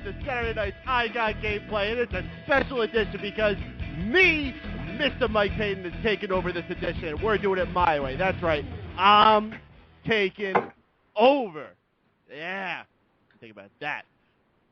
to Saturday night's I Got Gameplay, and it's a special edition because me, Mr. Mike Payton, is taking over this edition. We're doing it my way. That's right. I'm taking over. Yeah. Think about that.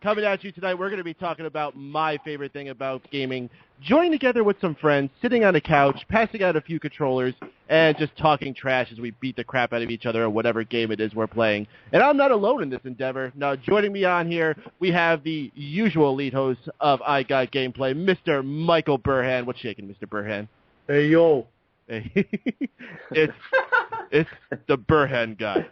Coming at you tonight, we're going to be talking about my favorite thing about gaming, joining together with some friends, sitting on a couch, passing out a few controllers, and just talking trash as we beat the crap out of each other at whatever game it is we're playing. And I'm not alone in this endeavor. Now, joining me on here, we have the usual lead host of I Got Gameplay, Mr. Michael Burhan. What's shaking, Mr. Burhan? Hey, yo. Hey. It's the Burhan guy.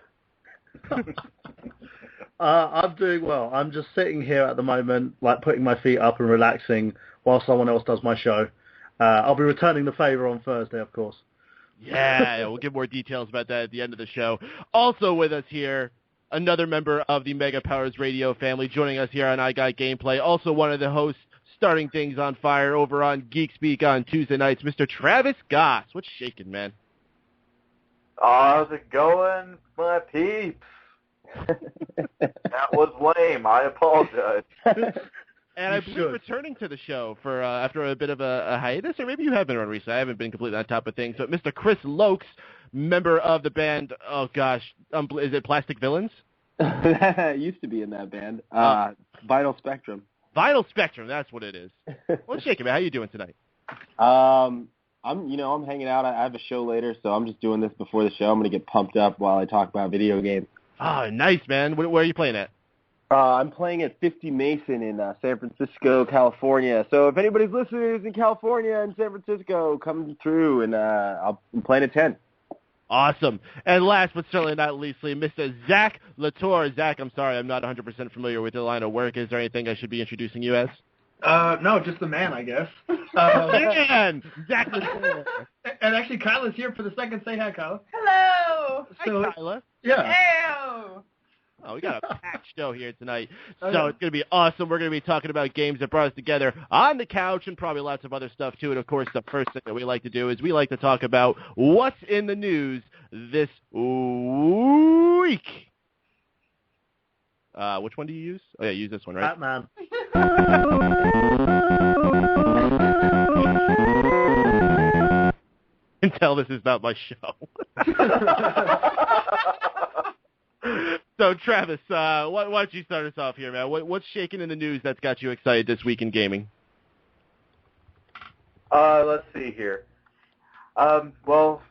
I'm doing well. I'm just sitting here at the moment, like putting my feet up and relaxing while someone else does my show. I'll be returning the favor on Thursday, of course. Yeah, we'll give more details about that at the end of the show. Also with us here, another member of the Mega Powers Radio family, joining us here on I Got Gameplay. Also one of the hosts starting things on fire over on Geek Speak on Tuesday nights, Mr. Travis Goss. What's shaking, man? How's it going, my peeps? That was lame. I apologize. And I believe returning to the show for after a bit of a hiatus, or maybe you have been on recently. I haven't been completely on top of things. But Mr. Chris Lokes, member of the band, is it Plastic Villains? I used to be in that band. Vital Spectrum. Vital Spectrum, that's what it is. What's shaking, man? How you doing tonight? I'm hanging out. I have a show later, so I'm just doing this before the show. I'm going to get pumped up while I talk about video games. Oh, nice, man. Where are you playing at? I'm playing at 50 Mason in San Francisco, California. So if anybody's listening who's in California and San Francisco, come through, and I'm playing at 10. Awesome. And last but certainly not leastly, Mr. Zach Latour. Zach, I'm sorry, I'm not 100% familiar with your line of work. Is there anything I should be introducing you as? No, just the man, I guess. Man! Zach Latour. And actually, Kyla's here for the second. Say hi, Kyla. Hello. Hi, Kyla. Yeah. Ew. Oh, we got a packed show here tonight. So it's going to be awesome. We're going to be talking about games that brought us together on the couch and probably lots of other stuff, too. And, of course, the first thing that we like to do is we like to talk about what's in the news this week. Which one do you use? Oh, yeah, use this one, right? Batman. You can tell this is not my show. So, Travis, why don't you start us off here, man? What's shaking in the news that's got you excited this week in gaming? Let's see here. Well,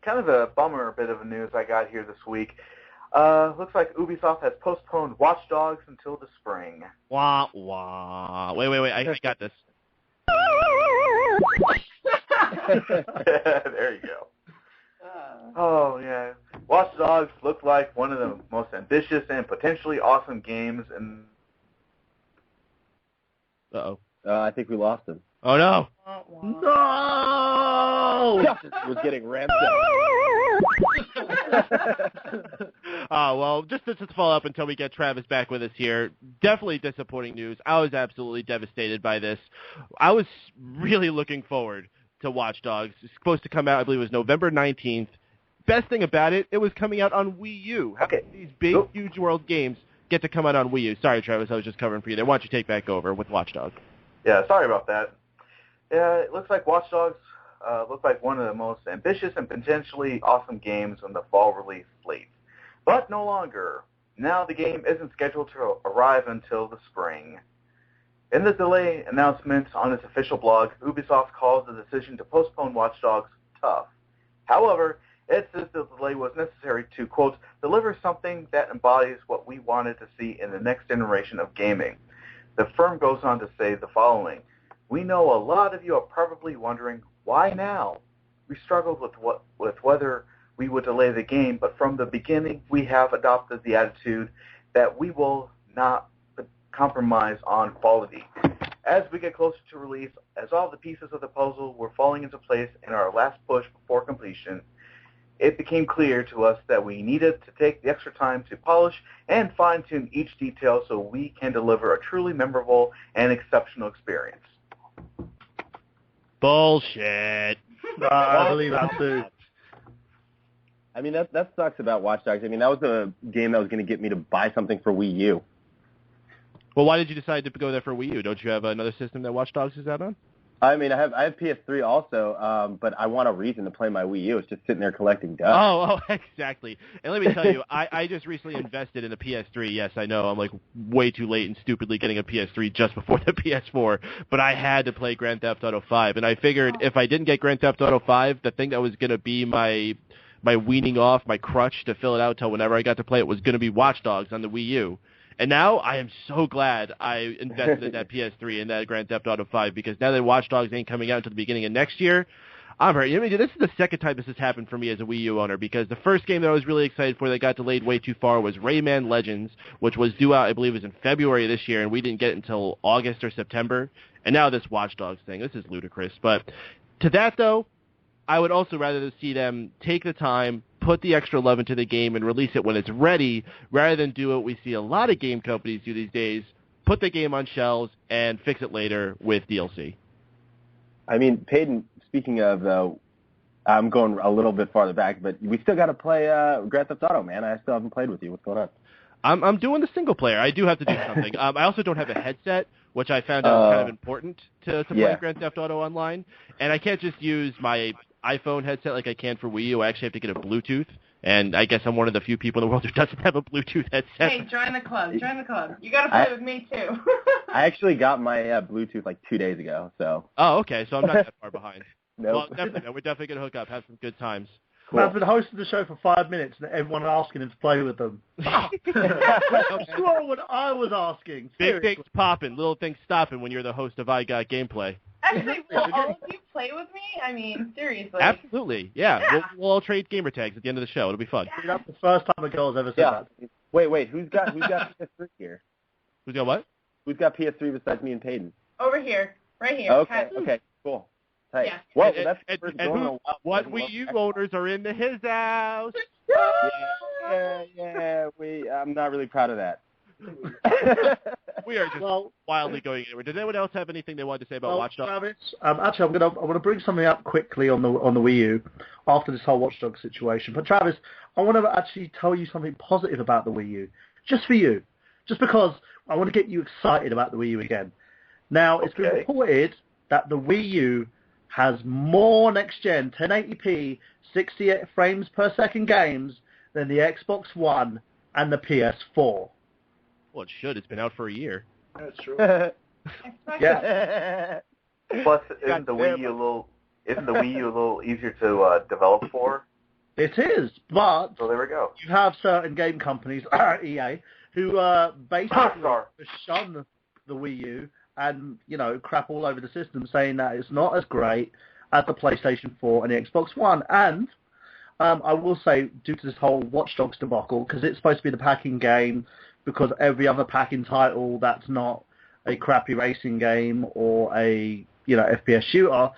kind of a bummer bit of news I got here this week. Looks like Ubisoft has postponed Watch Dogs until the spring. Wah, wah. Wait. I got this. There you go. Oh, yeah. Watch Dogs looked like one of the most ambitious and potentially awesome games. And Uh-oh. I think we lost him. Oh, no. No! Justice was getting ramped up. Well, just to follow up until we get Travis back with us here, definitely disappointing news. I was absolutely devastated by this. I was really looking forward to Watch Dogs. It's supposed to come out, I believe it was November 19th. Best thing about it, it was coming out on Wii U. How Okay. can these big, huge world games get to come out on Wii U? Sorry, Travis, I was just covering for you there. Why don't you take back over with Watch Dogs? yeah, sorry about that. Yeah, it looks like Watch Dogs looks like one of the most ambitious and potentially awesome games on the fall release slate. But no longer. Now the game isn't scheduled to arrive until the spring. In the delay announcement on its official blog, Ubisoft calls the decision to postpone Watch Dogs tough. However, it says the delay was necessary to, quote, deliver something that embodies what we wanted to see in the next generation of gaming. The firm goes on to say the following: we know a lot of you are probably wondering, why now? We struggled with whether we would delay the game, but from the beginning we have adopted the attitude that we will not compromise on quality. As we get closer to release, as all the pieces of the puzzle were falling into place in our last push before completion, it became clear to us that we needed to take the extra time to polish and fine-tune each detail so we can deliver a truly memorable and exceptional experience. Bullshit. I believe that too. I mean, that sucks about Watch Dogs. I mean, that was a game that was going to get me to buy something for Wii U. Well, why did you decide to go there for Wii U? Don't you have another system that Watch Dogs is out on? I mean, I have PS3 also, but I want a reason to play my Wii U. It's just sitting there collecting dust. Oh, exactly. And let me tell you, I just recently invested in a PS3. Yes, I know I'm like way too late and stupidly getting a PS3 just before the PS4, but I had to play Grand Theft Auto 5, and I figured if I didn't get Grand Theft Auto 5, the thing that was going to be my weaning off, my crutch to fill it out till whenever I got to play it was going to be Watch Dogs on the Wii U. And now I am so glad I invested in that PS3 and that Grand Theft Auto 5 because now that Watch Dogs ain't coming out until the beginning of next year, I'm ready. I mean, this is the second time this has happened for me as a Wii U owner because the first game that I was really excited for that got delayed way too far was Rayman Legends, which was due out, I believe, was in February of this year, and we didn't get it until August or September. And now this Watch Dogs thing, this is ludicrous. But to that, though, I would also rather see them take the time, put the extra love into the game, and release it when it's ready, rather than do what we see a lot of game companies do these days, put the game on shelves and fix it later with DLC. I mean, Peyton, speaking of, though, I'm going a little bit farther back, but we still got to play Grand Theft Auto, man. I still haven't played with you. What's going on? I'm doing the single player. I do have to do something. I also don't have a headset, which I found out kind of important to play Grand Theft Auto online. And I can't just use my iPhone headset like I can for Wii U. I actually have to get a Bluetooth. And I guess I'm one of the few people in the world who doesn't have a Bluetooth headset. Hey, join the club. Join the club. You got to play with me, too. I actually got my Bluetooth like 2 days ago, so. Oh, okay. So I'm not that far behind. Nope. Well, definitely, man. We're definitely going to hook up, have some good times. Cool. I've been hosting the show for 5 minutes and everyone asking him to play with them. I'm sure what I was asking. Big things popping, little things stopping when you're the host of I Got Gameplay. Actually, will all of you play with me? I mean, seriously. Absolutely, yeah. We'll all trade gamer tags at the end of the show. It'll be fun. That's the first time a girl's ever said that. Wait, who's got PS3 here? Who's got what? Who's got PS3 besides me and Peyton? Over here. Right here. Okay, cool. Hey. Yeah. Well, and what Wii U owners are into his house? Yeah. I'm not really proud of that. We are just wildly going anywhere. Did anyone else have anything they wanted to say about Watch Dogs? Travis, actually, I want to bring something up quickly on the Wii U after this whole Watch Dogs situation. But Travis, I want to actually tell you something positive about the Wii U, just for you, just because I want to get you excited about the Wii U again. Now, it's been reported that the Wii U has more next-gen 1080p 68 frames per second games than the Xbox One and the PS4. Well, it should. It's been out for a year. That's true. Yeah. Plus, isn't the Wii U a little easier to develop for? It is, but So there we go. you have certain game companies, EA, who basically shun the Wii U and, crap all over the system, saying that it's not as great as the PlayStation 4 and the Xbox One. And I will say, due to this whole Watch Dogs debacle, because it's supposed to be the packing game, because every other packing title that's not a crappy racing game or a FPS shooter.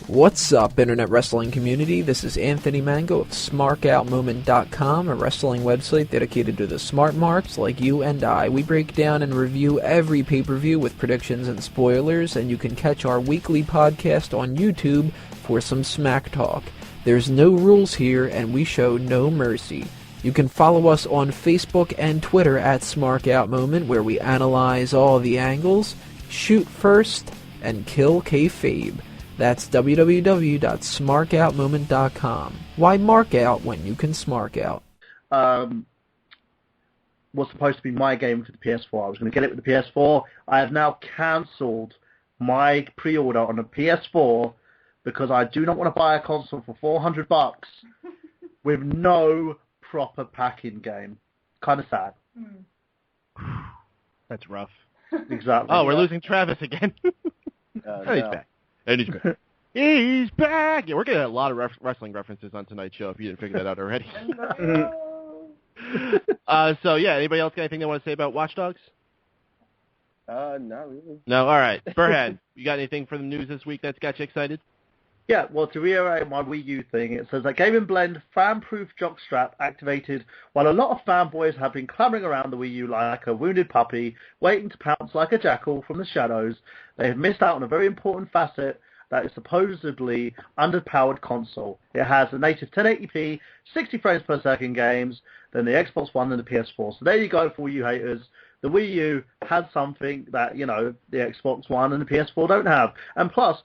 What's up, Internet Wrestling community? This is Anthony Mango of SmarkOutMoment.com, a wrestling website dedicated to the smart marks like you and I. We break down and review every pay-per-view with predictions and spoilers, and you can catch our weekly podcast on YouTube for some smack talk. There's no rules here, and we show no mercy. You can follow us on Facebook and Twitter at SmarkOutMoment, where we analyze all the angles, shoot first, and kill kayfabe. That's www.smarkoutmoment.com. Why mark out when you can smark out? Was supposed to be my game for the PS4. I was going to get it with the PS4. I have now cancelled my pre-order on the PS4 because I do not want to buy a console for $400 with no proper packing game. Kind of sad. That's rough. Exactly. Oh, we're losing Travis again. He's back. And he's back. He's back! Yeah, we're getting a lot of wrestling references on tonight's show, if you didn't figure that out already. So, yeah, anybody else got anything they want to say about Watch Dogs? Not really. No? All right. Burhead, you got anything for the news this week that's got you excited? Yeah, well, to reiterate my Wii U thing, it says that Game & Blend fan-proof jockstrap activated while a lot of fanboys have been clambering around the Wii U like a wounded puppy, waiting to pounce like a jackal from the shadows. They have missed out on a very important facet that is supposedly underpowered console. It has the native 1080p, 60 frames per second games, than the Xbox One and the PS4. So there you go for all you haters. The Wii U has something that, the Xbox One and the PS4 don't have. And plus,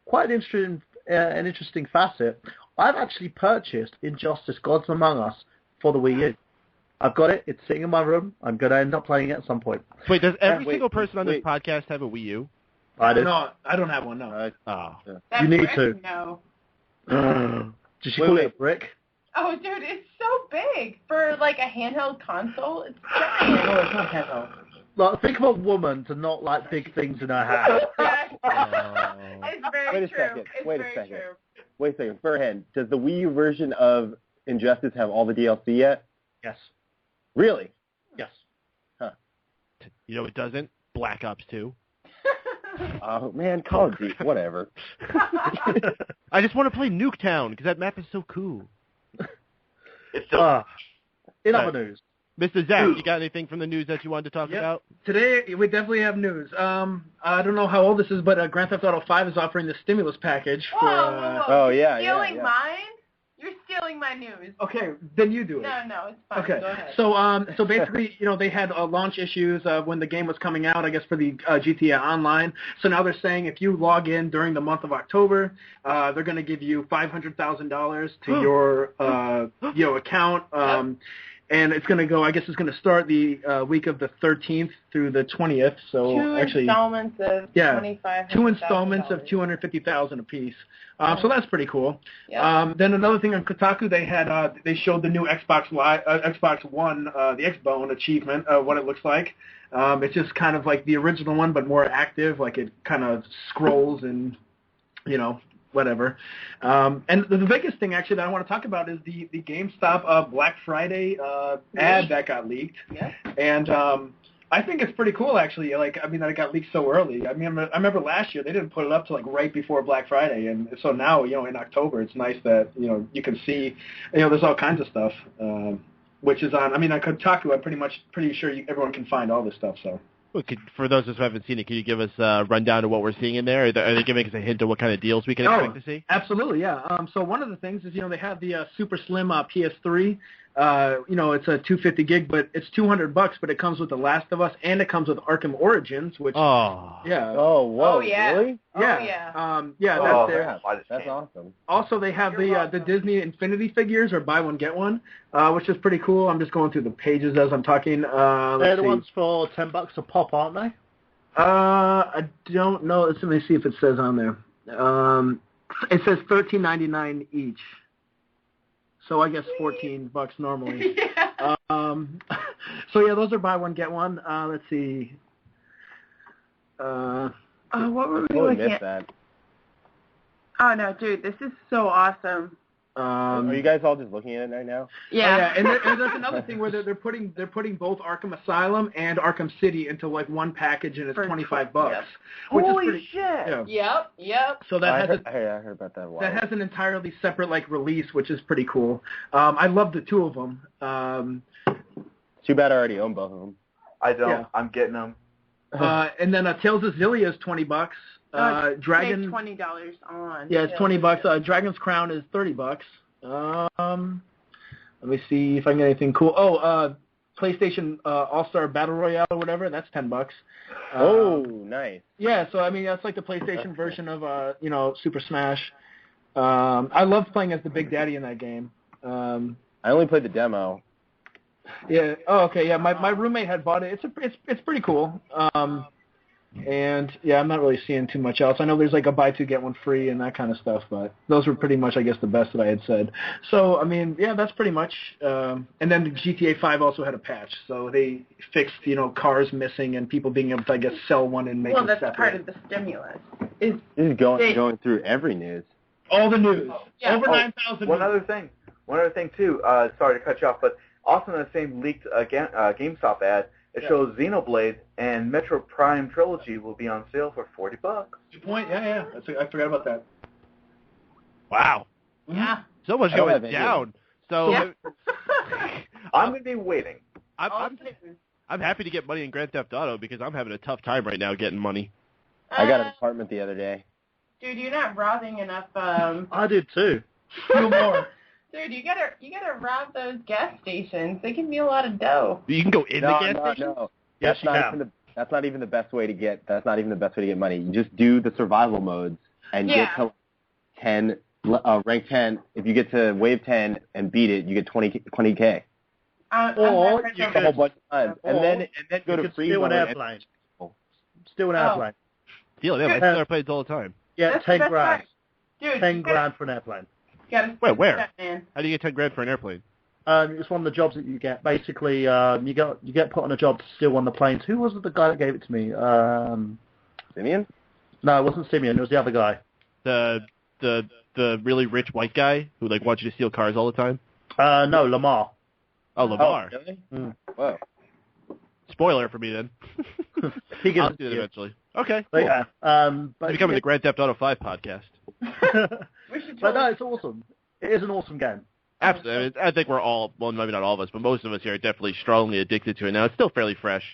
quite an interesting facet, I've actually purchased Injustice Gods Among Us for the Wii U. I've got it. It's sitting in my room. I'm going to end up playing it at some point. Wait, does every single person on this podcast have a Wii U? I do. No, I don't have one, no. That You need brick? to. No. Did she call it a brick? Oh, dude, it's so big for like a handheld console. It's giant. No, it's not handheld. Like, think of a woman to not like big things in her house. It's very Wait a true. second. It's Wait a very second. true. Wait a second. Furhan, does the Wii U version of Injustice have all the DLC yet? Yes. Really? Yes. You know it doesn't? Black Ops 2. Oh, man, Call of Duty, whatever. I just want to play Nuketown because that map is so cool. It's still In other news. Mr. Zach, you got anything from the news that you wanted to talk about? Today, we definitely have news. I don't know how old this is, but Grand Theft Auto 5 is offering the stimulus package for... Whoa. Oh, yeah, Stealing yeah. mine? You're stealing my news. Okay, then you do it. No, it's fine. Okay, Go ahead. so basically, they had launch issues when the game was coming out, I guess, for the GTA Online. So now they're saying if you log in during the month of October, they're going to give you $500,000 to your account. And it's going to go, I guess it's going to start the week of the 13th through the 20th. So two installments of $2,500. Two installments of $250,000 apiece. So that's pretty cool. Yeah. Then another thing on Kotaku, they showed the new Xbox One, the Xbone achievement, what it looks like. It's just kind of like the original one, but more active. Like it kind of scrolls and, whatever. And the biggest thing, actually, that I want to talk about is the GameStop Black Friday ad that got leaked. Yeah. And I think it's pretty cool, actually. That it got leaked so early. I remember last year they didn't put it up till right before Black Friday, and so now, in October, it's nice that you can see, there's all kinds of stuff, which is on. On Kotaku, I'm pretty sure everyone can find all this stuff. So. Well, for those of us who haven't seen it, can you give us a rundown of what we're seeing in there? Are they giving us a hint of what kind of deals we can expect to see? Absolutely, yeah. So one of the things is, they have the super slim PS3. It's a 250 gig, but it's $200, but it comes with The Last of Us and it comes with Arkham Origins, which yeah. Oh, whoa, Oh, yeah. really? Yeah. Oh, yeah. That's there. That's awesome. Also, they have the Disney Infinity figures, or buy one get one, which is pretty cool. I'm just going through the pages as I'm talking. They're the ones for $10 a pop, aren't they? I don't know. Let me see if it says on there. It says $13.99 each. So I guess $14 normally. Yeah. So yeah, those are buy one get one. Let's see. What were we Totally looking missed at? that. Oh no, dude, this is so awesome. Are you guys all just looking at it right now? Yeah. And there's another thing where they're putting both Arkham Asylum and Arkham City into one package, and it's $25. Yep. Which Holy is pretty, shit! Yeah. Yep. So that I has heard about that. that has an entirely separate release, which is pretty cool. I love the two of them. Too bad I already own both of them. I don't. Yeah. I'm getting them. And then Tales of Xillia is $20. Dragon $20 on. Yeah, it's $20. Dragon's Crown is $30. Let me see if I can get anything cool. PlayStation All-Star Battle Royale or whatever. That's $10. Nice. Yeah, so that's like the PlayStation version of Super Smash. I loved playing as the Big Daddy in that game. I only played the demo. Yeah. Oh, okay. Yeah, my roommate had bought it. It's pretty cool. And yeah, I'm not really seeing too much else. I know there's a buy two get one free and that kind of stuff, but those were pretty much, I guess, the best that I had said. So yeah, that's pretty much. And then the GTA 5 also had a patch, so they fixed cars missing and people being able to, I guess, sell one and make it separate. Well, that's part of the stimulus. This is going through every news. All the news. Yeah. Over 9,000. One other thing too. Sorry to cut you off, but also in the same leaked GameStop ad, it shows Xenoblade and Metro Prime Trilogy will be on sale for $40. Good point. Yeah. I forgot about that. Wow. Yeah. So much I don't going have down. So Yeah. I'm going to be waiting. I'm happy to get money in Grand Theft Auto because I'm having a tough time right now getting money. I got an apartment the other day. Dude, you're not robbing enough. I did too. No more. Dude, you gotta rob those gas stations. They give you a lot of dough. You can go in the gas station? No. Yes, That's not even the best way to get money. You just do the survival modes and get to 10, rank 10. If you get to wave 10 and beat it, you get 20K. Or you A whole bunch of times. And then go to free steal mode. an airplane. Steal an airplane. Steal an airplane. I steal airplanes all the time. Yeah, That's 10 the best grand. part. Dude, 10 grand for an airplane. Wait, where? That, man. How do you get 10 grand for an airplane? It's one of the jobs that you get. Basically, you get put on a job to steal one of the planes. Who was the guy that gave it to me? Simeon? No, it wasn't Simeon. It was the other guy. The really rich white guy who wants you to steal cars all the time? No, Lamar. Oh, Lamar. Oh, really? Mm. Whoa. Spoiler for me then. He gives I'll do it eventually. Okay. But Cool. yeah, but It's becoming the Grand Theft Auto 5 podcast. We should But no, totally- it's awesome. It is an awesome game. Absolutely. I mean, I think we're all, well, maybe not all of us, but most of us here are definitely strongly addicted to it now. It's still fairly fresh.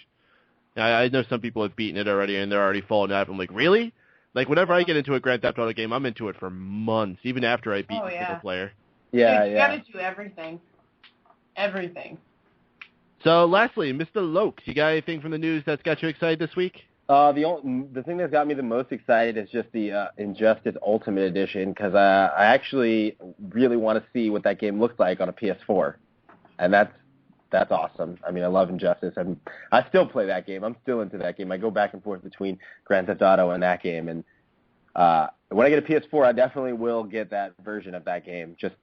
I know some people have beaten it already, and they're already falling out. I'm like, really? Like, whenever I get into a Grand Theft Auto game, I'm into it for months, even after I beat the single player. Yeah, Dude, you gotta do everything. Everything. So, lastly, Mr. Lokes, you got anything from the news that's got you excited this week? The thing that's got me the most excited is just the Injustice Ultimate Edition, because I actually really want to see what that game looks like on a PS4, and that's awesome. I mean, I love Injustice, and I still play that game. I'm still into that game. I go back and forth between Grand Theft Auto and that game, and when I get a PS4, I definitely will get that version of that game. Just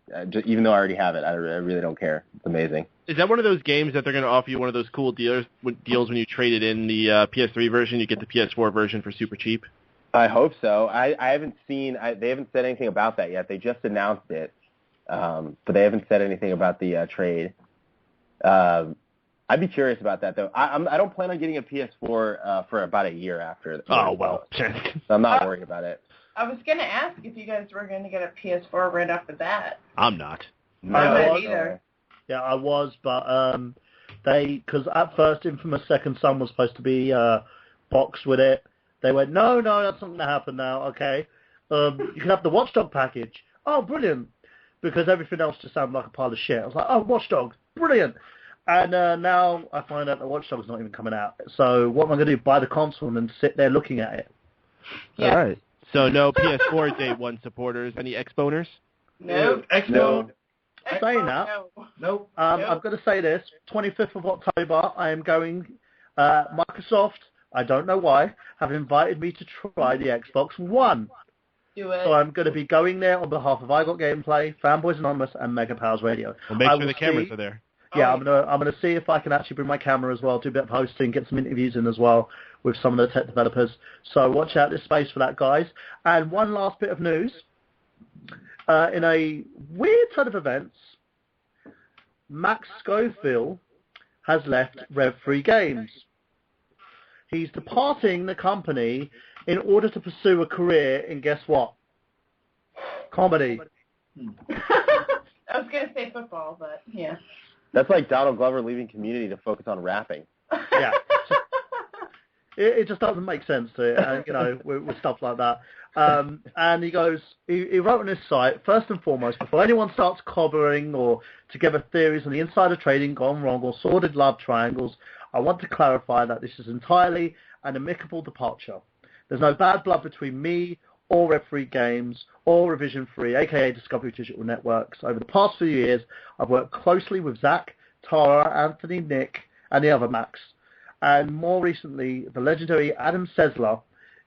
even though I already have it, I really don't care. It's amazing. Is that one of those games that they're going to offer you one of those cool deals when you trade it in the PS3 version, you get the PS4 version for super cheap? I hope so. I haven't seen. They haven't said anything about that yet. They just announced it, but they haven't said anything about the trade. I'd be curious about that though. I don't plan on getting a PS4 for about a year after. Oh well, so I'm not worried about it. I was gonna ask if you guys were gonna get a PS4 right off the bat. I'm not. I'm not either. Yeah, I was, but because at first Infamous Second Son was supposed to be boxed with it. They went, no, that's not going to happen now. Okay, you can have the Watchdog package. Oh, brilliant! Because everything else just sounded like a pile of shit. I was like, oh, Watchdog, brilliant! And now I find out that Watchdog's not even coming out. So what am I going to do? Buy the console and then sit there looking at it? Yeah. All right. So no PS4 Day 1 supporters. Any Xboners? Nope. No. Saying that, Nope. I'm going to say this, 25th of October, I am going, Microsoft, I don't know why, have invited me to try the Xbox One. Do it. So I'm going to be going there on behalf of I Got Gameplay, Fanboys Anonymous, and Mega Powers Radio. Well, make sure the cameras are there. Yeah, I'm gonna see if I can actually bring my camera as well, do a bit of hosting, get some interviews in as well with some of the tech developers. So watch out this space for that, guys. And one last bit of news. In a weird turn of events, Max Schofield has left Rev 3 Games. He's departing the company in order to pursue a career in, guess what? Comedy. I was gonna say football, but yeah. That's like Donald Glover leaving Community to focus on rapping. Yeah. It just doesn't make sense to it, with stuff like that. And he goes, he wrote on his site, first and foremost, before anyone starts cobbling or together theories on the insider trading gone wrong or sordid love triangles, I want to clarify that this is entirely an amicable departure. There's no bad blood between me or Rev 3 Games or Revision 3, aka Discovery Digital Networks. Over the past few years, I've worked closely with Zach, Tara, Anthony, Nick, and the other Max. And more recently, the legendary Adam Sessler.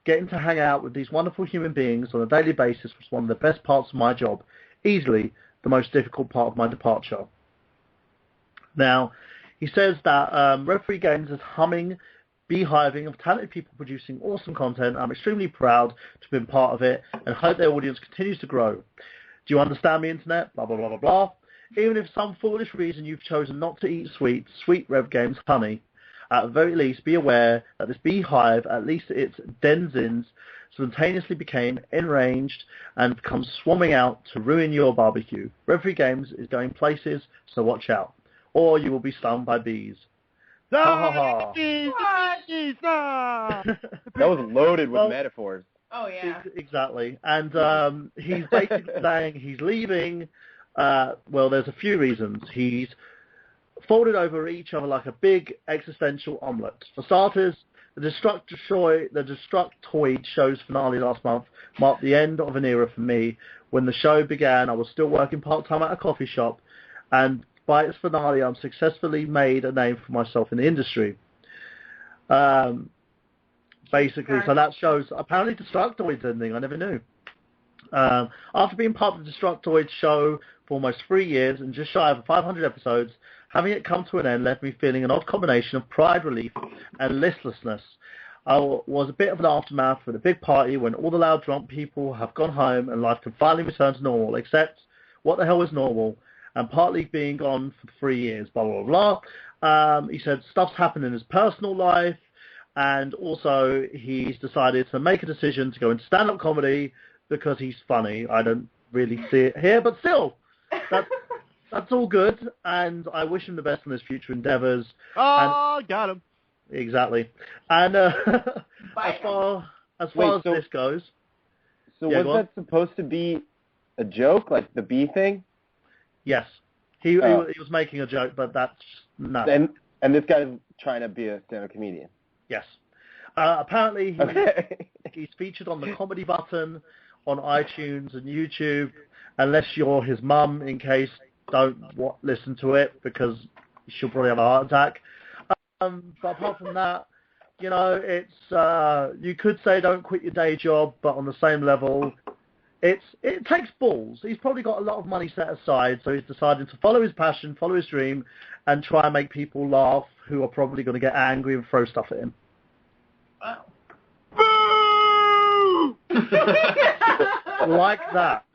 Getting to hang out with these wonderful human beings on a daily basis was one of the best parts of my job, easily the most difficult part of my departure. Now, he says that Rev 3 Games is humming, beehiving of talented people producing awesome content. I'm extremely proud to have been part of it and hope their audience continues to grow. Do you understand me, Internet? Blah, blah, blah, blah, blah. Even if for some foolish reason you've chosen not to eat sweet Rev Games honey, at the very least, be aware that this beehive, at least its denizens, spontaneously became enraged and come swarming out to ruin your barbecue. Rev 3 Games is going places, so watch out. Or you will be stung by bees. Ha ha ha. Bees, no! That was loaded with metaphors. Oh, yeah. Exactly. And he's basically saying he's leaving. Well, there's a few reasons. He's folded over each other like a big existential omelette. For starters, the Destructoid show's finale last month marked the end of an era for me. When the show began, I was still working part-time at a coffee shop, and by its finale, I've successfully made a name for myself in the industry. Basically, so that shows apparently Destructoid's ending. I never knew. After being part of the Destructoid show for almost 3 years and just shy of 500 episodes, having it come to an end left me feeling an odd combination of pride relief and listlessness. I was a bit of an aftermath for the big party when all the loud drunk people have gone home and life can finally return to normal, except what the hell is normal? And partly being gone for 3 years, blah, blah, blah. He said stuff's happened in his personal life, and also he's decided to make a decision to go into stand-up comedy because he's funny. I don't really see it here, but still, that's all good, and I wish him the best in his future endeavors. Oh, got him. Exactly. And as far as this goes... So was that supposed to be a joke, like the bee thing? Yes. He was making a joke, but that's... No. And this guy's trying to be a stand-up comedian? Yes. Apparently, he's featured on the comedy button on iTunes and YouTube, unless you're his mum, in case don't listen to it, because she'll probably have a heart attack. But apart from that, it's you could say don't quit your day job, but on the same level, it takes balls. He's probably got a lot of money set aside, so he's decided to follow his passion, follow his dream, and try and make people laugh who are probably going to get angry and throw stuff at him. Wow. Like that.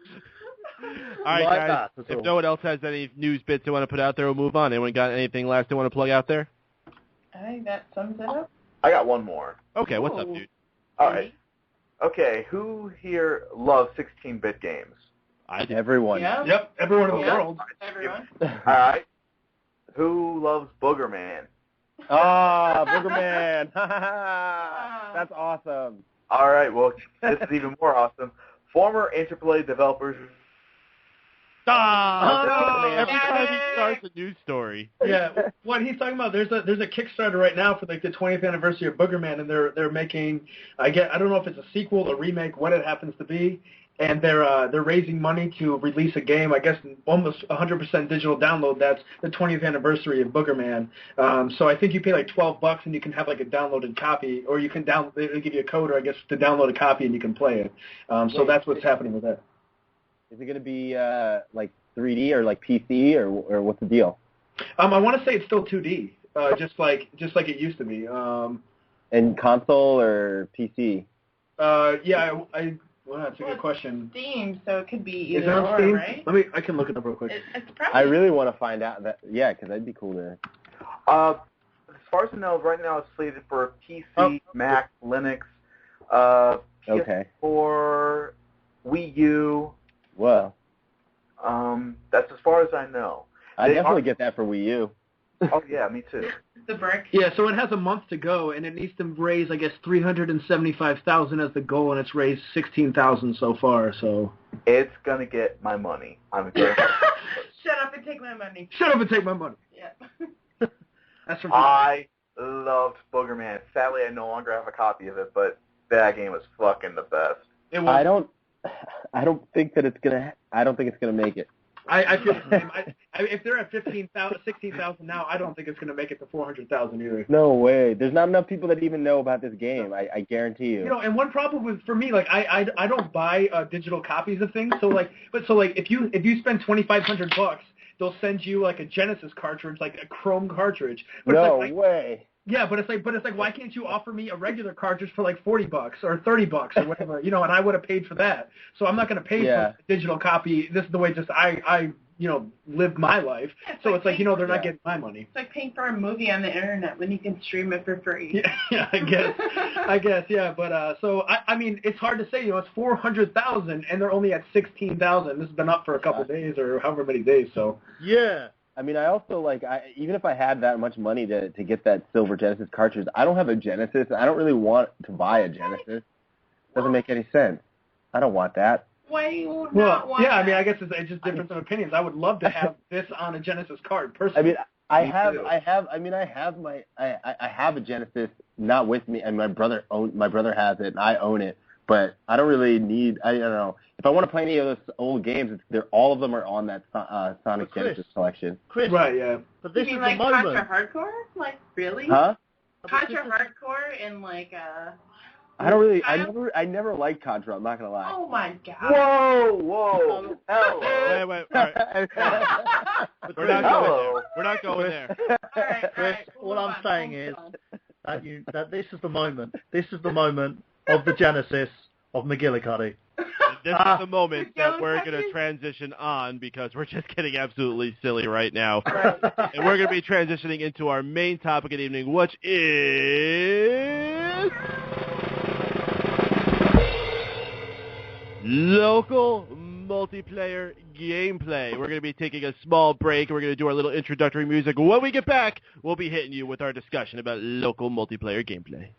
All right, like guys. If no one else has any news bits they want to put out there, we'll move on. Anyone got anything last they want to plug out there? I think that sums it up. I got one more. Okay, what's up, dude? All right. Okay, who here loves 16-bit games? I do. Everyone. Yeah. Yep, everyone in the world. Everyone. All right. Who loves Booger Man? Ah, Booger Man. That's awesome. All right, well, this is even more awesome. Former Interplay developers... Every time he starts a news story. Yeah, what he's talking about, there's a Kickstarter right now for like the 20th anniversary of Booger Man, and they're making, I don't know if it's a sequel, a remake, what it happens to be, and they're raising money to release a game, I guess almost 100% digital download. That's the 20th anniversary of Booger Man. So I think you pay like $12 and you can have like a downloaded copy, or you can they give you a code, or I guess to download a copy and you can play it. So that's what's happening with it. Is it going to be like 3D or like PC or what's the deal? I want to say it's still 2D, just like it used to be. And console or PC? Yeah, well, that's a good question. Steam, so it could be Is it either on or, Steam? right? I can look it up real quick. It's probably. I really want to find out that. Yeah, because that'd be cool to. As far as I know, right now it's slated for PC, Mac, Linux, PS4, Wii U. Well. That's as far as I know. I'd definitely get that for Wii U. Oh, yeah, me too. The brick. Yeah, so it has a month to go, and it needs to raise, I guess, $375,000 as the goal, and it's raised $16,000 so far. So it's gonna get my money. I'm gonna. Shut up and take my money. Shut up and take my money. Yeah. That's from. I loved Booger Man. Sadly, I no longer have a copy of it, but that game was fucking the best. It was. I don't think it's gonna make it. I feel the same. If they're at 16,000 now, I don't think it's going to make it to 400,000 either. No way. There's not enough people that even know about this game. I guarantee you. And one problem for me, like I don't buy digital copies of things. So if you spend $2,500, they'll send you like a Genesis cartridge, like a Chrome cartridge. But no way. Yeah, but it's like, why can't you offer me a regular cartridge for like $40 or $30 or whatever, and I would have paid for that. So I'm not going to pay for a digital copy. This is the way just I live my life. So it's like, they're not getting my money. It's like paying for a movie on the internet when you can stream it for free. Yeah, I guess, yeah. But so I mean, it's hard to say. It's 400,000, and they're only at 16,000. This has been up for a couple of days or however many days. So yeah. I mean, I also even if I had that much money to get that silver Genesis cartridge, I don't have a Genesis. I don't really want to buy a Genesis. Doesn't make any sense. I don't want that. Why do you not want yeah, that? I mean, I guess it's just difference of opinions. I would love to have this on a Genesis card, I personally. mean, I have a Genesis not with me, and my brother has it, and I own it. But I don't really need. I don't know if I want to play any of those old games. All of them are on that Sonic Genesis collection. Chris, right? Yeah. but this you mean is like the moment. Contra Hardcore? Like really? Huh? Contra Hardcore and like I don't really. I never liked Contra. I'm not gonna lie. Oh my god. Whoa! Hello. Wait. All right. We're not going there. We're not going there. All right. Chris, what I'm saying is that this is the moment. This is the moment of the genesis of McGillicuddy. This is the moment that we're going to transition on because we're just getting absolutely silly right now. Right. And we're going to be transitioning into our main topic of the evening, which is local multiplayer gameplay. We're going to be taking a small break. We're going to do our little introductory music. When we get back, we'll be hitting you with our discussion about local multiplayer gameplay.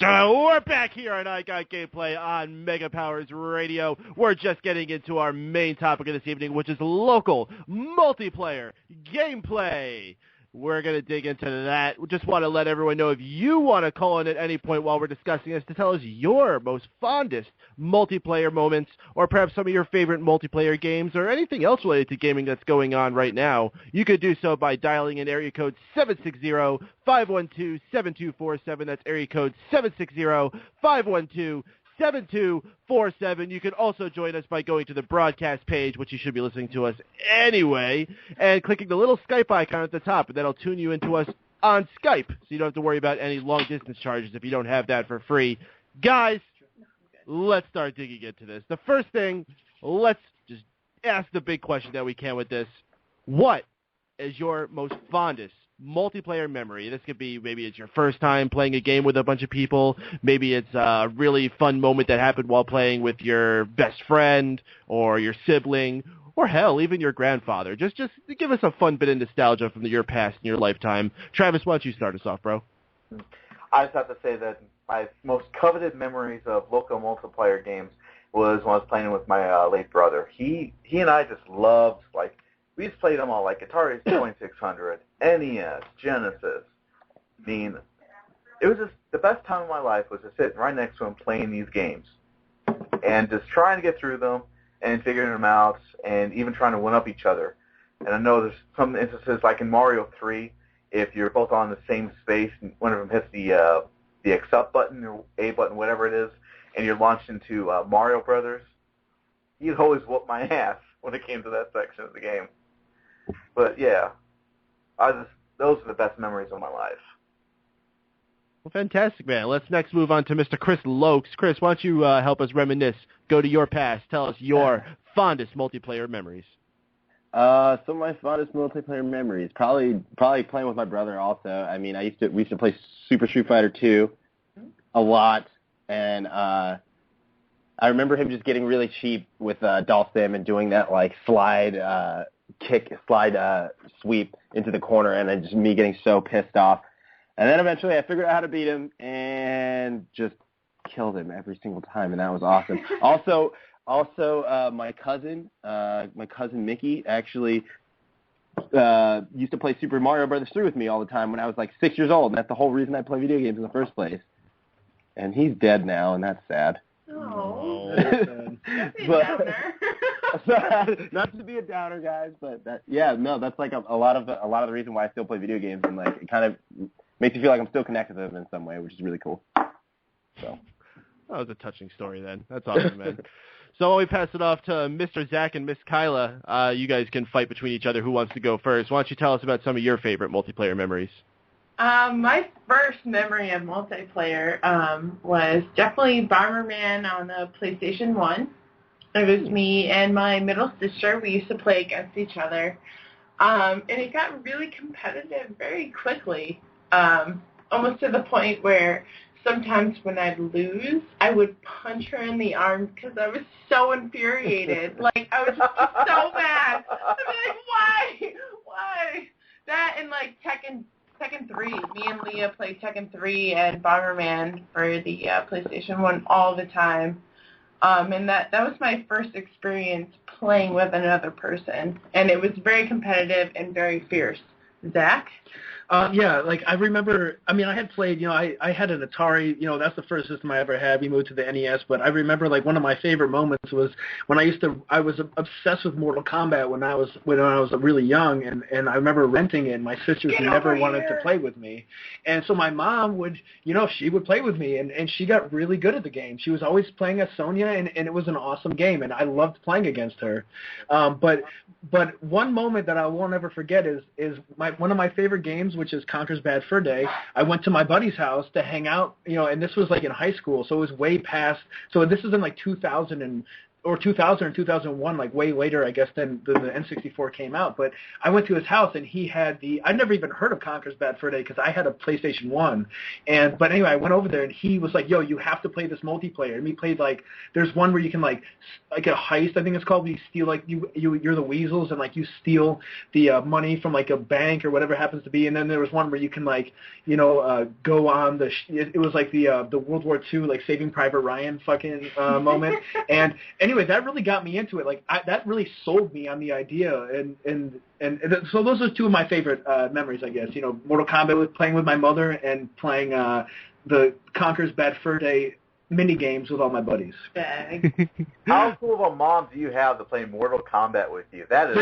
We're back here on I Got Gameplay on Mega Powers Radio. We're just getting into our main topic of this evening, which is local multiplayer gameplay. We're going to dig into that. We just want to let everyone know if you want to call in at any point while we're discussing this to tell us your most fondest multiplayer moments or perhaps some of your favorite multiplayer games or anything else related to gaming that's going on right now. You could do so by dialing in area code 760-512-7247. That's area code 760-512-7247. You can also join us by going to the broadcast page, which you should be listening to us anyway, and clicking the little Skype icon at the top, and that'll tune you into us on Skype, so you don't have to worry about any long-distance charges if you don't have that for free. Guys, let's start digging into this. The first thing, let's just ask the big question that we can with this. What is your most fondest multiplayer memory? This could be maybe it's your first time playing a game with a bunch of people. Maybe it's a really fun moment that happened while playing with your best friend or your sibling or, hell, even your grandfather. Just give us a fun bit of nostalgia from your past and your lifetime. Travis, why don't you start us off, bro? I just have to say that my most coveted memories of local multiplayer games was when I was playing with my late brother. He and I just loved, like, we just played them all, like Atari 2600, NES, Genesis. I mean, it was just the best time of my life was just sitting right next to him playing these games and just trying to get through them and figuring them out and even trying to one-up each other. And I know there's some instances, like in Mario 3, if you're both on the same space and one of them hits the accept button or A button, whatever it is, and you're launched into Mario Brothers, he'd always whoop my ass when it came to that section of the game. But yeah, those are the best memories of my life. Well, fantastic, man. Let's next move on to Mr. Chris Lokes. Chris, why don't you help us reminisce? Go to your past. Tell us your fondest multiplayer memories. So my fondest multiplayer memories, probably playing with my brother. Also, I mean, we used to play Super Street Fighter 2 a lot, and I remember him just getting really cheap with Dalsim and doing that like slide sweep into the corner, and then just me getting so pissed off. And then eventually I figured out how to beat him and just killed him every single time, and that was awesome. Also, my cousin Mickey actually used to play Super Mario Brothers 3 with me all the time when I was like 6 years old, and that's the whole reason I play video games in the first place. And he's dead now, and that's sad. Oh. But, not to be a downer, guys, but that's like a lot of the reason why I still play video games, and like it kind of makes me feel like I'm still connected to them in some way, which is really cool. So that was a touching story, then. That's awesome, man. So while we pass it off to Mr. Zach and Miss Kyla, you guys can fight between each other. Who wants to go first? Why don't you tell us about some of your favorite multiplayer memories? My first memory of multiplayer was definitely Bomberman on the PlayStation 1. It was me and my middle sister. We used to play against each other. And it got really competitive very quickly, almost to the point where sometimes when I'd lose, I would punch her in the arm because I was so infuriated. Like, I was just so mad. I'd be like, why? That and, like, Tekken 3. Me and Leah played Tekken 3 and Bomberman for the PlayStation 1 all the time. And that was my first experience playing with another person. And it was very competitive and very fierce. Zach? Like I remember, I mean, I had played, I had an Atari, that's the first system I ever had. We moved to the NES, but I remember like one of my favorite moments was when I was obsessed with Mortal Kombat when I was really young, and I remember renting it, and my sisters never wanted to play with me. And so my mom would, she would play with me, and she got really good at the game. She was always playing as Sonya, and it was an awesome game, and I loved playing against her. But one moment that I won't ever forget is one of my favorite games, which is Conker's Bad Fur Day. I went to my buddy's house to hang out, and this was like in high school, so it was way past. So this is in like 2000 or 2001, like way later, I guess, than the N64 came out. But I went to his house, and he had I'd never even heard of Conker's Bad Fur Day because I had a PlayStation 1. But anyway, I went over there, and he was like, yo, you have to play this multiplayer. And we played, like, there's one where you can, like a heist, I think it's called, where you steal, like, you're the weasels, and, like, you steal the money from, like, a bank or whatever it happens to be. And then there was one where you can, like, go on it was like the World War II, like, Saving Private Ryan fucking moment. And anyway, that really got me into it. Like, that really sold me on the idea, and so those are two of my favorite memories, I guess. Mortal Kombat with playing with my mother, and playing the Conker's Bad Fur Day mini games with all my buddies. How cool of a mom do you have to play Mortal Kombat with you? That is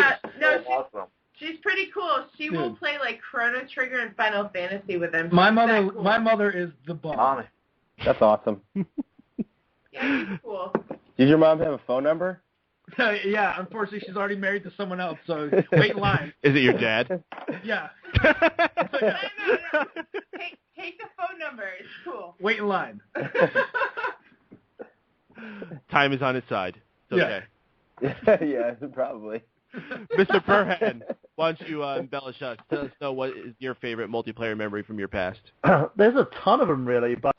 awesome. She's pretty cool. She will play like Chrono Trigger and Final Fantasy with him. My mother is the bomb. That's awesome. Yeah, she's cool. Did your mom have a phone number? Yeah, unfortunately, she's already married to someone else, so wait in line. Is it your dad? Yeah. No. Take the phone number. It's cool. Wait in line. Time is on his side. It's okay. Yeah, probably. Mr. Perhan, why don't you embellish us? Tell us what is your favorite multiplayer memory from your past. There's a ton of them, really. But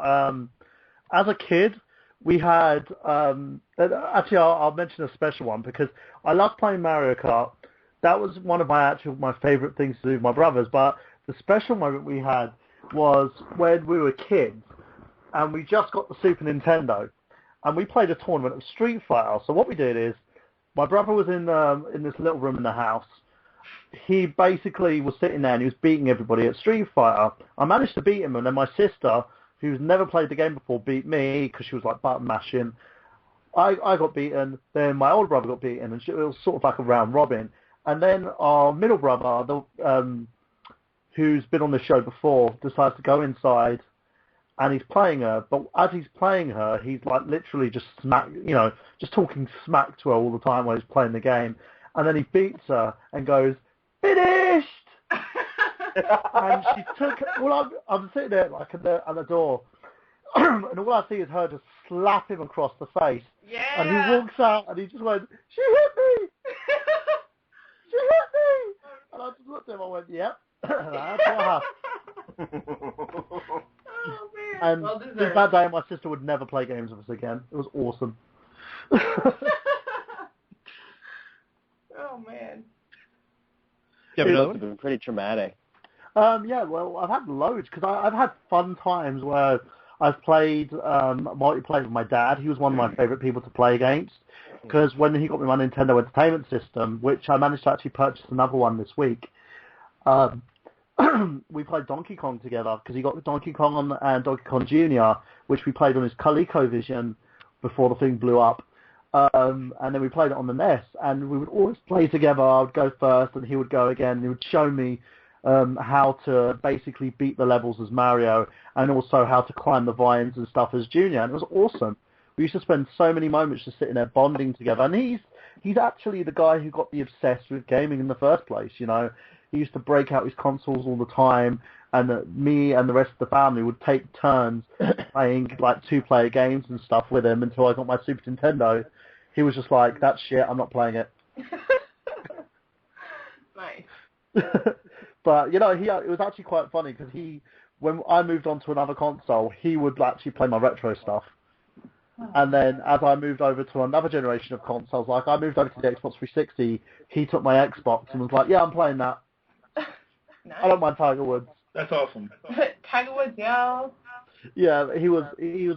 as a kid, we had... actually, I'll mention a special one because I love playing Mario Kart. That was one of my favorite things to do with my brothers. But the special moment we had was when we were kids and we just got the Super Nintendo and we played a tournament of Street Fighter. So what we did is my brother was in this little room in the house. He basically was sitting there and he was beating everybody at Street Fighter. I managed to beat him, and then my sister, who's never played the game before, beat me because she was like button mashing. I got beaten, then my older brother got beaten, and it was sort of like a round robin. And then our middle brother, who's been on the show before, decides to go inside, and he's playing her. But as he's playing her, he's like literally just just talking smack to her all the time while he's playing the game. And then he beats her and goes, "Finished!" And she took. Well, I'm sitting there like at the door, and all I see is her just slap him across the face. Yeah. And he walks out and he just went, "She hit me! She hit me!" And I just looked at him and I went, "Yep, that's what happened." Oh, man. And Well since deserved. that day, my sister would never play games with us again. It was awesome. Oh, man. Yeah, It but must have been pretty traumatic. Yeah, well, I've had loads because I've had fun times where I've played multiplayer with my dad. He was one of my favourite people to play against because when he got me my Nintendo Entertainment System, which I managed to actually purchase another one this week, we played Donkey Kong together because he got Donkey Kong and Donkey Kong Jr., which we played on his ColecoVision before the thing blew up. And then we played it on the NES, and we would always play together. I would go first, and he would go again. And he would show me how to basically beat the levels as Mario, and also how to climb the vines and stuff as Junior. And it was awesome. We used to spend so many moments just sitting there bonding together. And he's actually the guy who got me obsessed with gaming in the first place. You know, he used to break out his consoles all the time, and me and the rest of the family would take turns playing like 2-player games and stuff with him until I got my Super Nintendo. He was just like, "That's shit, I'm not playing it." Nice. But, it was actually quite funny because when I moved on to another console, he would actually play my retro stuff. And then as I moved over to another generation of consoles, like I moved over to the Xbox 360, he took my Xbox and was like, "Yeah, I'm playing that. Nice. I don't mind Tiger Woods." That's awesome. Tiger Woods, yo. Yeah, he was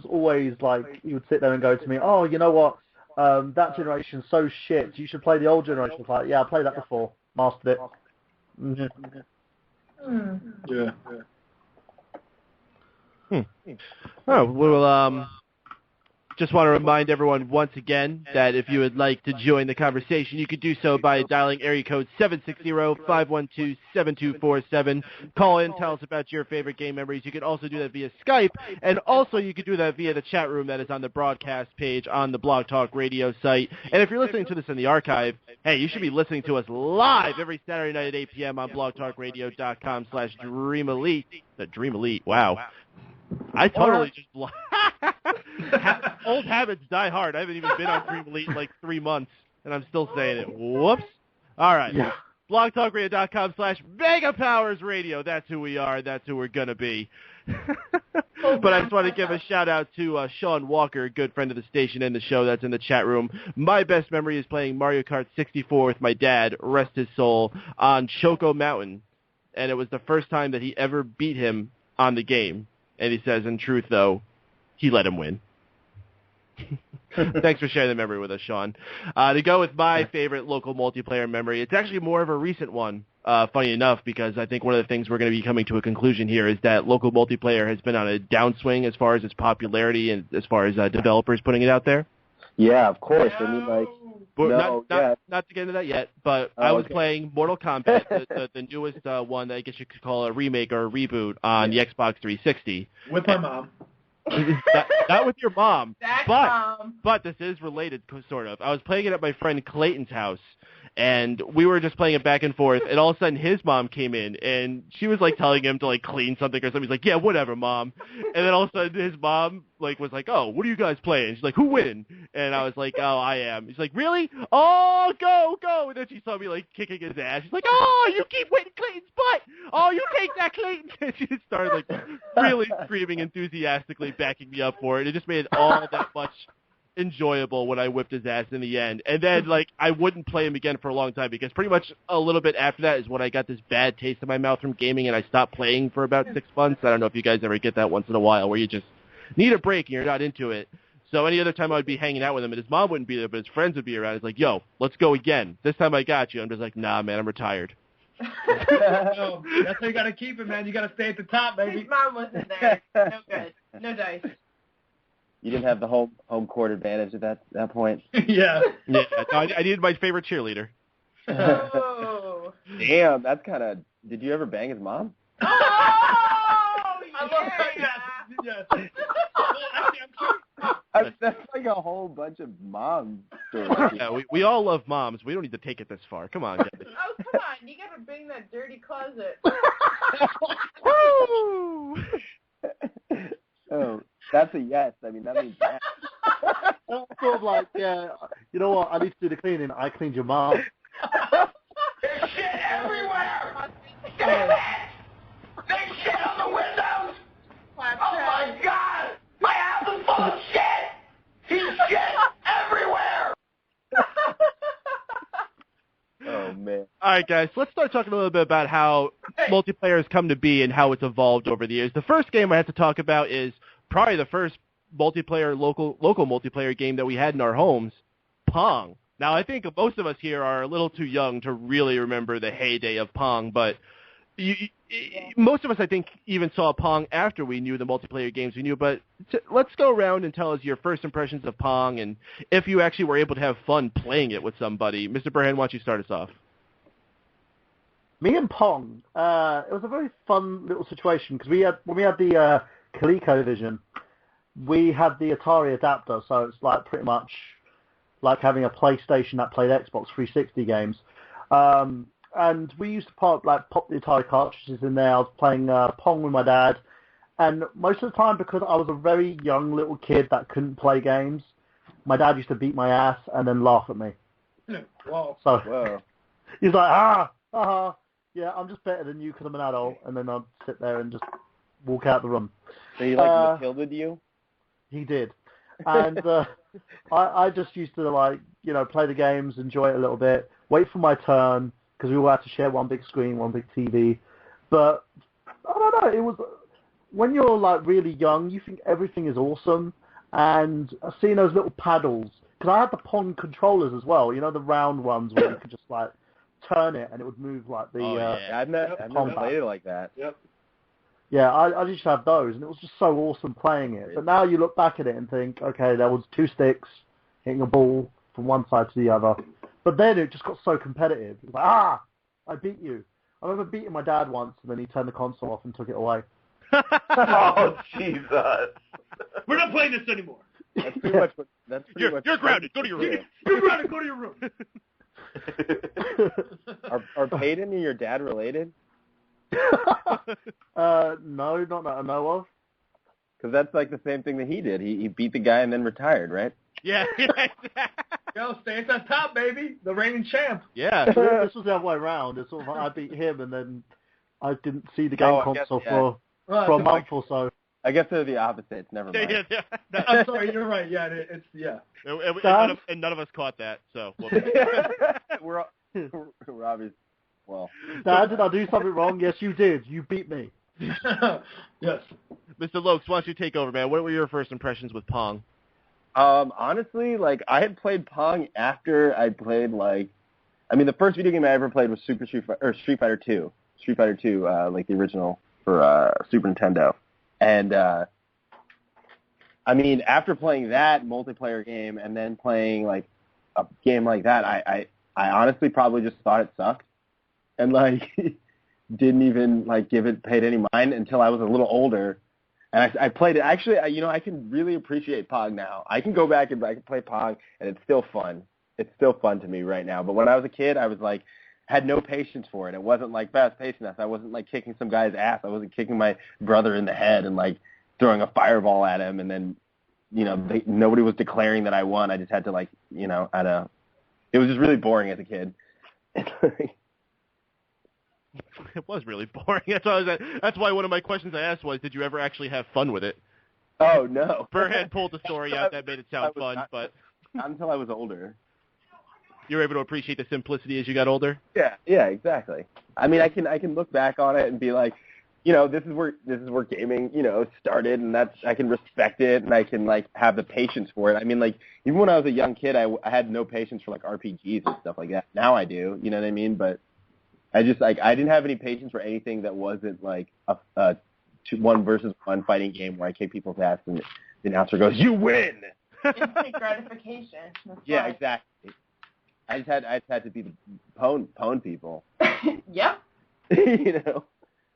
always like, he would sit there and go to me, "Oh, you know what? That generation's so shit. You should play the old generation." I was like, "Yeah, I played that before. Mastered it." Hmm. Yeah. Oh, well, just want to remind everyone once again that if you would like to join the conversation, you could do so by dialing area code 760-512-7247. Call in, tell us about your favorite game memories. You can also do that via Skype, and also you could do that via the chat room that is on the broadcast page on the Blog Talk Radio site. And if you're listening to this in the archive, hey, you should be listening to us live every Saturday night at 8 p.m. on blogtalkradio.com/Dream Elite. The Dream Elite, wow. I totally just... Old habits die hard. I haven't even been on Dream Elite in like 3 months, and I'm still saying it. Whoops. All right. Yeah. blogtalkradio.com/MegaPowersRadio. That's who we are. That's who we're going to be. But I just want to give a shout-out to Sean Walker, a good friend of the station and the show that's in the chat room. My best memory is playing Mario Kart 64 with my dad, rest his soul, on Choco Mountain. And it was the first time that he ever beat him on the game. And he says, in truth, though, he let him win. Thanks for sharing the memory with us, Sean. To go with my favorite local multiplayer memory, it's actually more of a recent one, funny enough, because I think one of the things we're going to be coming to a conclusion here is that local multiplayer has been on a downswing as far as its popularity and as far as developers putting it out there. Yeah, of course. I mean, like, But no, not to get into that yet, but I was playing Mortal Kombat, the newest one that I guess you could call a remake or a reboot on the Xbox 360. With my mom. Not with your mom, Zach's mom. but this is related, sort of. I was playing it at my friend Clayton's house, And we were just playing it back and forth, and all of a sudden his mom came in, and she was like telling him to like clean something or something. He's like, yeah, whatever, Mom. And then all of a sudden his mom like was like, oh, what are you guys playing? She's like, who win? And I was like, oh, I am. He's like, really? Oh, go. And then she saw me like kicking his ass. She's like, oh, you keep winning Clayton's butt. Oh, you take that, Clayton. And she just started like really screaming enthusiastically, backing me up for it. It just made it all that much enjoyable when I whipped his ass in the end. And then like I wouldn't play him again for a long time because pretty much a little bit after that is when I got this bad taste in my mouth from gaming and I stopped playing for about 6 months. I don't know if you guys ever get that once in a while where you just need a break and you're not into it. So any other time I would be hanging out with him and his mom wouldn't be there but his friends would be around. He's like, yo, let's go again. This time I got you. I'm just like, nah, man, I'm retired. No, that's how you got to keep it, man. You got to stay at the top, baby. His mom wasn't there. No good. No dice. You didn't have the home court advantage at that point. Yeah. Yeah, no, I needed my favorite cheerleader. Oh. Damn, that's kind of. Did you ever bang his mom? Oh, I love that. Yes. Well, actually, I'm sure. That's like a whole bunch of mom stories. Yeah, we all love moms. We don't need to take it this far. Come on, guys. Oh, come on. You got to bring that dirty closet. Woo! Oh, that's a yes. I mean, that means yes. Sort of like, yeah, you know what? I need to do the cleaning. I cleaned your mom. There's shit everywhere! Damn it! There's shit on the windows! Oh my God! My house is full of shit! He's shit everywhere! Oh, man. All right, guys, let's start talking a little bit about how multiplayer has come to be and how it's evolved over the years. The first game I have to talk about is probably the first multiplayer, local multiplayer game that we had in our homes, Pong. Now, I think most of us here are a little too young to really remember the heyday of Pong, but most of us, I think, even saw Pong after we knew the multiplayer games we knew. But let's go around and tell us your first impressions of Pong and if you actually were able to have fun playing it with somebody. Mr. Burhan, why don't you start us off? Me and Pong, it was a very fun little situation because when we had the ColecoVision, we had the Atari adapter, so it's like pretty much like having a PlayStation that played Xbox 360 games. And we used to pop the Atari cartridges in there. I was playing Pong with my dad, and most of the time, because I was a very young little kid that couldn't play games, my dad used to beat my ass and then laugh at me. Whoa. So Whoa. he's like, yeah, I'm just better than you because I'm an adult, and then I'd sit there and just walk out the room. So he like Matilda you? He did. And I just used to play the games, enjoy it a little bit, wait for my turn, because we all had to share one big screen, one big TV. But I don't know, it was, when you're like really young, you think everything is awesome, and seeing those little paddles, because I had the Pong controllers as well, you know, the round ones where you could just like turn it and it would move like the I've never played it like that. Yep. Yeah, I used to have those, and it was just so awesome playing it. But now you look back at it and think, okay, there was 2 sticks hitting a ball from one side to the other. But then it just got so competitive. It was like, I beat you. I remember beating my dad once, and then he turned the console off and took it away. Oh, Jesus. We're not playing this anymore. That's pretty much what, You're grounded. Go to your room. You're grounded. Go to your room. Are Peyton and your dad related? No, not that I know of. Because that's like the same thing that he did. He beat the guy and then retired, right? Yeah. Yo, stay at the top, baby. The reigning champ. Yeah. This was the other way around. It's sort of like I beat him, and then I didn't see the game console for a month or so. I guess they're the opposites. Never mind. Yeah. I'm sorry, you're right. Yeah, it's And none of us caught that, so. We're obvious. Well. Dad, did I do something wrong? Yes, you did. You beat me. Yes. Mr. Lokes, why don't you take over, man? What were your first impressions with Pong? Honestly, I had played Pong after I played, the first video game I ever played was Street Fighter 2. Street Fighter 2, the original for Super Nintendo. And, after playing that multiplayer game and then playing, a game like that, I honestly probably just thought it sucked. And, didn't even, paid any mind until I was a little older. And I played it. Actually, I can really appreciate Pong now. I can go back and I can play Pong, and it's still fun. it's still fun to me right now. But when I was a kid, I was like, had no patience for it. It wasn't like fast paced enough. I wasn't like kicking some guy's ass. I wasn't kicking my brother in the head and like throwing a fireball at him, and then nobody was declaring that I won. I just had to like it was just really boring as a kid. It was really boring. That's why one of my questions I asked was, did you ever actually have fun with it? Oh no. Burhead pulled the story out that made it sound fun, but not until I was older. You were able to appreciate the simplicity as you got older? Yeah, exactly. I mean, I can look back on it and be like, this is where gaming, started, and I can respect it, and I can like have the patience for it. I mean, like even when I was a young kid, I had no patience for like RPGs and stuff like that. Now I do, you know what I mean? But I just like I didn't have any patience for anything that wasn't like a 1 versus 1 fighting game where I kick people's ass and the announcer goes, "You win." Instant gratification. That's yeah, right. exactly. I just had to be the pwn people. Yep. That's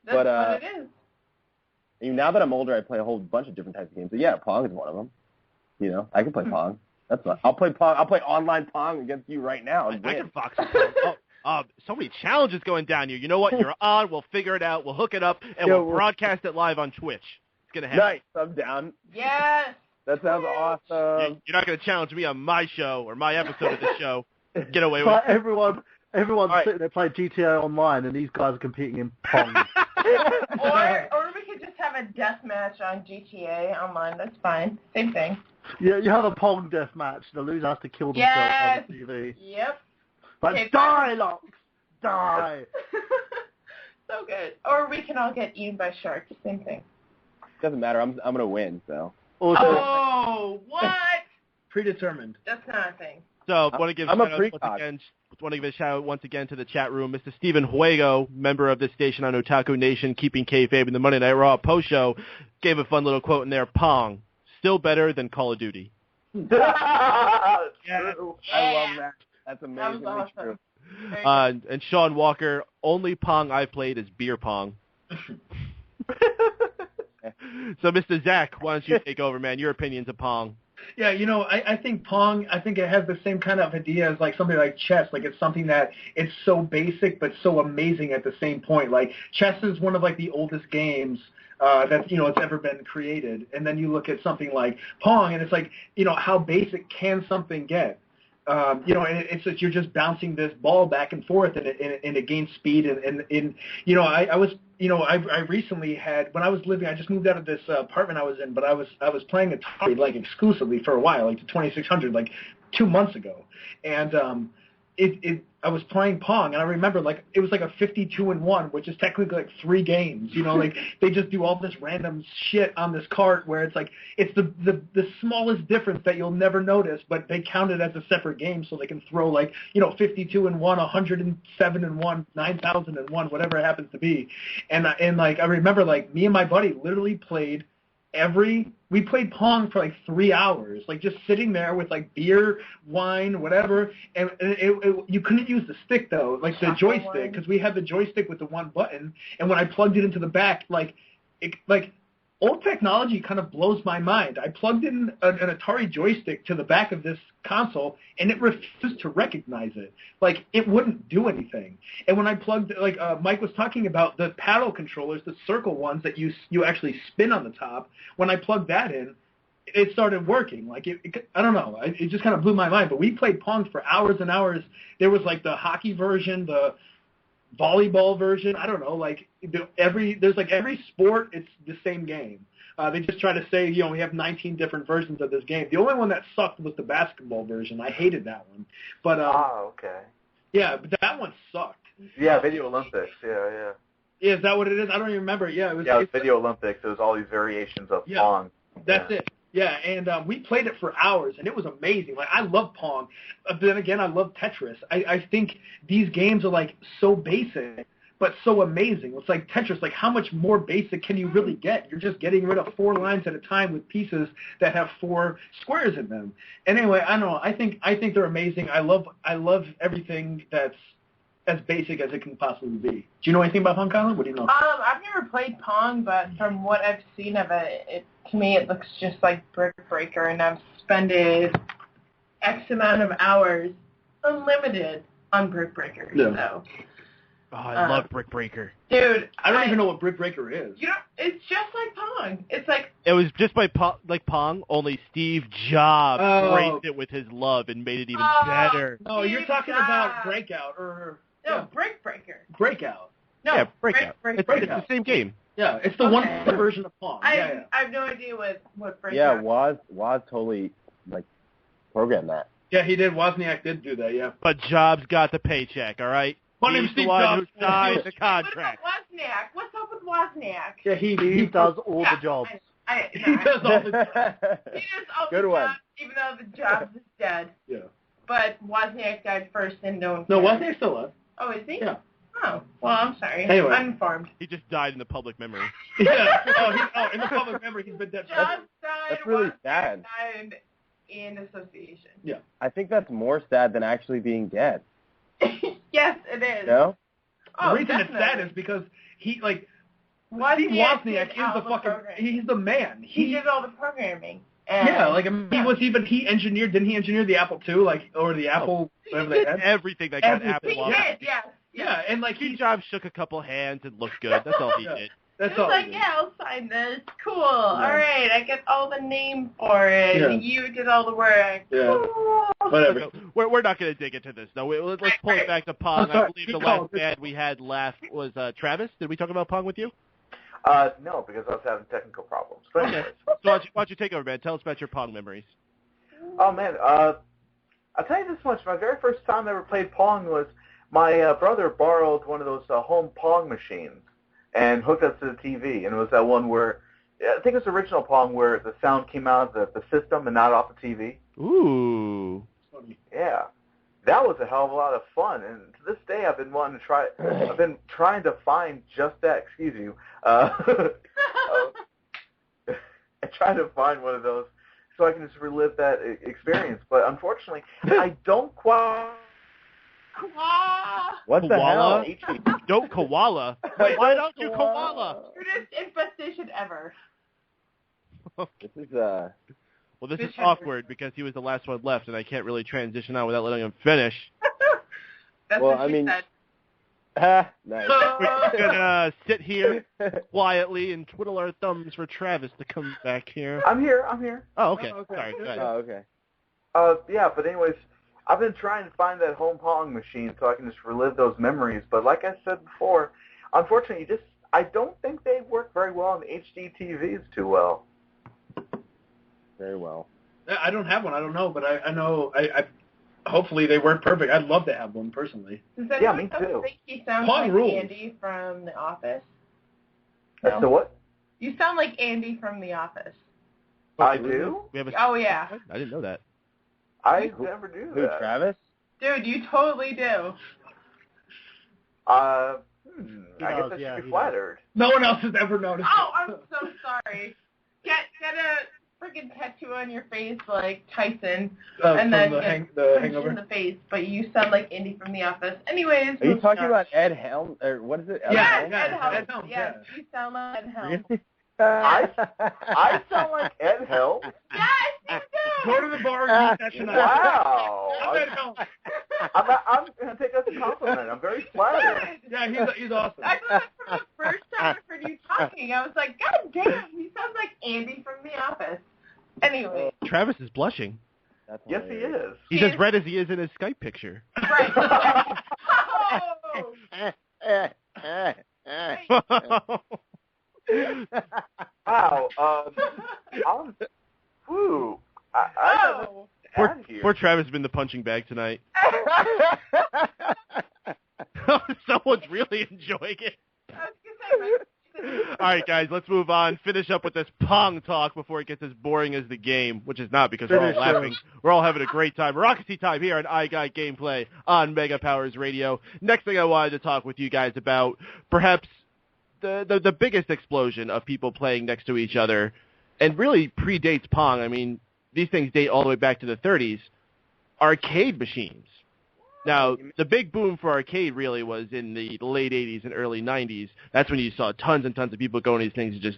what it is. Now that I'm older, I play a whole bunch of different types of games. But yeah, Pong is one of them. I can play Pong. That's fun. I'll play Pong. I'll play online Pong against you right now. I can box Pong. So many challenges going down here. You know what? You're on. We'll figure it out. We'll hook it up, and we'll broadcast it live on Twitch. It's going to happen. Nice. I'm down. Yes. That sounds awesome. You're not going to challenge me on my show or my episode of the show. Get away with it. Everyone's sitting there playing GTA Online, and these guys are competing in Pong. or we could just have a death match on GTA Online. That's fine. Same thing. Yeah, you have a Pong death match. The loser has to kill themselves on the TV. Yep. But okay, die, Locks! Die! So good. Or we can all get eaten by sharks. Same thing. Doesn't matter. I'm going to win, so. Oh, what? Predetermined. That's not a thing. So, want to give a shout out once again to the chat room. Mr. Steven Huego, member of this station on Otaku Nation, keeping kayfabe in the Monday Night Raw post show, gave a fun little quote in there. Pong, still better than Call of Duty. Yeah. I love that. That's amazingly awesome. true. And Sean Walker, only Pong I've played is beer pong. So, Mr. Zach, why don't you take over, man? Your opinions of Pong. Yeah, I think Pong, I think it has the same kind of idea as like something like chess. Like it's something that it's so basic but so amazing at the same point. Like chess is one of like the oldest games that it's ever been created. And then you look at something like Pong, and it's like how basic can something get? And it's that you're just bouncing this ball back and forth, and it gains speed. And I recently had, when I was living, I just moved out of this apartment I was in, but I was playing Atari like exclusively for a while, like the 2600, like 2 months ago, and I was playing Pong, and I remember like it was like a 52-1, which is technically like 3 games. Like they just do all this random shit on this cart where it's like it's the smallest difference that you'll never notice, but they count it as a separate game, so they can throw like 52-1, 107-1, 9000-1, whatever it happens to be. And like I remember like me and my buddy literally played. We played Pong for like 3 hours, like just sitting there with like beer, wine, whatever, and you couldn't use the stick though, like the joystick, because we had the joystick with the one button, and when I plugged it into the back, old technology kind of blows my mind. I plugged in an Atari joystick to the back of this console, and it refused to recognize it. Like, it wouldn't do anything. And when I plugged, Mike was talking about the paddle controllers, the circle ones that you actually spin on the top, when I plugged that in, it started working. Like, I don't know. It just kind of blew my mind. But we played Pong for hours and hours. There was, like, the hockey version, the volleyball version. I don't know, like there's like every sport, it's the same game. They just try to say, we have 19 different versions of this game. The only one that sucked was the basketball version. I hated that one. But okay. Yeah, but that one sucked. Yeah, Video Olympics. Yeah. Yeah, is that what it is? I don't even remember. Yeah, it was Video Olympics. It was all these variations of Pong. That's it. Yeah, and we played it for hours, and it was amazing. Like, I love Pong. But then again, I love Tetris. I think these games are, like, so basic, but so amazing. It's like Tetris. Like, how much more basic can you really get? You're just getting rid of 4 lines at a time with pieces that have 4 squares in them. And anyway, I don't know. I think they're amazing. I love everything that's as basic as it can possibly be. Do you know anything about Pong, Colin? What do you know? I've never played Pong, but from what I've seen of it, to me it looks just like Brick Breaker, and I've spent X amount of hours unlimited on Brick Breakers, though. Oh, I love Brick Breaker. Dude, I don't even know what Brick Breaker is. You know, it's just like Pong. It's like... It was just like Pong, only Steve Jobs raised it with his love and made it even better. No, you're talking about Breakout Brick Breaker. Breakout. No, yeah, Breakout. It's the same game. Yeah, it's the one version of Pong. I have no idea what Breakout. Yeah, Woz totally programmed that. Yeah, he did. Wozniak did do that. Yeah. But Jobs got the paycheck. All right. He's the one who signed the contract. What about Wozniak? What's up with Wozniak? Yeah, he does all the jobs. He does all the jobs. He does all Good the one. jobs, even though the job is dead. Yeah. But Wozniak died first, and no one No, cared. Wozniak's still alive. Oh, is he? Yeah. Oh, well, I'm sorry. Anyway. I'm informed. He just died in the public memory. Yeah. In the public memory, he's been dead. Jobs died. That's really Wozniak sad. died in association. Yeah. I think that's more sad than actually being dead. Yes, it is. No? The Oh, reason definitely. it's sad is because he, Steve Wozniak Wozniak did is all the the fucking, programming. he's the man. He did all the programming. Yeah, he engineered, didn't he engineer the Apple II, or the Apple, whatever they had? Everything that got Apple He off. did, yes. Yeah, and Steve Jobs shook a couple hands and looked good. That's all he did. That's He was all. like, yeah, I'll sign this. Cool. All right, I get all the name for it. Yeah. You did all the work. Yeah. Cool. Whatever. We're not going to dig into this, though. Let's pull it back to Pong. Sorry, I believe the last band we had left was Travis. Did we talk about Pong with you? No, because I was having technical problems. But anyways. So why don't you take over, man? Tell us about your Pong memories. Oh, man. I'll tell you this much. My very first time I ever played Pong was my brother borrowed one of those home Pong machines and hooked us to the TV. And it was that one where, I think it was original Pong where the sound came out of the system and not off the TV. Ooh. Yeah. That was a hell of a lot of fun. And to this day, I've been trying to find just that, excuse you, and trying to find one of those so I can just relive that experience. But unfortunately, I don't quite. What the hell? Koala? Don't koala. Why don't you koala? Weirdest infestation ever. This is Well, this is awkward because he was the last one left, and I can't really transition on without letting him finish. That's Well, what I she mean- said. nice. We're gonna sit here quietly and twiddle our thumbs for Travis to come back here. I'm here. Oh, okay. Oh, okay. Sorry. Go ahead. Oh, okay. Yeah, but anyways, I've been trying to find that home Pong machine so I can just relive those memories. But like I said before, unfortunately, I don't think they work very well on HD TVs too well. Very well. I don't have one. I don't know, but I know. I hopefully they work perfect. I'd love to have one personally. Does Yeah, anyone me else too. think you sound Pong like rules. Andy from The Office? As to what? You sound like Andy from The Office. I do? We have a. Oh, yeah. I didn't know that. I never do Who, that. Travis? Dude, you totally do. I guess does, I yeah, should he be flattered. No one else has ever noticed. Oh, I'm so sorry. Get a freaking tattoo on your face like Tyson, and from then the get the punched hangover. in the face, but you sound like Andy from The Office. Anyways. Are you moving talking on. about Ed Helm? Or what is it? Yeah, Yeah, Ed Helms. Ed Helms, Yes, yeah. you sound like Ed Helms. Really? I sound like Ed Helms? Yes, you do. Go to the bar and eat that tonight. Wow. I'm Ed Helms. I'm going to take that as a compliment. I'm very flattered. Yeah, he's awesome. I thought from the first time I heard you talking, I was like, God damn, he sounds like Andy from The Office. Anyway, Travis is blushing. That's Yes, he hilarious. is. He's as red as he is in his Skype picture. right. Oh, Wow. Whew. I oh. Poor Travis has been the punching bag tonight. Someone's really enjoying it. I was gonna say, All right, guys, let's move on. Finish up with this Pong talk before it gets as boring as the game, which is not because we're all Finish laughing. We're all having a great time. Rockety time here on I Got Gameplay on Mega Powers Radio. Next thing I wanted to talk with you guys about, perhaps the biggest explosion of people playing next to each other, and really predates Pong. I mean, these things date all the way back to the 30s. Arcade machines. Now, the big boom for arcade really was in the late 80s and early 90s. That's when you saw tons and tons of people going to these things and just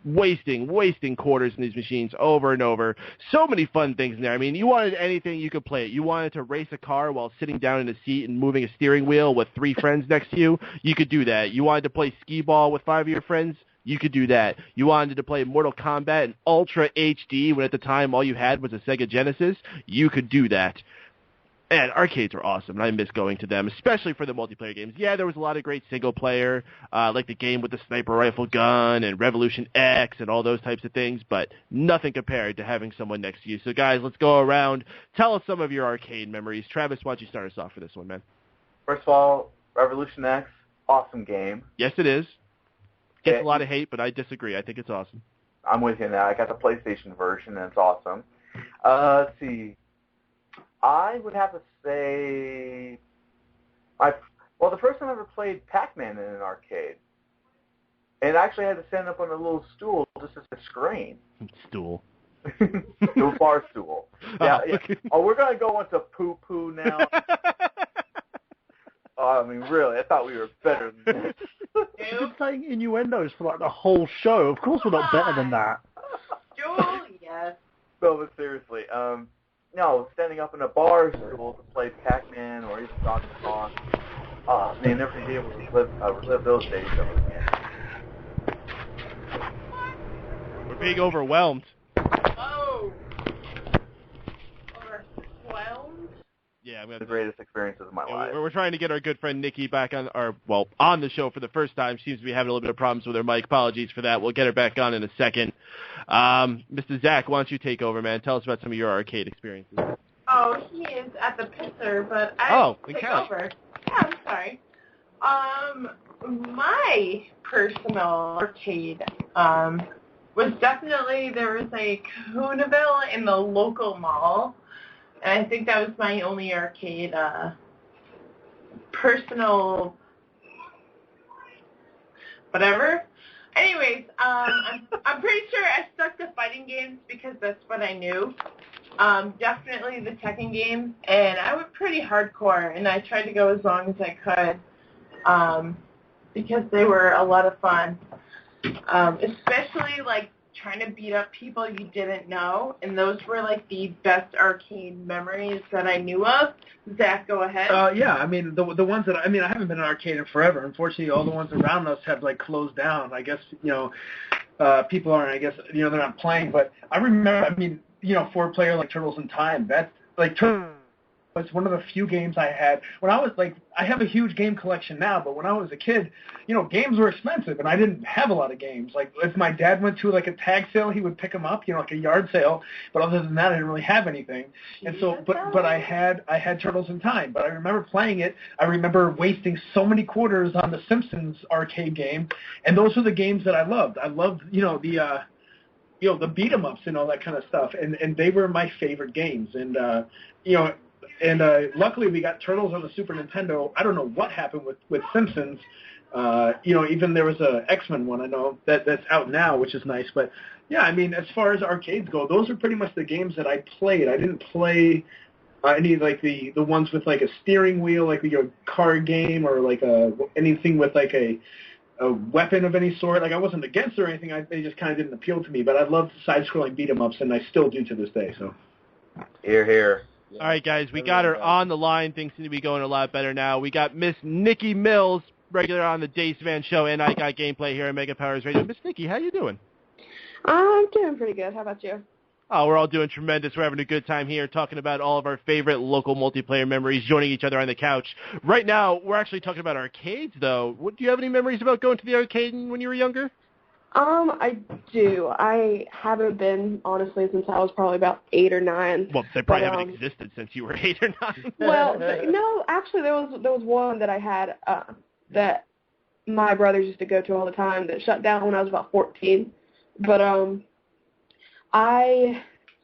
wasting quarters in these machines over and over. So many fun things in there. I mean, you wanted anything, you could play it. You wanted to race a car while sitting down in a seat and moving a steering wheel with 3 friends next to you could do that. You wanted to play skee ball with 5 of your friends, you could do that. You wanted to play Mortal Kombat in Ultra HD when at the time all you had was a Sega Genesis, you could do that. And arcades are awesome, and I miss going to them, especially for the multiplayer games. Yeah, there was a lot of great single-player, like the game with the sniper rifle gun and Revolution X and all those types of things, but nothing compared to having someone next to you. So, guys, let's go around. Tell us some of your arcade memories. Travis, why don't you start us off for this one, man? First of all, Revolution X, awesome game. Yes, it is. Gets a lot of hate, but I disagree. I think it's awesome. I'm with you now. I got the PlayStation version, and it's awesome. Let's see. I would have to say, the first time I ever played Pac-Man in an arcade, and I actually had to stand up on a little stool just as a screen. Stool. Stool, bar stool. Yeah, yeah. Oh, we're going to go into poo-poo now. I mean, really, I thought we were better than this. You've been playing innuendos for like the whole show. Of course we're not better than that. Joel, yes. No, but seriously, no, standing up in a bar stool to play Pac-Man or even Donkey Kong. Oh, man, never be able to relive those days ever again. We're being overwhelmed. Oh. Overwhelmed? Yeah, The greatest experiences of my life. We're trying to get our good friend Nikki back on the show for the first time. She seems to be having a little bit of problems with her mic. Apologies for that. We'll get her back on in a second. Mr. Zach, why don't you take over, man? Tell us about some of your arcade experiences. Oh, he is at the pisser, but I take count. over. Yeah, I'm sorry. My personal arcade was definitely, there was a Coonaville in the local mall. And I think that was my only arcade personal whatever. Anyways, I'm pretty sure I stuck to fighting games because that's what I knew. Definitely the Tekken games, and I went pretty hardcore, and I tried to go as long as I could because they were a lot of fun, especially like trying to beat up people you didn't know, and those were like the best arcade memories that I knew of. Zach, go ahead. Yeah, I mean the ones that I haven't been in an arcade in forever. Unfortunately, all the ones around us have like closed down. I guess people aren't. I guess they're not playing. But I remember. 4-player like Turtles in Time. That's like was one of the few games I had when I was like, I have a huge game collection now, but when I was a kid, games were expensive and I didn't have a lot of games. Like if my dad went to like a tag sale, he would pick them up, like a yard sale, but other than that, I didn't really have anything. And so, but I had Turtles in Time, but I remember playing it. I remember wasting so many quarters on the Simpsons arcade game, and those were the games that I loved. I loved, the beat 'em ups and all that kind of stuff, and they were my favorite games. And And luckily we got Turtles on the Super Nintendo. I don't know what happened with Simpsons. Even there was a X-Men one I know that's out now, which is nice. But yeah, I mean, as far as arcades go, those are pretty much the games that I played. I didn't play any like the ones with like a steering wheel, like a car game, or like anything with like a weapon of any sort. Like I wasn't against it or anything. They just kind of didn't appeal to me. But I loved side-scrolling beat-em-ups, and I still do to this day. So. Hear, hear. All right, guys, we got her on the line. Things seem to be going a lot better now. We got Miss Nikki Mills, regular on the Dave Van Show, and I Got Gameplay here at Mega Powers Radio. Miss Nikki, how you doing? I'm doing pretty good. How about you? Oh, we're all doing tremendous. We're having a good time here talking about all of our favorite local multiplayer memories, joining each other on the couch. Right now, we're actually talking about arcades, though. Do you have any memories about going to the arcade when you were younger? I do. I haven't been, honestly, since I was probably about 8 or 9. Well, they probably haven't existed since you were 8 or 9. Well, no, actually, there was one that I had that my brothers used to go to all the time that shut down when I was about 14. But I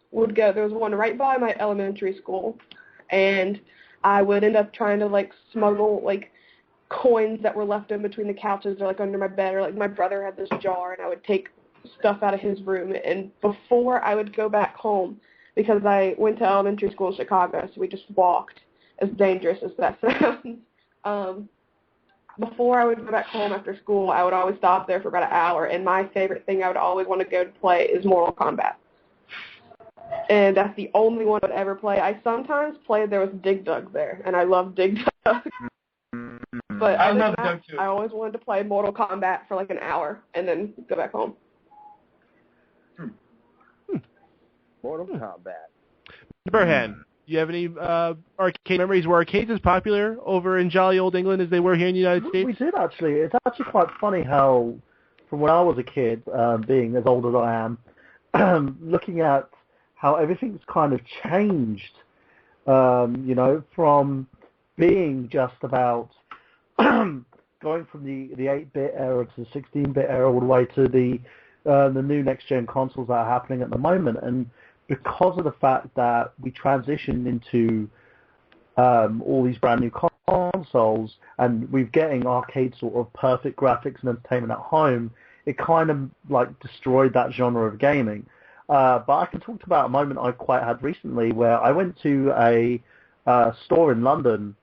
would go. There was one right by my elementary school, and I would end up trying to, like, smuggle, like, coins that were left in between the couches or like under my bed, or like my brother had this jar and I would take stuff out of his room. And before I would go back home, because I went to elementary school in Chicago, so we just walked, as dangerous as that sounds. Before I would go back home after school, I would always stop there for about an hour, and my favorite thing I would always want to go to play is Mortal Kombat. And that's the only one I would ever play. I sometimes played there with Dig Dug there, and I love Dig Dug. But I love Dug too. I always wanted to play Mortal Kombat for like an hour and then go back home. Mortal Kombat. Burhan, do you have any arcade memories? Were arcades as popular over in jolly old England as they were here in the United States? We did, actually. It's actually quite funny how, from when I was a kid, being as old as I am, looking at how everything's kind of changed, from being just about going from the 8-bit era to the 16-bit era all the way to the new next-gen consoles that are happening at the moment. And because of the fact that we transitioned into all these brand new consoles and we're getting arcade sort of perfect graphics and entertainment at home, it kind of like destroyed that genre of gaming. But I can talk about a moment I quite had recently where I went to a store in London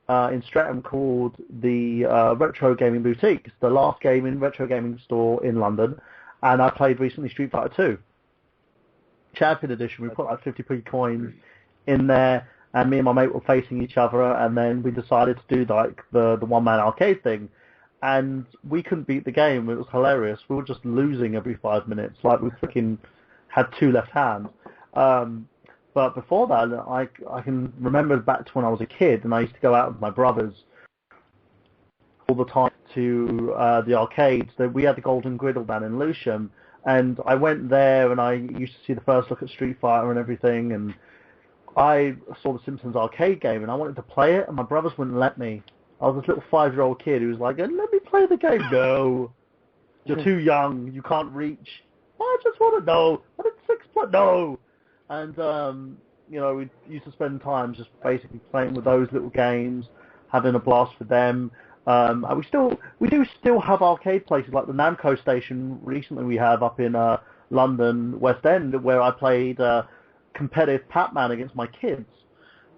in Streatham called the Retro Gaming Boutique. It's the last retro gaming store in London, and I played recently Street Fighter 2. Champion Edition. We put like 50p coins in there, and me and my mate were facing each other, and then we decided to do like the one-man arcade thing, and we couldn't beat the game. It was hilarious. We were just losing every 5 minutes, like we freaking had two left hands. But before that, I can remember back to when I was a kid, and I used to go out with my brothers all the time to the arcades. We had the Golden Griddle down in Lewisham, and I went there, and I used to see the first look at Street Fighter and everything, and I saw the Simpsons arcade game, and I wanted to play it, and my brothers wouldn't let me. I was this little 5-year-old kid who was like, let me play the game. No, you're too young, you can't reach. I just want to know. I'm at 6 foot, no. And, we used to spend time just basically playing with those little games, having a blast with them. And we do still have arcade places like the Namco station recently we have up in London, West End, where I played competitive Pac-Man against my kids.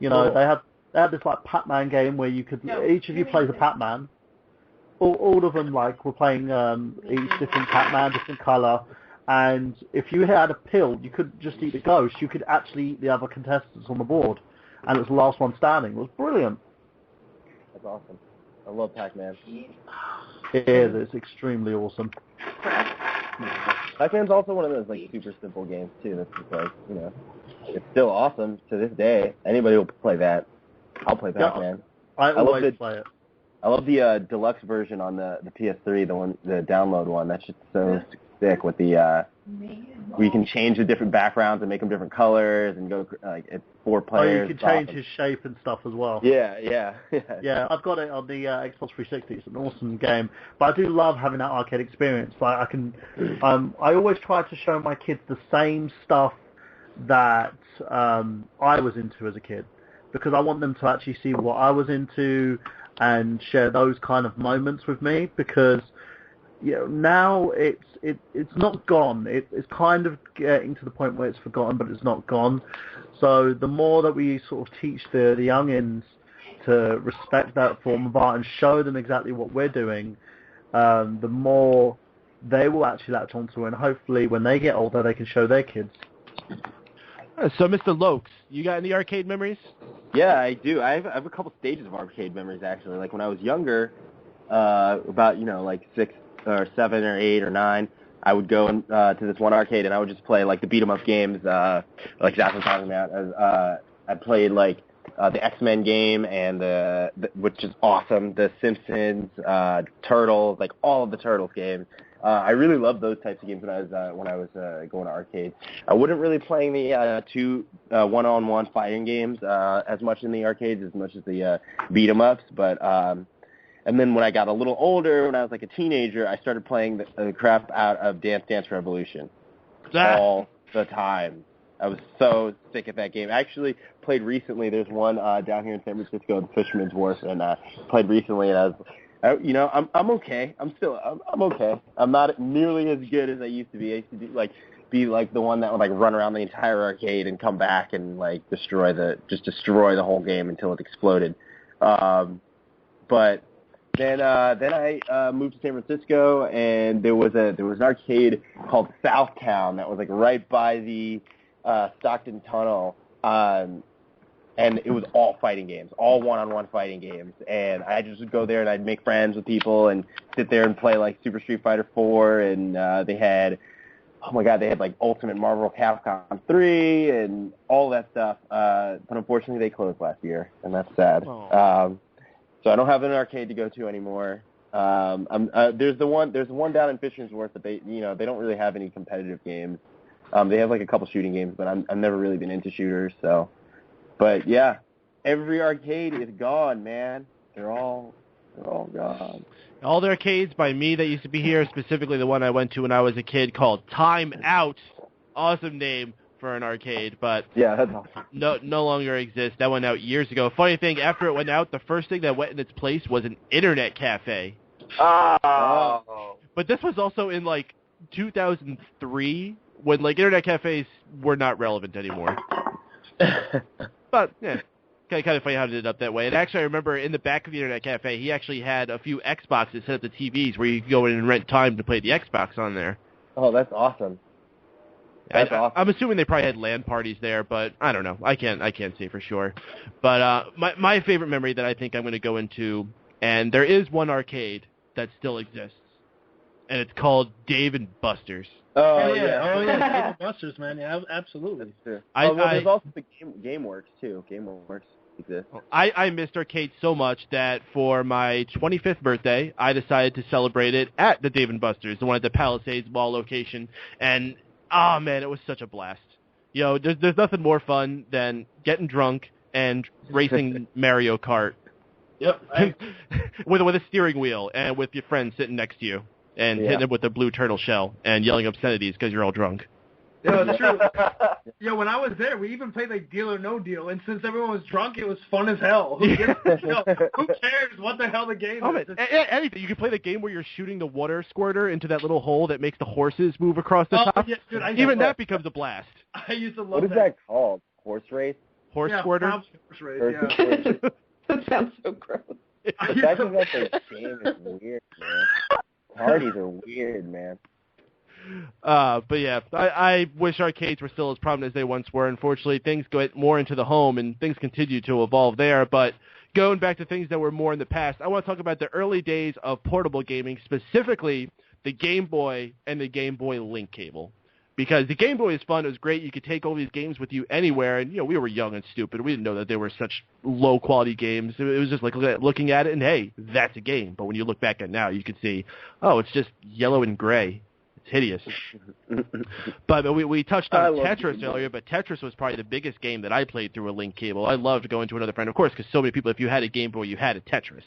They had this like Pac-Man game where you could, each of you plays a Pac-Man. All of them like were playing each different Pac-Man, different colour. And if you had a pill, you couldn't just eat the ghost, you could actually eat the other contestants on the board. And it was the last one standing. It was brilliant. That's awesome. I love Pac-Man. It is. It's extremely awesome. Pac-Man's also one of those like super simple games too. That's just like, it's still awesome to this day. Anybody will play that. I'll play Pac-Man. I always play it. I love the deluxe version on the PS3, the download one. That's just so sick with the where you can change the different backgrounds and make them different colors and go like it's 4 players. Oh, you can change his shape and stuff as well. Yeah. Yeah, I've got it on the Xbox 360. It's an awesome game, but I do love having that arcade experience. Like I can, I always try to show my kids the same stuff that I was into as a kid, because I want them to actually see what I was into and share those kind of moments with me, because now it's not gone. It's kind of getting to the point where it's forgotten, but it's not gone. So the more that we sort of teach the youngins to respect that form of art and show them exactly what we're doing, the more they will actually latch onto it, and hopefully when they get older they can show their kids. So, Mr. Lokes, you got any arcade memories? Yeah, I do. I have a couple stages of arcade memories, actually. Like, when I was younger, about, like 6 or 7 or 8 or 9, I would go to this one arcade, and I would just play, like, the beat-em-up games, like Zach was talking about. I played, like, the X-Men game, and which is awesome, the Simpsons, Turtles, like, all of the Turtles games. I really loved those types of games when I was going to arcades. I wasn't really playing the two one-on-one fighting games as much in the arcades as much as the beat-em-ups, but and then when I got a little older, when I was like a teenager, I started playing the crap out of Dance Dance Revolution all the time. I was so sick at that game. I actually played recently. There's one down here in San Francisco, the Fisherman's Wharf, and played recently, and I was. I'm okay. I'm okay. I'm not nearly as good as I used to be. I used to do, like, be like the one that would like run around the entire arcade and come back and like destroy the whole game until it exploded. But then I moved to San Francisco, and there was an arcade called Southtown that was like right by the Stockton Tunnel, and it was all fighting games, all one-on-one fighting games. And I just would go there and I'd make friends with people and sit there and play like Super Street Fighter 4, and they had like Ultimate Marvel Capcom 3 and all that stuff. But unfortunately, they closed last year, and that's sad. So I don't have an arcade to go to anymore. There's the one down in Fishersworth that they don't really have any competitive games. They have like a couple shooting games, but I've never really been into shooters. So, but yeah, every arcade is gone, man. They're all gone. All the arcades by me that used to be here, specifically the one I went to when I was a kid called Time Out. Awesome name for an arcade, but yeah, that's awesome. No longer exists. That went out years ago. Funny thing, after it went out, the first thing that went in its place was an internet cafe. Oh. But this was also in like 2003 when like internet cafes were not relevant anymore. But yeah. Kind of funny how it ended up that way. And actually, I remember in the back of the internet cafe, he actually had a few Xboxes set up to TVs where you could go in and rent time to play the Xbox on there. Oh, that's awesome. That's awesome. I'm assuming they probably had LAN parties there, but I don't know. I can't say for sure. But my favorite memory that I think I'm going to go into, and there is one arcade that still exists, and it's called Dave and Buster's. Oh yeah, Dave and Buster's, man. Yeah, absolutely. That's true. There's also the GameWorks too. GameWorks exists. I missed arcade so much that for my 25th birthday, I decided to celebrate it at the Dave and Buster's, the one at the Palisades Mall location, and oh man, it was such a blast. You know, there's nothing more fun than getting drunk and racing Mario Kart. Yep. with a steering wheel and with your friend sitting next to you and hitting it with a blue turtle shell and yelling obscenities because you're all drunk. Yeah, it's true. Yeah, when I was there, we even played like Deal or No Deal, and since everyone was drunk, it was fun as hell. Who cares what the hell the game is? Anything. You can play the game where you're shooting the water squirter into that little hole that makes the horses move across the top. Yeah, dude, even that becomes a blast. I used to love What is that called? Horse race? Horse squirter? Horse race, yeah. That sounds so gross. The fact that that game is weird, man. Parties are weird, man. But yeah, I wish arcades were still as prominent as they once were. Unfortunately, things go more into the home, and things continue to evolve there. But going back to things that were more in the past, I want to talk about the early days of portable gaming, specifically the Game Boy and the Game Boy Link cable. Because the Game Boy is fun, it was great, you could take all these games with you anywhere, and, you know, we were young and stupid, we didn't know that they were such low-quality games, it was just like looking at it, and hey, that's a game, but when you look back at it now, you can see, oh, it's just yellow and gray, it's hideous. But we touched on Tetris earlier, but Tetris was probably the biggest game that I played through a Link cable. I loved going to another friend, of course, because so many people, if you had a Game Boy, you had a Tetris.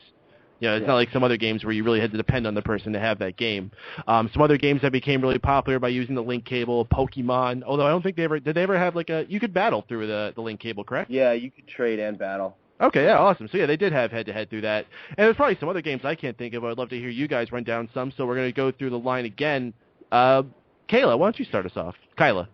You know, it's not like some other games where you really had to depend on the person to have that game. Some other games that became really popular by using the Link cable, Pokemon, although I don't think did they ever have like you could battle through the Link cable, correct? Yeah, you could trade and battle. Okay, yeah, awesome. So yeah, they did have head-to-head through that. And there's probably some other games I can't think of. I'd love to hear you guys run down some, so we're going to go through the line again. Kayla, why don't you start us off? Kyla.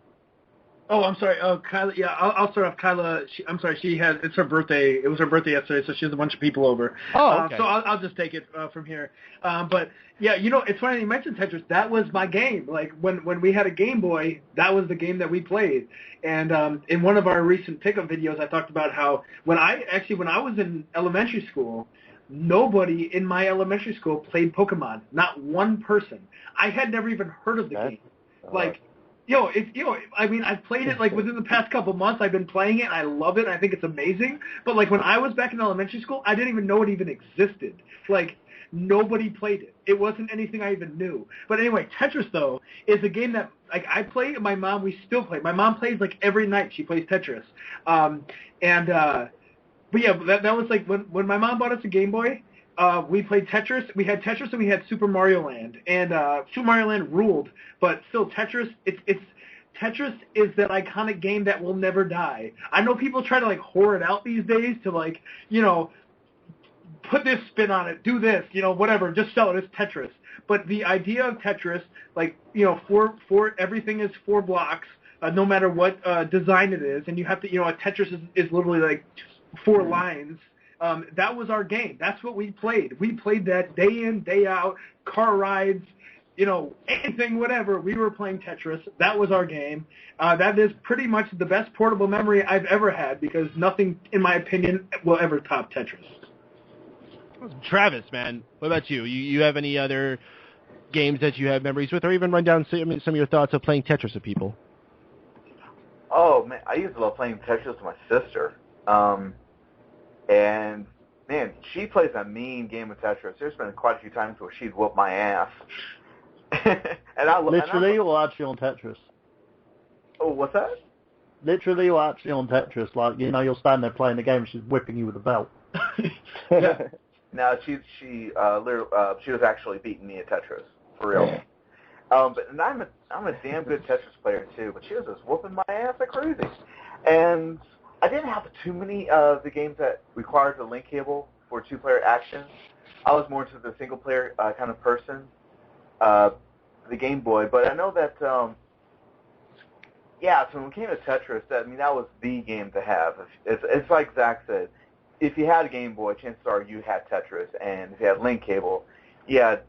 Oh, I'm sorry. Oh, Kyla. Yeah, I'll start off. Kyla. It's her birthday. It was her birthday yesterday, so she has a bunch of people over. Oh, okay. So I'll just take it from here. But yeah, you know, it's funny you mentioned Tetris. That was my game. Like when we had a Game Boy, that was the game that we played. And in one of our recent pickup videos, I talked about how when I was in elementary school, nobody in my elementary school played Pokemon. Not one person. I had never even heard of the game. Like. I mean, I've played it, like, within the past couple months. I've been playing it, and I love it, and I think it's amazing. But, like, when I was back in elementary school, I didn't even know it even existed. Like, nobody played it. It wasn't anything I even knew. But anyway, Tetris, though, is a game that, like, I play, and my mom, we still play. My mom plays, like, every night she plays Tetris. But, yeah, that was, like, when my mom bought us a Game Boy, we played Tetris. We had Tetris and we had Super Mario Land. And Super Mario Land ruled, but still Tetris, Tetris is that iconic game that will never die. I know people try to like whore it out these days to like, you know, put this spin on it, do this, whatever, just sell it. It's Tetris. But the idea of Tetris, four everything is 4 blocks, no matter what design it is, and you have to, a Tetris is literally like 4 lines. That was our game. That's what we played. We played that day in, day out, car rides, anything, whatever. We were playing Tetris. That was our game. That is pretty much the best portable memory I've ever had because nothing, in my opinion, will ever top Tetris. Travis, man, what about you? You have any other games that you have memories with, or even run down some of your thoughts of playing Tetris with people? Oh, man, I used to love playing Tetris with my sister. And, man, she plays a mean game of Tetris. There's been quite a few times where she'd whoop my ass. Literally or actually on Tetris? Oh, what's that? Literally or actually on Tetris? Like, you'll stand there playing the game and she's whipping you with a belt. Yeah. No, she was actually beating me at Tetris, for real. And I'm a damn good Tetris player too, but she was just whooping my ass like crazy. And I didn't have too many of the games that required the link cable for 2-player action. I was more into the single-player kind of person, the Game Boy. But I know that, so when it came to Tetris, that was the game to have. It's like Zach said. If you had a Game Boy, chances are you had Tetris, and if you had link cable, you had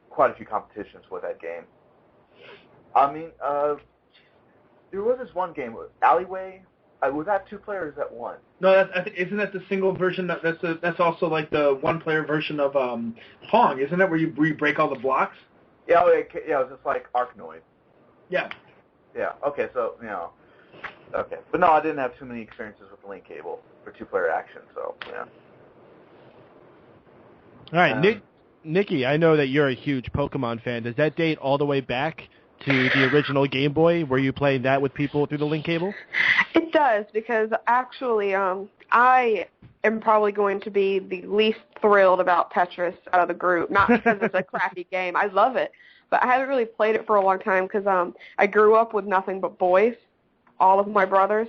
quite a few competitions with that game. There was this one game, Alleyway. Was that 2 players at 1? No, isn't that the single version? That's also like the 1-player version of Pong, isn't it? Where you break all the blocks. Yeah, it was just like Arkanoid. Yeah. Yeah. Okay. So Okay, but no, I didn't have too many experiences with the link cable for 2-player action. So yeah. All right, Nikki, I know that you're a huge Pokemon fan. Does that date all the way back to the original Game Boy? Were you playing that with people through the link cable? It does, because actually I am probably going to be the least thrilled about Tetris out of the group. Not because it's a crappy game. I love it. But I haven't really played it for a long time because I grew up with nothing but boys, all of my brothers.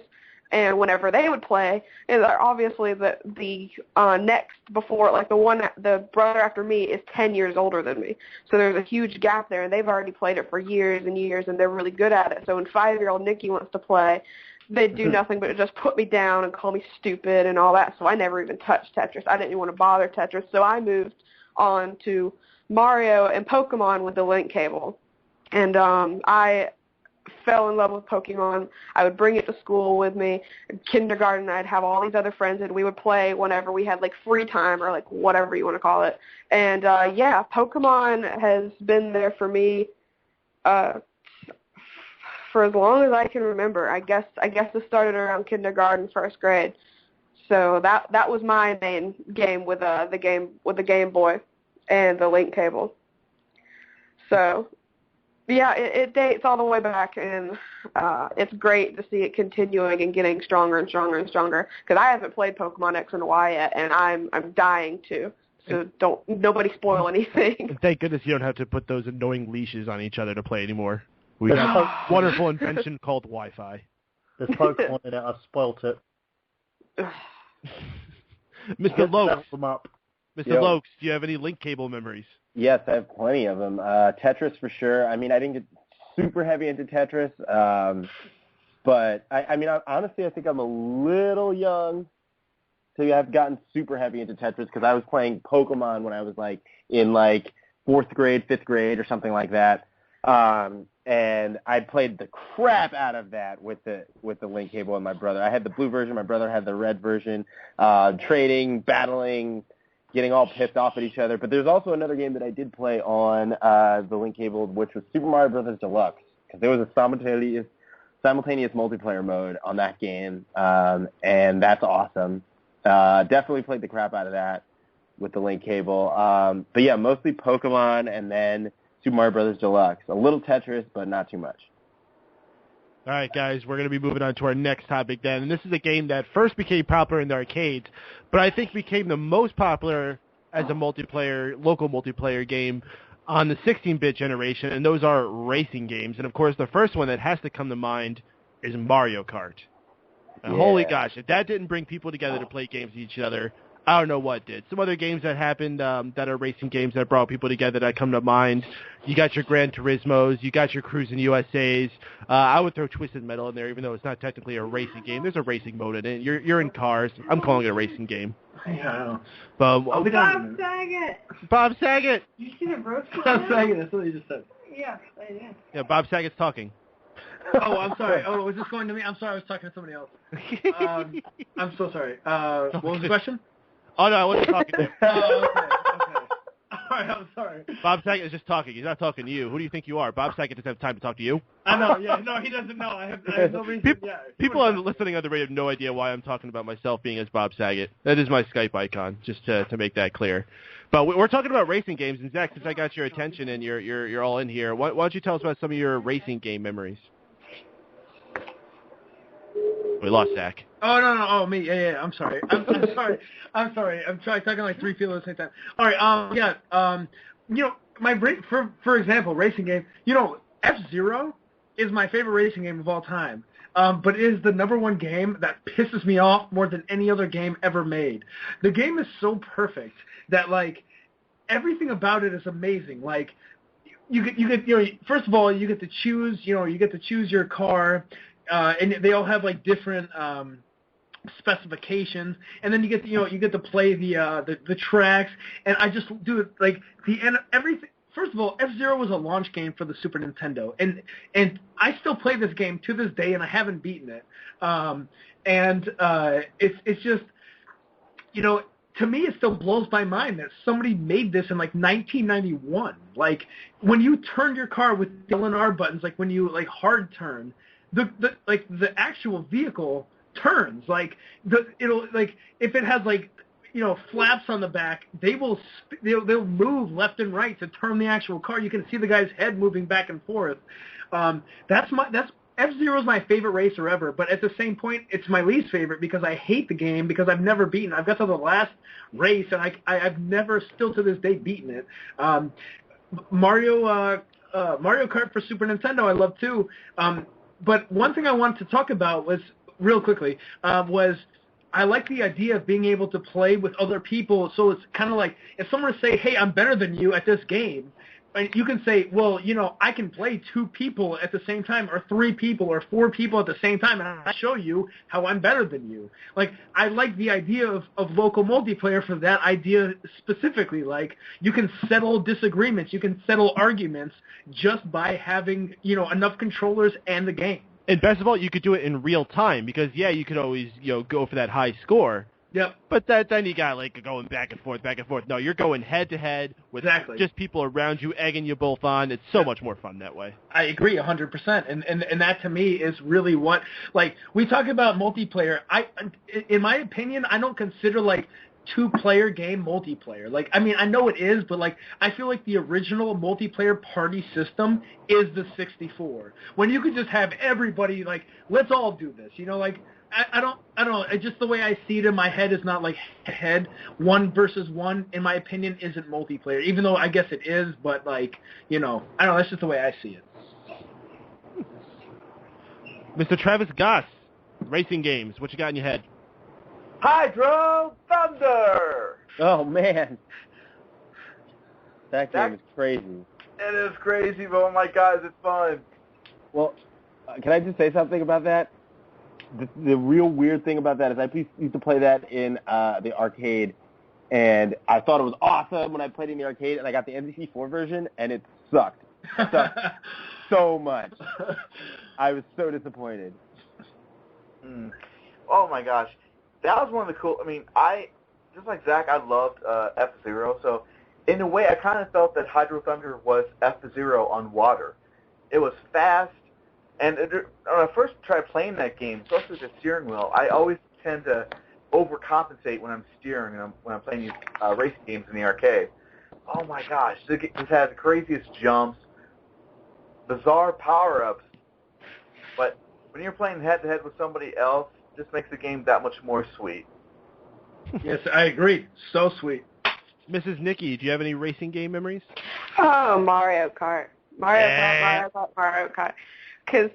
And whenever they would play, and obviously the next before, like the brother after me is 10 years older than me. So there's a huge gap there, and they've already played it for years and years, and they're really good at it. So when 5-year-old Nikki wants to play, they do nothing but just put me down and call me stupid and all that. So I never even touched Tetris. I didn't even want to bother Tetris. So I moved on to Mario and Pokemon with the link cable. And I fell in love with Pokemon. I would bring it to school with me. In kindergarten, I'd have all these other friends, and we would play whenever we had, like, free time or, like, whatever you want to call it. And, Pokemon has been there for me for as long as I can remember. I guess it started around kindergarten, 1st grade. So that was my main game with the Game Boy and the link cable. So yeah, it dates all the way back, and it's great to see it continuing and getting stronger and stronger and stronger. Because I haven't played Pokemon X and Y yet, and I'm dying to. So nobody spoil anything. Thank goodness you don't have to put those annoying leashes on each other to play anymore. We have a wonderful invention called Wi-Fi. There's Pokemon in it. I spoilt it. Mr. Lokes. Mr. Yo. Lokes, do you have any link cable memories? Yes, I have plenty of them. Tetris for sure. I didn't get super heavy into Tetris, but honestly, I think I'm a little young to have gotten super heavy into Tetris because I was playing Pokemon when I was in 4th grade, 5th grade, or something like that. And I played the crap out of that with the link cable and my brother. I had the blue version, my brother had the red version. Trading, battling, getting all pissed off at each other. But there's also another game that I did play on the link cable, which was Super Mario Bros. Deluxe, because there was a simultaneous multiplayer mode on that game, and that's awesome. Definitely played the crap out of that with the link cable. But yeah, mostly Pokemon and then Super Mario Bros. Deluxe. A little Tetris, but not too much. All right, guys, we're going to be moving on to our next topic then. And this is a game that first became popular in the arcades, but I think became the most popular as a local multiplayer game on the 16-bit generation, and those are racing games. And, of course, the first one that has to come to mind is Mario Kart. Holy gosh, if that didn't bring people together to play games with each other, I don't know what did. Some other games that happened that are racing games that brought people together that come to mind. You got your Gran Turismos. You got your Cruising USAs. I would throw Twisted Metal in there, even though it's not technically a racing game. There's a racing mode in it. You're in cars. I'm calling it a racing game. Yeah. But I'll be Bob Saget. Bob Saget. You see the roast? Bob Saget. That's what you just said. Yeah, I did. Yeah, Bob Saget's talking. Oh, I'm sorry. Oh, was this going to me? I'm sorry. I was talking to somebody else. I'm so sorry. What was the question? Oh, no, I wasn't talking to you. Oh, okay. All right, I'm sorry. Bob Saget is just talking. He's not talking to you. Who do you think you are? Bob Saget doesn't have time to talk to you. I know, yeah. No, he doesn't know. I have no reason. People listening on the radio have no idea why I'm talking about myself being as Bob Saget. That is my Skype icon, just to make that clear. But we're talking about racing games, and Zach, since I got your attention and you're all in here, why don't you tell us about some of your racing game memories? We lost Zach. Oh, no. Oh, me. Yeah. I'm sorry. I'm sorry. I'm talking like three people at the same time. All right. You know, for example, racing game. You know, F-Zero is my favorite racing game of all time. But it is the number one game that pisses me off more than any other game ever made. The game is so perfect that like everything about it is amazing. Like you get you know, first of all, you get to choose. You know, you get to choose your car. And they all have like different specifications, and then you get to play the tracks, and I just do it like the end everything. First of all, F-Zero was a launch game for the Super Nintendo, and I still play this game to this day, and I haven't beaten it. It's just, you know, to me it still blows my mind that somebody made this in like 1991. Like when you turn your car with L&R buttons, like when you like hard turn. The actual vehicle turns like it'll like if it has like, you know, flaps on the back, they'll move left and right to turn the actual car. You can see the guy's head moving back and forth. That's F-Zero is my favorite racer ever, but at the same point, it's my least favorite because I hate the game because I've never beaten. I've got to the last race and I've never still to this day beaten it. Mario Kart for Super Nintendo I love too. But one thing I wanted to talk about was, real quickly, was I like the idea of being able to play with other people. So it's kind of like if someone were to say, hey, I'm better than you at this game, and you can say, well, you know, I can play two people at the same time or three people or four people at the same time, and I show you how I'm better than you. Like, I like the idea of local multiplayer for that idea specifically. Like, you can settle disagreements. You can settle arguments just by having, you know, enough controllers and the game. And best of all, you could do it in real time because, yeah, you could always, you know, go for that high score. Yep. But then you got like going back and forth. No, you're going head to head with just people around you, egging you both on. It's so much more fun that way. I agree 100%. And that to me is really what, like, we talk about multiplayer. In my opinion, I don't consider like two-player game multiplayer. Like, I mean, I know it is, but like, I feel like the original multiplayer party system is the 64. When you could just have everybody like, let's all do this. You know, like. I don't know. It's just the way I see it in my head is not like head. 1 versus 1, in my opinion, isn't multiplayer. Even though I guess it is, but like, you know, I don't know. That's just the way I see it. Mr. Travis Goss, racing games. What you got in your head? Hydro Thunder. Oh man, that game is crazy. It is crazy, but oh my God, it's fun. Well, can I just say something about that? The real weird thing about that is I used to play that in the arcade, and I thought it was awesome when I played in the arcade, and I got the N64 version, and it sucked. It sucked so much. I was so disappointed. Oh my gosh, that was one of the cool. I mean, just like Zach, I loved F-Zero. So in a way, I kind of felt that Hydro Thunder was F-Zero on water. It was fast. And when I first tried playing that game, especially with the steering wheel, I always tend to overcompensate when I'm steering and when I'm playing these racing games in the arcade. Oh my gosh, this has the craziest jumps, bizarre power-ups, but when you're playing head-to-head with somebody else, it just makes the game that much more sweet. Yes, I agree. So sweet. Mrs. Nikki, do you have any racing game memories? Oh, Mario Kart. Mario Kart. Because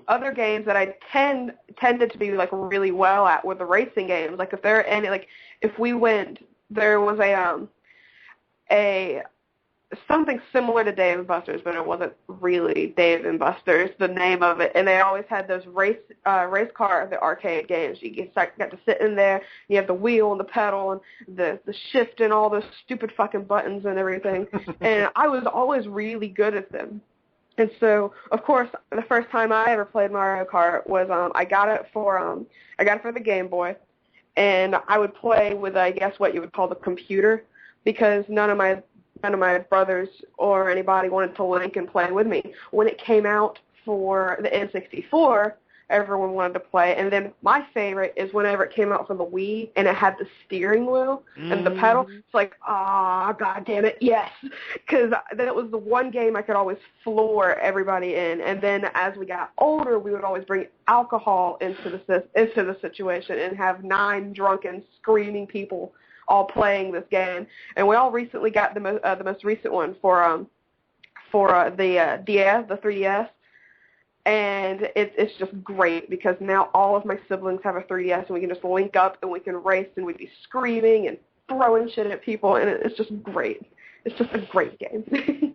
other games that I tended to be like really well at were the racing games. Like if there are any, like if we went, there was a something similar to Dave and Buster's, but it wasn't really Dave and Buster's, the name of it. And they always had those race car, the arcade games. You got to sit in there. You have the wheel and the pedal and the shift and all those stupid fucking buttons and everything. And I was always really good at them. And so, of course, the first time I ever played Mario Kart was I got it for the Game Boy, and I would play with, I guess, what you would call the computer, because none of my brothers or anybody wanted to link and play with me. When it came out for the N64, everyone wanted to play. And then my favorite is whenever it came out for the Wii and it had the steering wheel and the pedal. It's like, god damn it, yes. Because that was the one game I could always floor everybody in. And then as we got older, we would always bring alcohol into the situation and have 9 drunken, screaming people all playing this game. And we all recently got the most recent one for the DS, the 3DS. And it's just great because now all of my siblings have a 3DS and we can just link up and we can race and we'd be screaming and throwing shit at people, and it's just great. It's just a great game.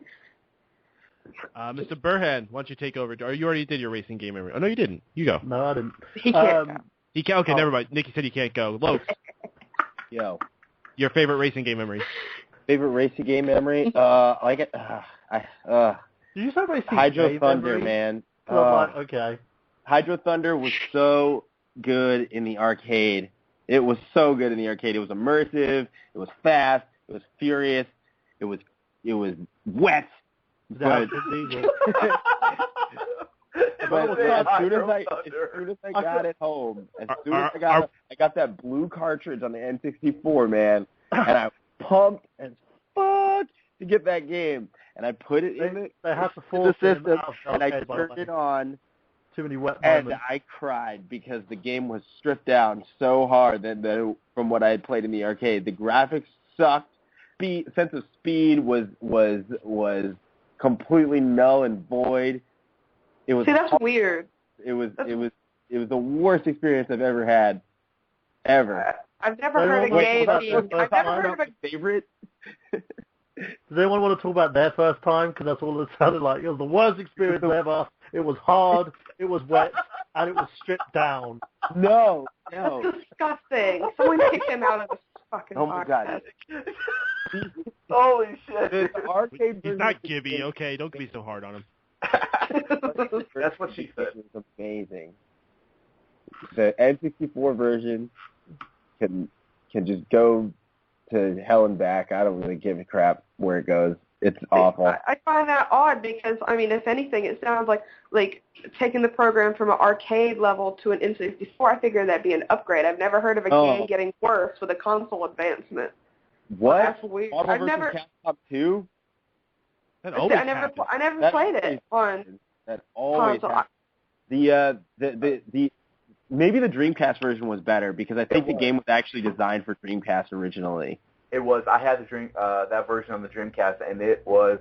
Mr. Burhan, why don't you take over? Or you already did your racing game memory. Oh, no, you didn't. You go. No, I didn't. He can't go. He can't. Okay, never mind. Nikki said he can't go. Los, Yo. your favorite racing game memory? Favorite racing game memory? Did you say racing Hydro game Thunder, memory? man. Okay. Hydro Thunder was so good in the arcade. It was so good in the arcade. It was immersive. It was fast. It was furious. It was wet. But, but as soon as I got it home, as soon as I got that blue cartridge on the N64, man, and I pumped as fuck to get that game. And I put it in the system, and I turned it on. Too many wet and moments. I cried because the game was stripped down so hard from what I had played in the arcade. The graphics sucked. Sense of speed was completely null and void. It was. See, that's weird. It was the worst experience I've ever had, ever. I've never heard a game being. I've never heard of a favorite. Does anyone want to talk about their first time? Because that's all it sounded like. It was the worst experience ever. It was hard, it was wet, and it was stripped down. No. That's disgusting. Someone kicked him out of the fucking Oh my god. Holy shit. The arcade He's not Gibby, okay? Don't be so hard on him. That's what she said. It was amazing. The N64 version can just go to hell and back. I don't really give a crap where it goes. It's awful. I find that odd because, I mean, if anything, it sounds like taking the program from an arcade level to an N64, I figured that'd be an upgrade. I've never heard of a game getting worse with a console advancement. What? That's weird. I've never. Capcom 2? I never played it on that always console. The maybe the Dreamcast version was better because I think the game was actually designed for Dreamcast originally. It was. I had that version on the Dreamcast, and it was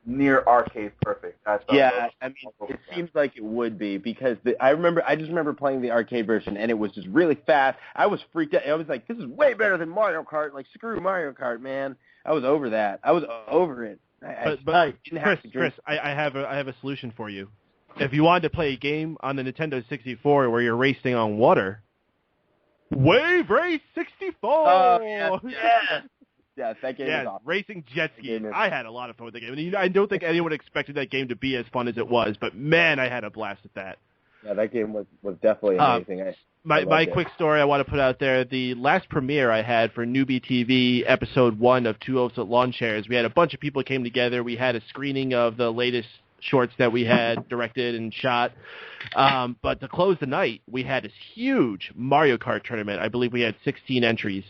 near arcade perfect. I mean, it seems like it would be because I just remember playing the arcade version, and it was just really fast. I was freaked out. I was like, this is way better than Mario Kart. Like, screw Mario Kart, man. I was over that. I was over it. But Chris, I have a solution for you. If you wanted to play a game on the Nintendo 64 where you're racing on water, Wave Race 64! Oh, yes. Yes, that game is awesome. Racing jet skis. I had a lot of fun with the game. And I don't think anyone expected that game to be as fun as it was, but man, I had a blast at that. Yeah, that game was definitely amazing. My quick story I want to put out there, the last premiere I had for Newbie TV episode 1 of Two Oaks at Lawn Chairs, we had a bunch of people came together. We had a screening of the latest shorts that we had directed and shot. But to close the night, we had this huge Mario Kart tournament. I believe we had 16 entries.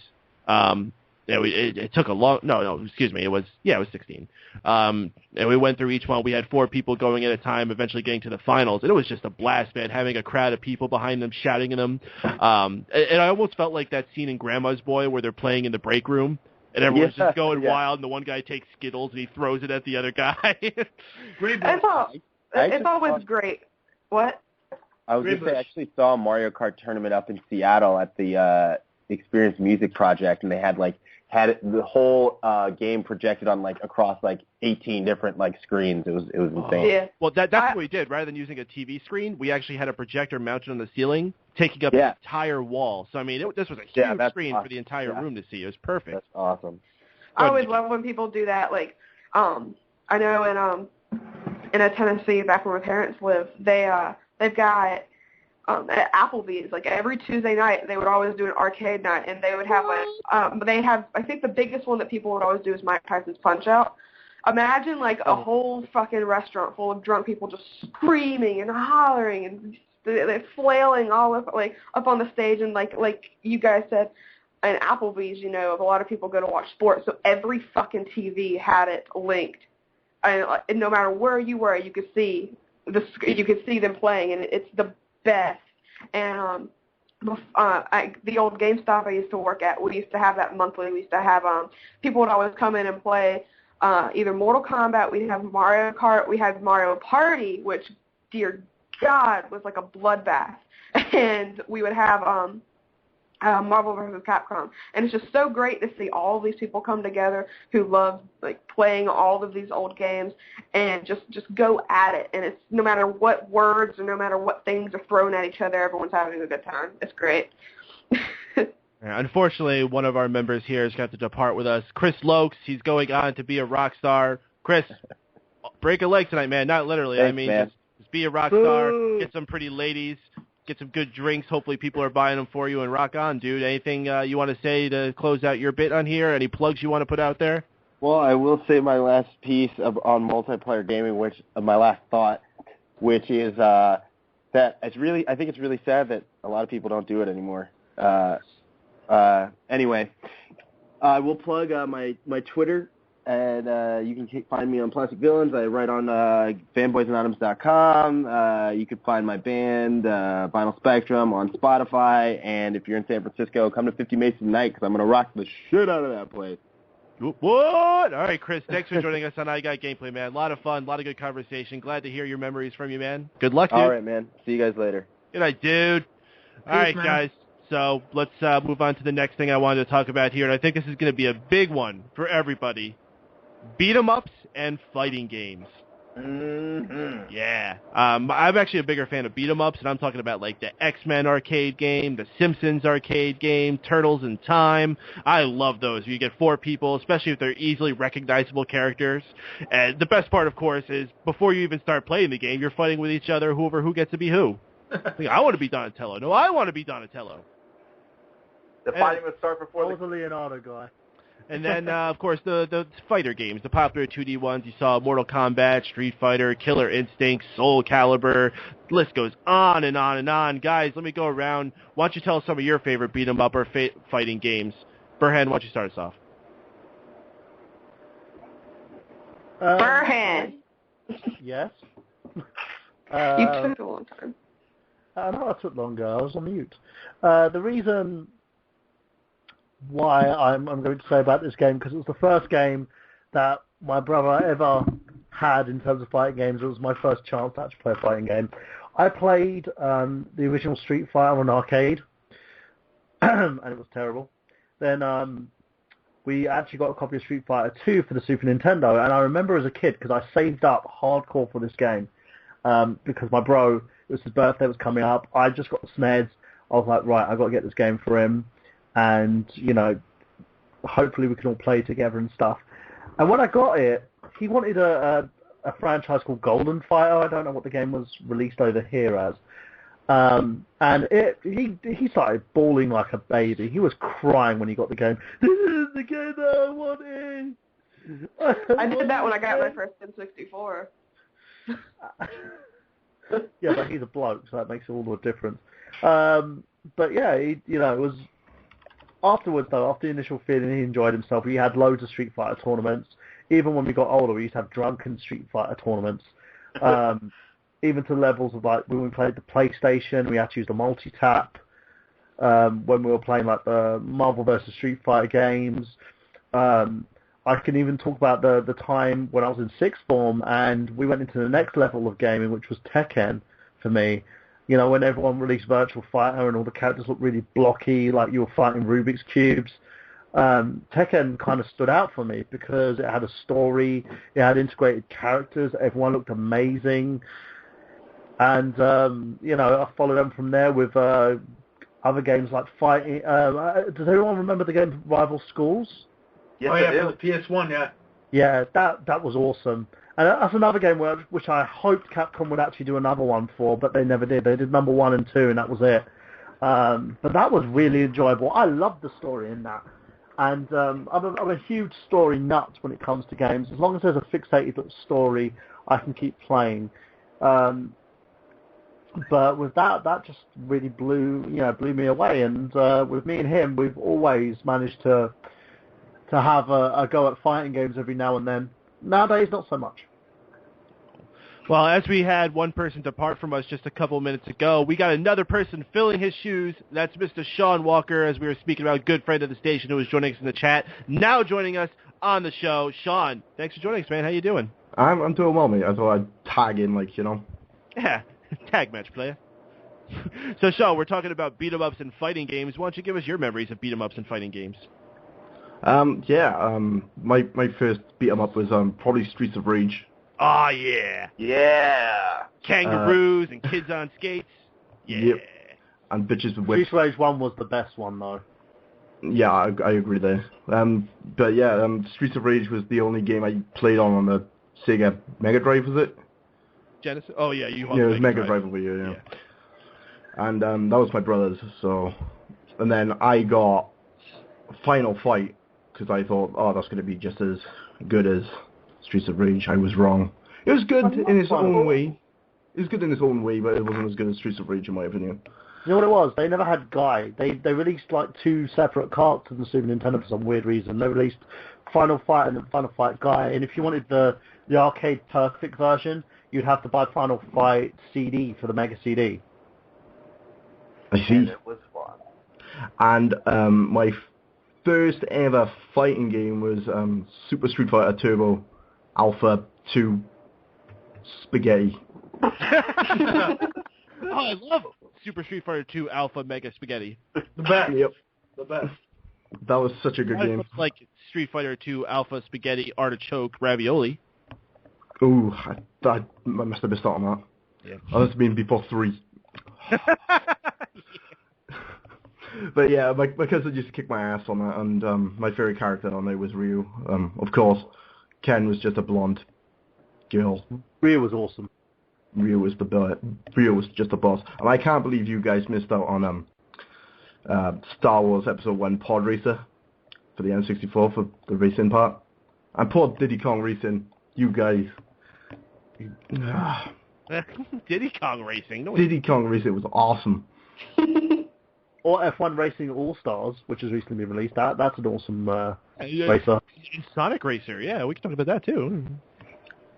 It took a long. No, excuse me. It was 16. And we went through each one. We had 4 people going at a time, eventually getting to the finals. And it was just a blast, man. Having a crowd of people behind them shouting at them. And I almost felt like that scene in Grandma's Boy where they're playing in the break room. And everyone's just going wild, and the one guy takes Skittles and he throws it at the other guy. It's always great What? I was going to say, I actually saw a Mario Kart tournament up in Seattle at the Experience Music Project, and they had the whole game projected on across 18 different screens. It was insane. Yeah. Well, that's what we did. Rather than using a TV screen, we actually had a projector mounted on the ceiling, taking up the entire wall. So I mean, this was a huge screen for the entire room to see. It was perfect. That's awesome. I always love when people do that. I know in Tennessee, back where my parents live, they've got at Applebee's, every Tuesday night, they would always do an arcade night, and they would have I think the biggest one that people would always do is Mike Tyson's Punch-Out. Imagine a whole fucking restaurant full of drunk people just screaming and hollering and they're flailing all up on the stage, and like you guys said, in Applebee's, a lot of people go to watch sports, so every fucking TV had it linked, and no matter where you were, you could see them playing, and it's the best. And the old GameStop I used to work at, we used to have that monthly. We used to have people would always come in and play either Mortal Kombat. We'd have Mario Kart. We had Mario Party, which, dear God, was like a bloodbath. And we would have Marvel vs. Capcom. And it's just so great to see all of these people come together who love playing all of these old games and just go at it. And it's no matter what words or no matter what things are thrown at each other, everyone's having a good time. It's great. Unfortunately, one of our members here has got to depart with us. Chris Lokes, he's going on to be a rock star. Chris, break a leg tonight, man. Not literally. Thanks, I mean, man. just be a rock star, get some pretty ladies, get some good drinks. Hopefully people are buying them for you, and rock on, dude. Anything you want to say to close out your bit on here? Any plugs you want to put out there? Well, I will say my last piece on multiplayer gaming, my last thought, which is that I think it's really sad that a lot of people don't do it anymore. Anyway, I will plug my Twitter, and you can find me on Plastic Villains. I write on fanboysanonymous.com. You can find my band, Vinyl Spectrum, on Spotify. And if you're in San Francisco, come to 50 Mason tonight, because I'm going to rock the shit out of that place. What? All right, Chris, thanks for joining us on I Got Gameplay, man. A lot of fun, a lot of good conversation. Glad to hear your memories from you, man. Good luck, dude. All right, man. See you guys later. Good night, dude. All right, guys. So let's move on to the next thing I wanted to talk about here, and I think this is going to be a big one for everybody. Beat-em-ups and fighting games. Mm-hmm. Yeah. I'm actually a bigger fan of beat-em-ups, and I'm talking about the X-Men arcade game, the Simpsons arcade game, Turtles in Time. I love those. You get 4 people, especially if they're easily recognizable characters. And the best part, of course, is before you even start playing the game, you're fighting with each other over who gets to be who. I want to be Donatello. No, I want to be Donatello. The fighting would start before I was a Leonardo guy. And then, of course, the fighter games, the popular 2D ones. You saw Mortal Kombat, Street Fighter, Killer Instinct, Soul Calibur. The list goes on and on and on. Guys, let me go around. Why don't you tell us some of your favorite beat-em-up or fighting games? Burhan, why don't you start us off? Burhan. Yes. You took a long time. No, I took longer. I was on mute. The reason why I'm going to say about this game, because it was the first game that my brother ever had in terms of fighting games. It was my first chance to actually play a fighting game. I played the original Street Fighter on arcade, and it was terrible. Then we actually got a copy of Street Fighter 2 for the Super Nintendo, and I remember as a kid, because I saved up hardcore for this game, because my bro, it was his birthday, was coming up. I just got the SNES. I was like, right, I've got to get this game for him. And, hopefully we can all play together and stuff. And when I got it, he wanted a franchise called Golden Fighter. I don't know what the game was released over here as. And he started bawling like a baby. He was crying when he got the game. This is the game that I wanted. I did that when I got my first N64. Yeah, but he's a bloke, so that makes all the difference. But yeah, it was... Afterwards, though, after the initial feeling, he enjoyed himself. He had loads of Street Fighter tournaments. Even when we got older, we used to have drunken Street Fighter tournaments. Even to levels of, when we played the PlayStation, we had to use the multi-tap. When we were playing, the Marvel vs. Street Fighter games. I can even talk about the time when I was in sixth form, and we went into the next level of gaming, which was Tekken for me. You know, when everyone released Virtual Fighter and all the characters looked really blocky, like you were fighting Rubik's Cubes, Tekken kind of stood out for me because it had a story, it had integrated characters, everyone looked amazing. And, you know, I followed them from there with other games like fighting. Does everyone remember the game Rival Schools? Yes, oh, yeah, I do. for the PS1, yeah. Yeah, that was awesome. And that's another game which I hoped Capcom would actually do another one for, but they never did. They did number 1 and 2, and that was it. But that was really enjoyable. I loved the story in that. And I'm a huge story nut when it comes to games. As long as there's a fixated story, I can keep playing. But with that just really blew me away. And with me and him, we've always managed to have a go at fighting games every now and then. Nowadays, not so much. Well, as we had one person depart from us just a couple minutes ago, we got another person filling his shoes. That's Mr. Sean Walker, as we were speaking about, a good friend of the station who was joining us in the chat. Now joining us on the show, Sean. Thanks for joining us, man. How you doing? I'm doing well, mate. I thought I'd tag in, Yeah, tag match player. So, Sean, we're talking about beat-em-ups and fighting games. Why don't you give us your memories of beat-em-ups and fighting games? My first beat 'em up was probably Streets of Rage. Oh, yeah. Yeah. Kangaroos and kids on skates. Yeah. Yep. And bitches with whips. Streets of Rage 1 was the best one, though. Yeah, I agree there. But yeah, Streets of Rage was the only game I played on the Sega Mega Drive, was it? Genesis? Oh, yeah. Yeah, it was Mega Drive over here, yeah. And that was my brother's, so... And then I got Final Fight, because I thought, oh, that's going to be just as good as Streets of Rage. I was wrong. It was good in its own way. It was good in its own way, but it wasn't as good as Streets of Rage, in my opinion. You know what it was? They never had Guy. They released like 2 separate carts on the Super Nintendo for some weird reason. They released Final Fight and then Final Fight Guy. And if you wanted the arcade perfect version, you'd have to buy Final Fight CD for the Mega CD. I see. And it was fun. And my first ever fighting game was Super Street Fighter Turbo Alpha 2 Spaghetti. Oh, I love Super Street Fighter 2 Alpha Mega Spaghetti. The best. Yep. The best. That was such a good It game. looks like Street Fighter 2 Alpha Spaghetti Artichoke Ravioli. Ooh, I must have missed out on that. Yeah. I must have been before 3. But yeah, my cousin used to kick my ass on that, and my favourite character on there was Ryu. Of course, Ken was just a blonde girl. Ryu was awesome. Ryu was just the boss. And I can't believe you guys missed out on Star Wars Episode 1 Pod Racer for the N64 for the racing part. And poor Diddy Kong Racing, you guys. Diddy Kong Racing. No, Diddy Kong Racing was awesome. Or F1 Racing All-Stars, which has recently been released. That's an awesome racer. Sonic Racer, yeah, we can talk about that too.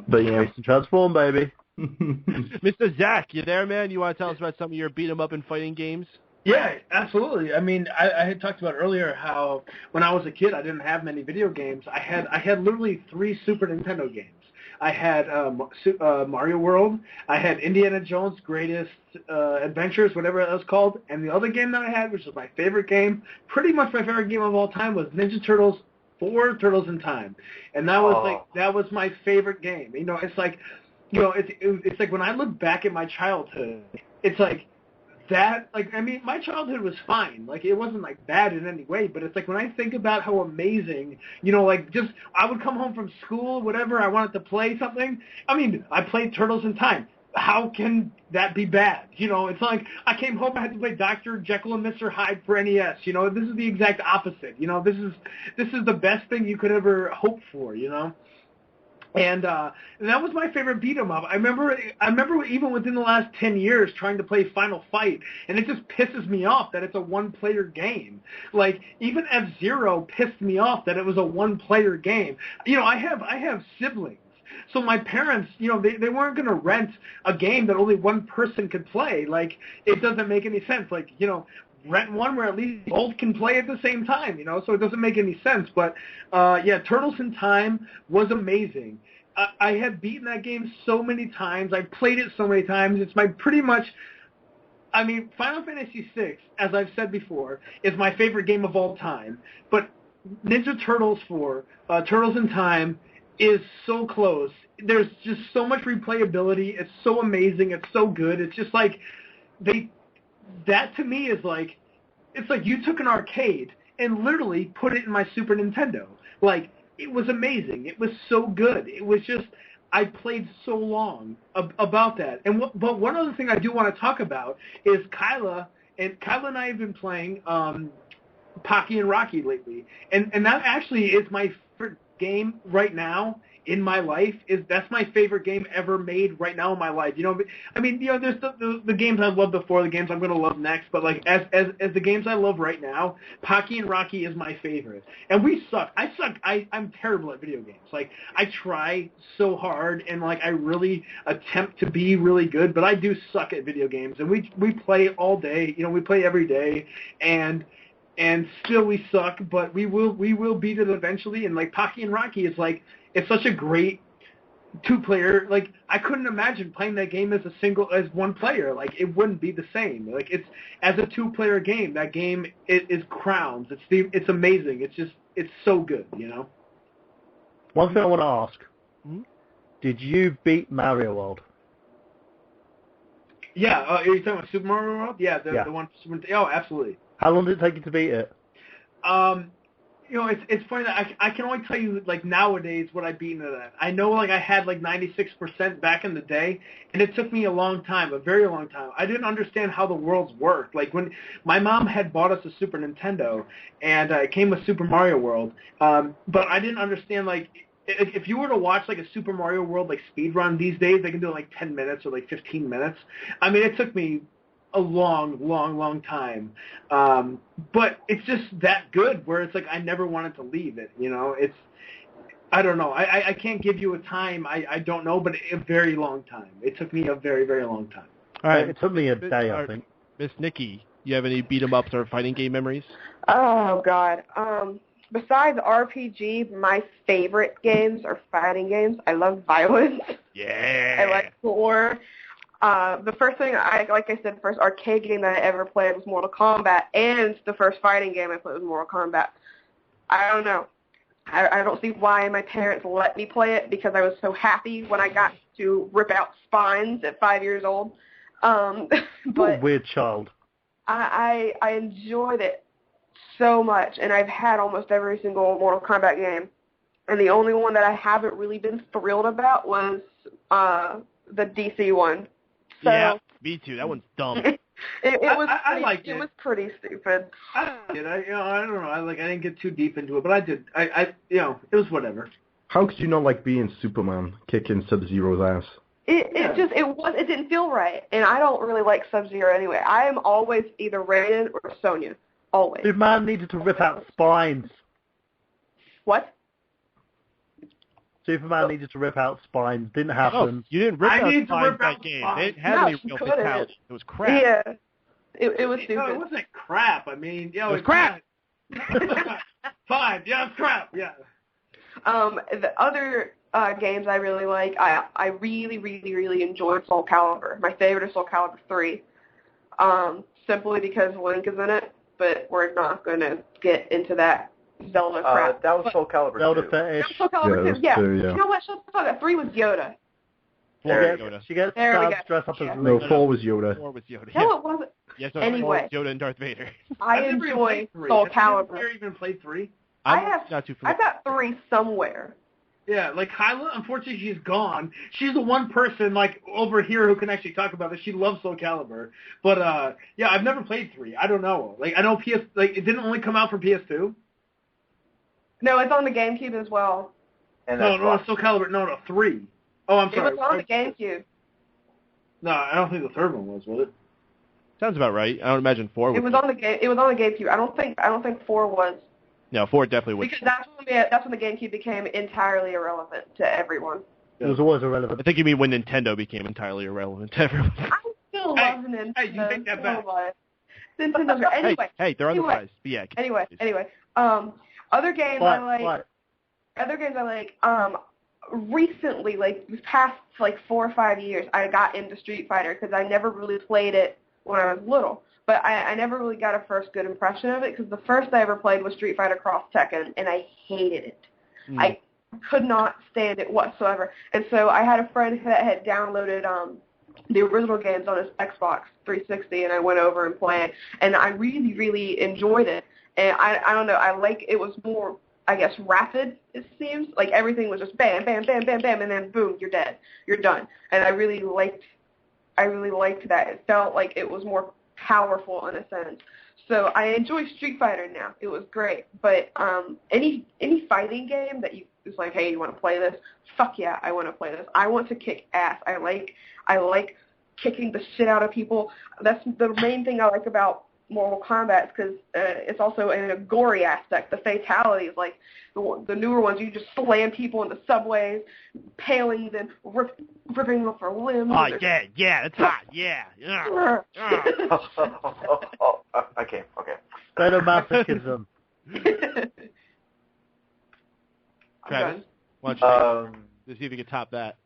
But yeah. Racing Transform, baby. Mr. Zach, you there, man? You want to tell us about some of your beat-em-up and fighting games? Yeah, absolutely. I mean, I had talked about earlier how when I was a kid, I didn't have many video games. I had literally 3 Super Nintendo games. I had Mario World. I had Indiana Jones' Greatest Adventures, whatever it was called. And the other game that I had, which was my favorite game, pretty much my favorite game of all time, was Ninja Turtles 4: Turtles in Time. And that was that was my favorite game. You know, it's like, you know, it's like when I look back at my childhood, it's like that, like, I mean, my childhood was fine. Like, it wasn't, like, bad in any way, but it's like when I think about how amazing, you know, like, just, I would come home from school, whatever, I wanted to play something. I mean, I played Turtles in Time. How can that be bad? You know, it's not like I came home, I had to play Dr. Jekyll and Mr. Hyde for NES. You know, this is the exact opposite. You know, this is the best thing you could ever hope for, you know? And that was my favorite beat 'em up. I remember even within the last 10 years trying to play Final Fight, and it just pisses me off that it's a one-player game. Like, even F-Zero pissed me off that it was a one-player game. You know, I have siblings. So my parents, you know, they weren't going to rent a game that only one person could play. Like, it doesn't make any sense. Like, you know, rent one where at least both can play at the same time, you know, so it doesn't make any sense. But, yeah, Turtles in Time was amazing. I have beaten that game so many times. I've played it so many times. It's pretty much. I mean, Final Fantasy VI, as I've said before, is my favorite game of all time. But Ninja Turtles 4, Turtles in Time, is so close. There's just so much replayability. It's so amazing. It's so good. It's just like that to me is like, it's like you took an arcade and literally put it in my Super Nintendo. Like, it was amazing. It was so good. It was just, I played so long about that. But one other thing I do want to talk about is Kyla and I have been playing Pocky and Rocky lately. And that actually is my favorite game right now in my life. That's my favorite game ever made right now in my life. You know, I mean, you know, there's the games I loved before, the games I'm going to love next, but like as the games I love right now, Pocky and Rocky is my favorite. And we suck. I'm terrible at video games. Like, I try so hard and like I really attempt to be really good, but I do suck at video games. And we play all day. You know, we play every day, and still we suck, but we will beat it eventually. And like Pocky and Rocky is like, it's such a great two-player. Like, I couldn't imagine playing that game as one player. Like, it wouldn't be the same. Like, it's as a two-player game. That game is crowns. It's amazing. It's so good. You know. One thing I want to ask: did you beat Mario World? Yeah. Are you talking about Super Mario World? Yeah. The one. Oh, absolutely. How long did it take you to beat it? You know, it's funny that I can only tell you, like, nowadays what I've beaten it at. I know, like, I had, like, 96% back in the day, and it took me a long time, a very long time. I didn't understand how the worlds worked. Like, when my mom had bought us a Super Nintendo, and it came with Super Mario World, but I didn't understand, like, if you were to watch, like, a Super Mario World, like, speed run these days, they can do it in, like, 10 minutes or, like, 15 minutes. I mean, it took me a long time, but it's just that good where it's like I never wanted to leave it. You know, I don't know. I can't give you a time. I don't know, but a very long time. It took me a very long time. All right, it took me a day, I think. Miss Nikki, you have any beat 'em ups or fighting game memories? Oh God. Besides RPG, my favorite games are fighting games. I love violence. Yeah. I like gore. The first thing, like I said, first arcade game that I ever played was Mortal Kombat, and the first fighting game I played was Mortal Kombat. I don't know. I don't see why my parents let me play it, because I was so happy when I got to rip out spines at 5 years old. But what a weird child. I enjoyed it so much, and I've had almost every single Mortal Kombat game. And the only one that I haven't really been thrilled about was the DC one. So, yeah, me too. That one's dumb. I liked it. It was pretty stupid. I don't know. I didn't get too deep into it, but I did. It was whatever. How could you not like being Superman, kicking Sub-Zero's ass? It didn't feel right, and I don't really like Sub-Zero anyway. I am always either Raiden or Sonya. Always. Superman needed to rip out spines. What? Superman needed to rip out spines. Didn't happen. You didn't rip out spines that game. They didn't have any real fatality. It was crap. Yeah. It was stupid. No, it wasn't crap. I mean, it was crap. Fine. Yeah, it's crap. Yeah. The other games I really like, I really enjoyed Soul Calibur. My favorite is Soul Calibur 3. Simply because Link is in it, but we're not going to get into that Zelda crap. That was Soul Calibur 2. Zelda fetish. Soul Calibur 2, yeah. You know what? Shut the fuck up. 3 was Yoda. She gets dressed up as Link. No, 4 was Yoda. 4 was Yoda. No, it wasn't. Yes, anyway. Yoda and Darth Vader. I enjoy Soul Calibur. Have you even played 3? Not too familiar. I've got 3 somewhere. Yeah, like Kyla, unfortunately she's gone. She's the one person like over here who can actually talk about it. She loves Soul Calibur. But yeah, I've never played 3. I don't know. Like I know it didn't only come out for PS2. No, it's on the GameCube as well. And no, Soul Calibur, no, 3. Oh, I'm sorry. It was on the GameCube. No, I don't think the third one was it? Sounds about right. I don't imagine 4 was. It was on the GameCube. I don't think 4 was. No, 4 definitely was. Because that's when the GameCube became entirely irrelevant to everyone. It was always irrelevant. I think you mean when Nintendo became entirely irrelevant to everyone. I still love Nintendo. Hey, you take that back. Nintendo's great. Anyway. Hey, they're on the rise. Be Anyway. Other games I like. recently, like the past like 4 or 5 years, I got into Street Fighter because I never really played it when I was little. But I never really got a first good impression of it because the first I ever played was Street Fighter Cross Tekken, and I hated it. I could not stand it whatsoever. And so I had a friend that had downloaded the original games on his Xbox 360, and I went over and played, and I really, really enjoyed it. And I don't know, it was more, I guess, rapid, it seems. Like everything was just bam, bam, bam, bam, bam, and then boom, you're dead. You're done. And I really liked that. It felt like it was more powerful in a sense. So I enjoy Street Fighter now. It was great. But any fighting game that it's like, hey, you want to play this? Fuck yeah, I want to play this. I want to kick ass. I like kicking the shit out of people. That's the main thing I like about Mortal Kombat, because it's also in a gory aspect. The fatalities, like the newer ones, you just slam people in the subways, paling them, ripping them off their limbs. Oh, yeah, it's hot, yeah. Okay. Sadomasochism. Travis, why don't you see if you can top that?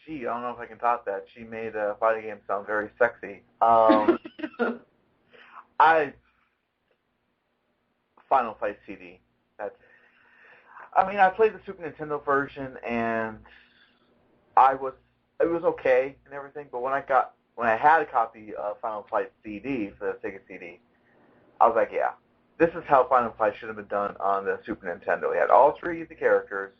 Gee, I don't know if I can top that. She made a fighting game sound very sexy. Final Fight CD. I played the Super Nintendo version, and it was okay and everything. But when I had a copy of Final Fight CD for the Sega CD, I was like, yeah, this is how Final Fight should have been done on the Super Nintendo. We had all 3 of the characters,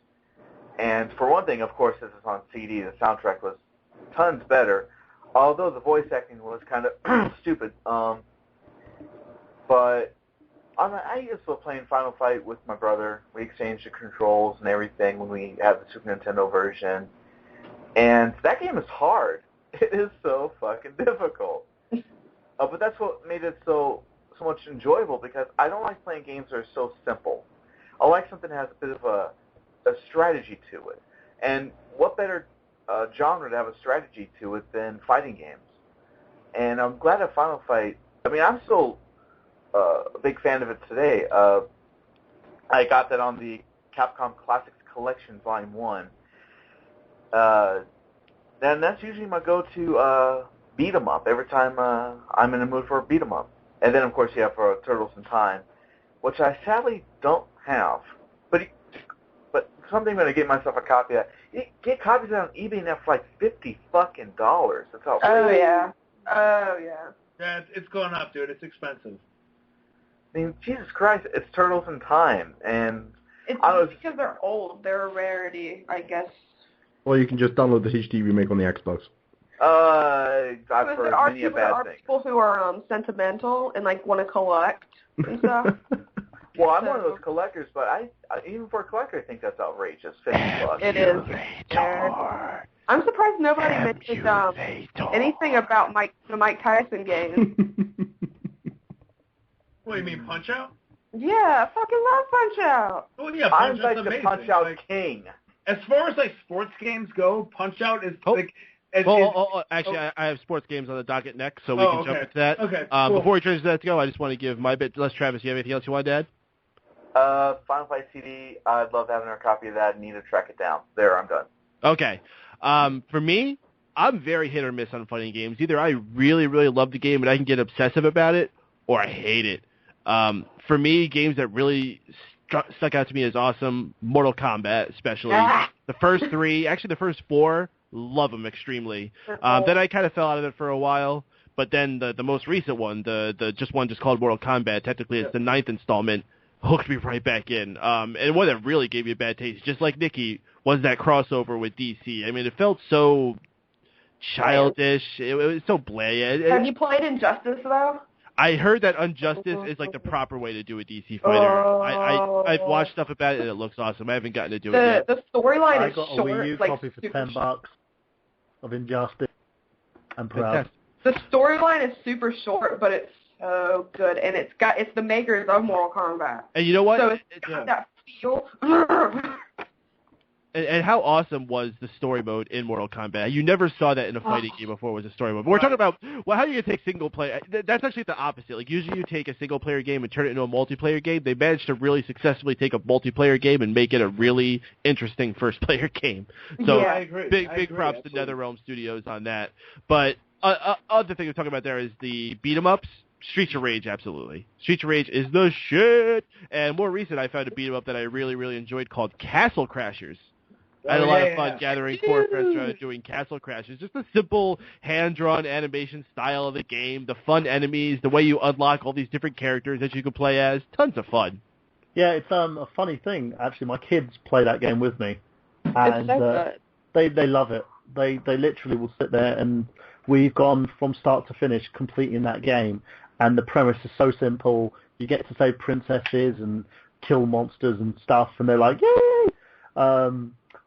and for one thing, of course, this is on CD. The soundtrack was tons better, although the voice acting was kind of stupid. But I used to play Final Fight with my brother. We exchanged the controls and everything when we had the Super Nintendo version. And that game is hard. It is so fucking difficult. But that's what made it so much enjoyable, because I don't like playing games that are so simple. I like something that has a bit of a strategy to it. And what better genre to have a strategy to it than fighting games? And I'm glad that Final Fight, I'm still a big fan of it today. I got that on the Capcom Classics Collection Volume 1. And that's usually my go-to beat 'em up every time I'm in the mood for a beat 'em up. And then, of course, you have Turtles in Time, which I sadly don't have. But something I'm going to get myself a copy of. You get copies on eBay now for like $50 fucking. That's how. Oh yeah. Yeah, it's going up, dude. It's expensive. Jesus Christ, it's Turtles in Time, and it's because they're old. They're a rarity, I guess. Or you can just download the HD remake on the Xbox. I've heard many a bad thing. There are people who are sentimental and like want to collect and stuff. Well, I'm one of those collectors, but I even for a collector, I think that's outrageous. $50. It is. I'm surprised nobody mentioned anything about the Mike Tyson game. What do you mean, Punch-Out? Yeah, I fucking love Punch-Out. Oh yeah, I'm Punch-Out's like amazing. the Punch-Out king. As far as like sports games go, Punch-Out is like. Actually, I have sports games on the docket next, so we can jump into that. Okay. Cool. Before we transition that to go, I just want to give my bit. Unless Travis, you have anything else you want to add? Final Fight CD. I'd love having a copy of that and need to track it down. There, I'm done. Okay. For me, I'm very hit or miss on fighting games. Either I really, really love the game and I can get obsessive about it, or I hate it. For me, games that really stuck out to me as awesome, Mortal Kombat especially. The first 3, actually the first 4, love them extremely. Then I kind of fell out of it for a while, but then the most recent one, the one just called Mortal Kombat, technically it's the 9th installment, hooked me right back in. And one that really gave me a bad taste, just like Nikki, was that crossover with DC. I mean, it felt so childish. It was so bland. Have you played Injustice, though? I heard that Injustice is like the proper way to do a DC fighter. I've watched stuff about it and it looks awesome. I haven't gotten to do it yet. The storyline is short. I got a Wii U copy for $10 of Injustice. I'm proud. The storyline is super short, but it's so good, and it's the makers of Mortal Kombat. And you know what? So it's got that feel. And how awesome was the story mode in Mortal Kombat? You never saw that in a fighting game before. Was a story mode. But we're talking about how do you take single player? That's actually the opposite. Like usually you take a single player game and turn it into a multiplayer game. They managed to really successfully take a multiplayer game and make it a really interesting first player game. So I agree. Big props to NetherRealm Studios on that. But other thing we're talking about there is the beat 'em ups. Streets of Rage, absolutely. Streets of Rage is the shit. And more recent, I found a beat 'em up that I really, really enjoyed called Castle Crashers. I had a lot of fun gathering 4 friends around doing Castle Crashers. Just the simple hand-drawn animation style of the game, the fun enemies, the way you unlock all these different characters that you can play as. Tons of fun. Yeah, it's a funny thing. Actually, my kids play that game with me, and they love it. They literally will sit there, and we've gone from start to finish completing that game. And the premise is so simple. You get to save princesses and kill monsters and stuff, and they're like, yay!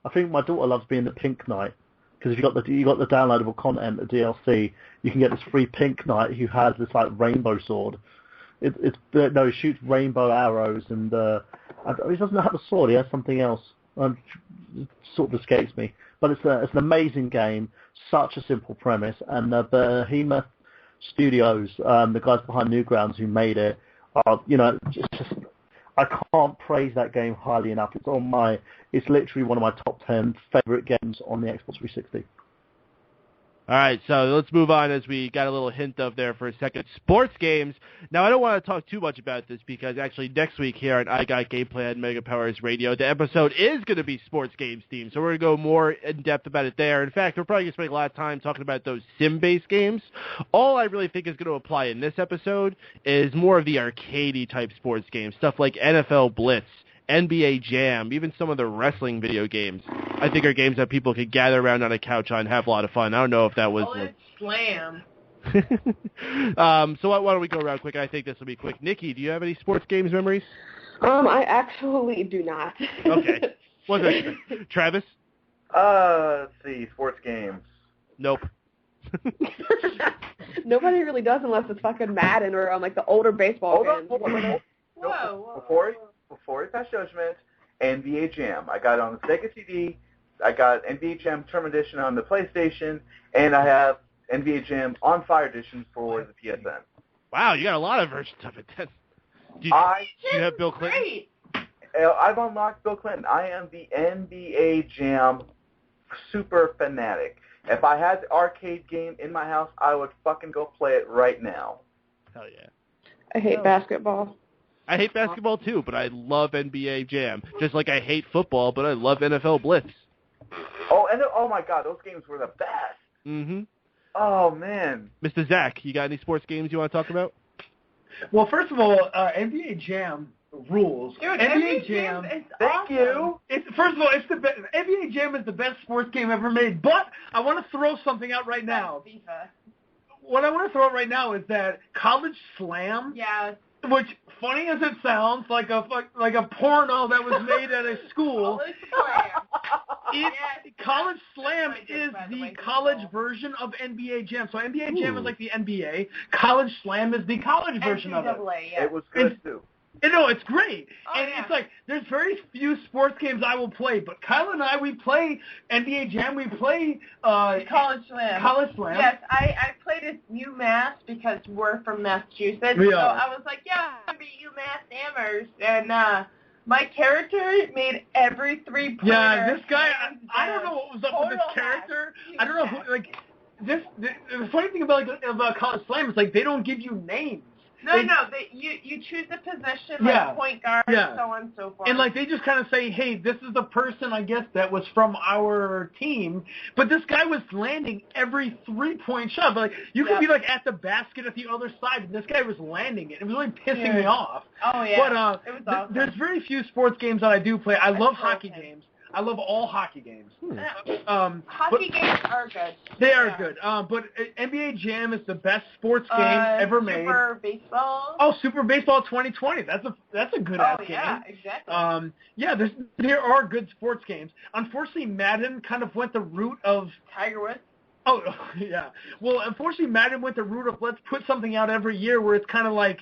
I think my daughter loves being the Pink Knight, because if you got the downloadable content, the DLC, you can get this free Pink Knight who has this like rainbow sword. He shoots rainbow arrows, and he doesn't have a sword. He has something else. It sort of escapes me. But it's an amazing game. Such a simple premise, and the Behemoth Studios, the guys behind Newgrounds who made it, just I can't praise that game highly enough. It's literally one of my top 10 favorite games on the Xbox 360. All right, so let's move on as we got a little hint of there for a second. Sports games. Now, I don't want to talk too much about this because actually next week here on I Got Gameplay on Mega Powers Radio, the episode is going to be sports games themed, so we're going to go more in-depth about it there. In fact, we're probably going to spend a lot of time talking about those sim-based games. All I really think is going to apply in this episode is more of the arcadey type sports games, stuff like NFL Blitz, NBA Jam, even some of the wrestling video games, I think are games that people could gather around on a couch on and have a lot of fun. I don't know if that was... Slam. So why don't we go around quick? I think this will be quick. Nikki, do you have any sports games memories? I actually do not. Okay. What's that? Travis? Let's see, sports games. Nope. Nobody really does unless it's fucking Madden or like the older baseball games. Whoa. Before you pass judgment, NBA Jam. I got it on the Sega CD. I got NBA Jam Tournament Edition on the PlayStation, and I have NBA Jam On Fire Edition for the PSN. Wow, you got a lot of versions of it then. Do you have Bill Clinton? Great. I've unlocked Bill Clinton. I am the NBA Jam super fanatic. If I had the arcade game in my house, I would fucking go play it right now. Hell yeah. I hate basketball. I hate basketball too, but I love NBA Jam. Just like I hate football, but I love NFL Blitz. Oh my God, those games were the best. Mm-hmm. Oh man. Mr. Zach, you got any sports games you want to talk about? Well, first of all, NBA Jam rules. Dude, NBA Jam is Thank awesome. you. First of all, it's the best. NBA Jam is the best sports game ever made. But I want to throw something out right now. FIFA. What I want to throw out right now is that College Slam. Yeah. Which, funny as it sounds, like a porno that was made at a school. College Slam is the college version of NBA Jam. So NBA Jam is like the NBA. College Slam is the college version of it. Yeah. It was good too. No, it's great. Yeah. It's like, there's very few sports games I will play, but Kyle and I, we play NBA Jam, we play College Slam. College Slam. Yes, I played at UMass because we're from Massachusetts. We so are. I was like, yeah, I'm going to be UMass Amherst. And my character made every three-pointer. Yeah, this guy, I don't know what was up with this character. I don't know who, like, the funny thing about College Slam is, like, they don't give you names. No, you choose a position, like point guard, so on and so forth. And, like, they just kind of say, hey, this is the person, I guess, that was from our team. But this guy was landing every three-point shot. But, like, you could be, like, at the basket at the other side, and this guy was landing it. It was really pissing me off. Oh, yeah. But it was awesome. There's very few sports games that I do play. I love hockey games. I love all hockey games. Hockey games are good. They are good. But NBA Jam is the best sports game ever made. Super Baseball. Oh, Super Baseball 2020. That's a good ass game. Yeah, exactly. There are good sports games. Unfortunately, Madden kind of went the route of Tiger Woods. Oh, yeah. Well, unfortunately, Madden went the route of let's put something out every year where it's kind of like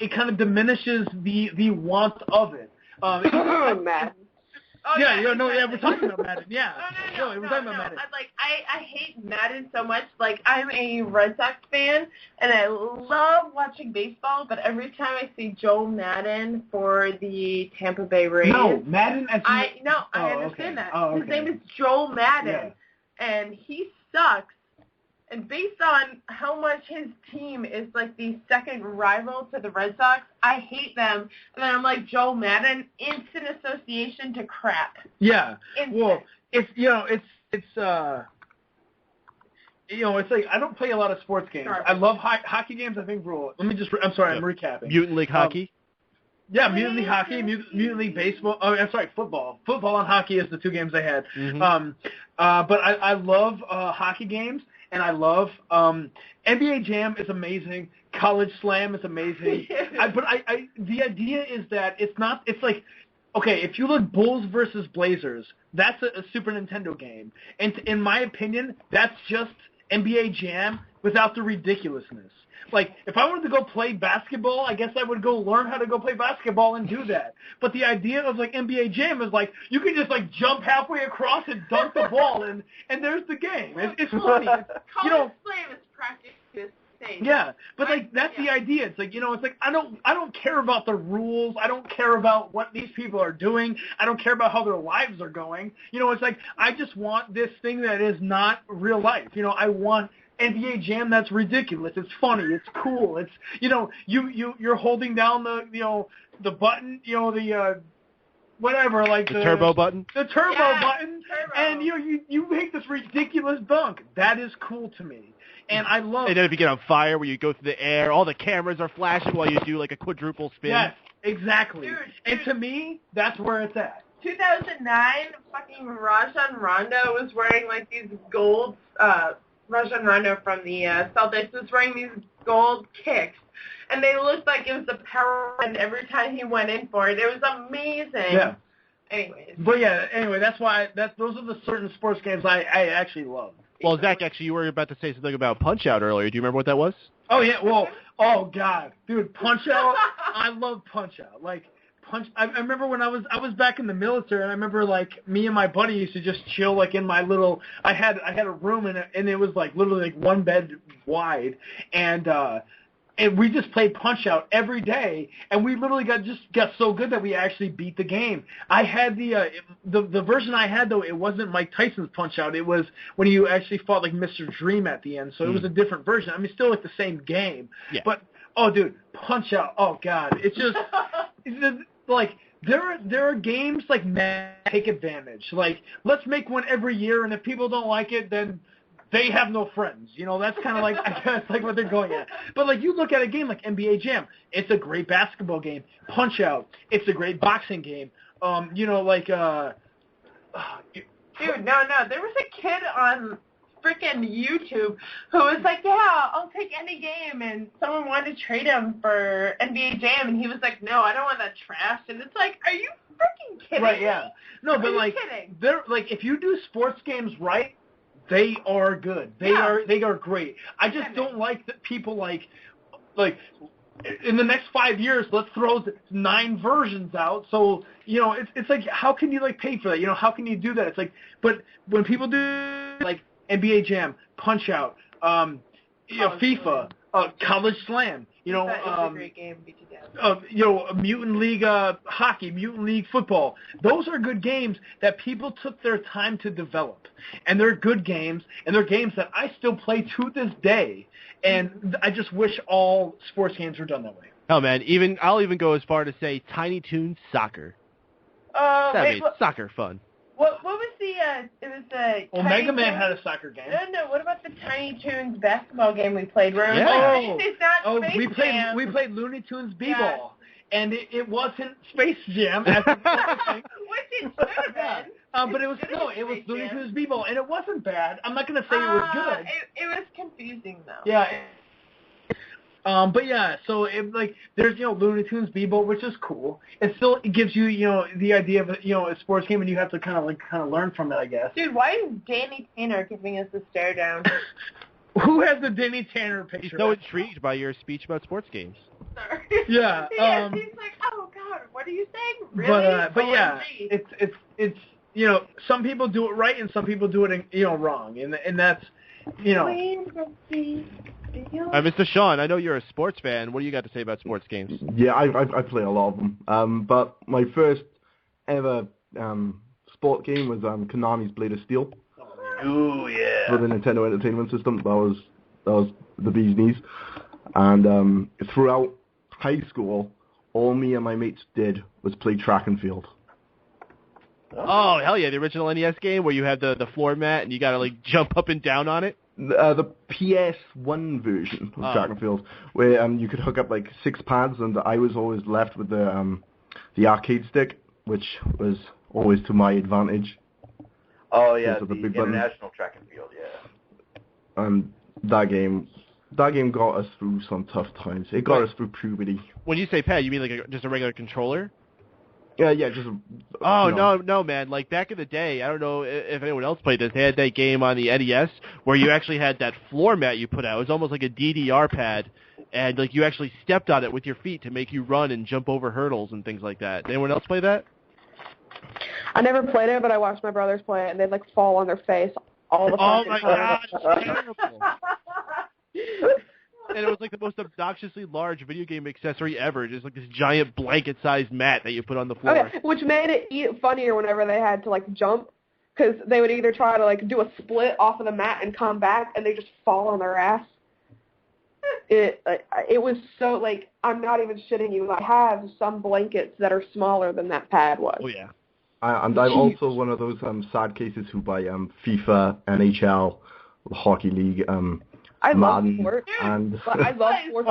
it kind of diminishes the want of it. Madden. Oh, yeah, yeah, no, yeah, exactly. we're talking about Madden. Yeah. No, we're talking about Madden. I hate Madden so much. Like, I'm a Red Sox fan, and I love watching baseball, but every time I see Joe Madden for the Tampa Bay Rays. No, Madden as I understand that. Oh, okay. His name is Joe Madden, Yeah. and he sucks. And based on how much his team is like the second rival to the Red Sox, I hate them. And then I'm like, Joe Madden, instant association to crap. Yeah. Instant. Well, it's like I don't play a lot of sports games. Sorry. I love hockey games. I think rule. I'm recapping. Mutant League Hockey. Yeah, Mutant League Hockey, Mutant League Baseball. Oh, I'm sorry, football. Football and hockey is the two games I had. Mm-hmm. But I love hockey games, and I love NBA Jam is amazing. College Slam is amazing. The idea is that it's like, okay, if you look Bulls versus Blazers, that's a Super Nintendo game. And in my opinion, that's just NBA Jam without the ridiculousness. Like, if I wanted to go play basketball, I guess I would go learn how to go play basketball and do that. But the idea of, like, NBA Jam is, like, you can just, like, jump halfway across and dunk the ball, and there's the game. It's funny. College Slam is practically the same. Yeah, but, like, that's the idea. It's like, it's like, I don't care about the rules. I don't care about what these people are doing. I don't care about how their lives are going. It's like, I just want this thing that is not real life. I want NBA Jam that's ridiculous. It's funny. It's cool. It's you're holding down the button, the whatever, like the turbo button. The turbo button, and you make this ridiculous dunk. That is cool to me. And I love. And then if you get on fire, where you go through the air, all the cameras are flashing while you do like a quadruple spin. Yes, exactly. Dude. And to me, that's where it's at. 2009, fucking Rajon Rondo was wearing like these gold. Rajon Rondo from the Celtics was wearing these gold kicks, and they looked like it was a power run every time he went in for it. It was amazing. Yeah. Anyways. But yeah, anyway, that's why those are the certain sports games I actually love. Well, Zach, actually, you were about to say something about Punch-Out earlier. Do you remember what that was? Oh, yeah. Well, oh, God. Dude, Punch-Out, I love Punch-Out. Like, I remember when I was back in the military, and I remember, like, me and my buddy used to just chill, like, in my little – I had a room, and it was, like, literally, like, one bed wide, and we just played Punch-Out every day, and we literally got so good that we actually beat the game. I had the version I had, though, it wasn't Mike Tyson's Punch-Out. It was when you actually fought, like, Mr. Dream at the end, so it was a different version. I mean, still, like, the same game. Yeah. But, oh, dude, Punch-Out, oh, God. It's just like, there are games like Take Advantage. Like, let's make one every year, and if people don't like it, then they have no friends. That's kind of like, I guess, like what they're going at. But, like, you look at a game like NBA Jam. It's a great basketball game. Punch-Out. It's a great boxing game. Dude, no. There was a kid on freaking YouTube who was like, yeah, I'll take any game, and someone wanted to trade him for NBA Jam, and he was like, no, I don't want that trash. And it's like, are you freaking kidding Right, me? yeah. No, but, like, they're, like, if you do sports games right, they are good. They are great. I just don't like that people like in the next 5 years, let's throw 9 versions out. So, it's like, how can you, like, pay for that? How can you do that? It's like, but when people do, like, NBA Jam, Punch-Out, FIFA, College Slam, that is a great game. Beat you down. Mutant League Hockey, Mutant League Football. Those are good games that people took their time to develop. And they're good games, and they're games that I still play to this day. And I just wish all sports games were done that way. Oh, man, I'll even go as far to say Tiny Toons Soccer. That made soccer fun. What was it was the Mega Man had a soccer game. No, what about the Tiny Toons basketball game we played? Where it's not Space Jam. We played Looney Tunes B-Ball, and it wasn't Space Jam. Which it should have been. But it was Looney Tunes B-Ball, and it wasn't bad. I'm not going to say it was good. It was confusing, though. Yeah. But yeah, so there's Looney Tunes B-Ball, which is cool. It gives you the idea of a sports game, and you have to kind of learn from it, I guess. Dude, why is Danny Tanner giving us a stare down? Who has the Danny Tanner picture? He's so intrigued by your speech about sports games. Sorry. Yeah. He's like, oh God, what are you saying? Really? But yeah, it's it's some people do it right and some people do it wrong, and that's Mr. Sean, I know you're a sports fan. What do you got to say about sports games? Yeah, I play a lot of them. But my first ever sport game was Konami's Blade of Steel. Ooh, yeah. For the Nintendo Entertainment System. That was the bee's knees. And throughout high school, all me and my mates did was play track and field. Oh, hell yeah, the original NES game where you have the floor mat and you gotta like jump up and down on it? The PS1 version of track and field, where you could hook up like 6 pads, and I was always left with the arcade stick, which was always to my advantage. Oh yeah, the the big international track and field, yeah. And that game got us through some tough times. It got us through puberty. When you say pad, you mean like just a regular controller? Yeah, just. Oh, no, man. Like, back in the day, I don't know if anyone else played this, they had that game on the NES where you actually had that floor mat you put out. It was almost like a DDR pad, and, like, you actually stepped on it with your feet to make you run and jump over hurdles and things like that. Did anyone else play that? I never played it, but I watched my brothers play it, and they'd, like, fall on their face all the Oh, fucking my time. God, it's terrible. And it was like the most obnoxiously large video game accessory ever, just like this giant blanket-sized mat that you put on the floor. Okay, which made it funnier whenever they had to, like, jump, because they would either try to, like, do a split off of the mat and come back, and they just fall on their ass. It was so, like, I'm not even shitting you. I have some blankets that are smaller than that pad was. Oh, yeah. And I'm also one of those sad cases who buy FIFA, NHL, Hockey League, I love Madden, sports. and I love sports.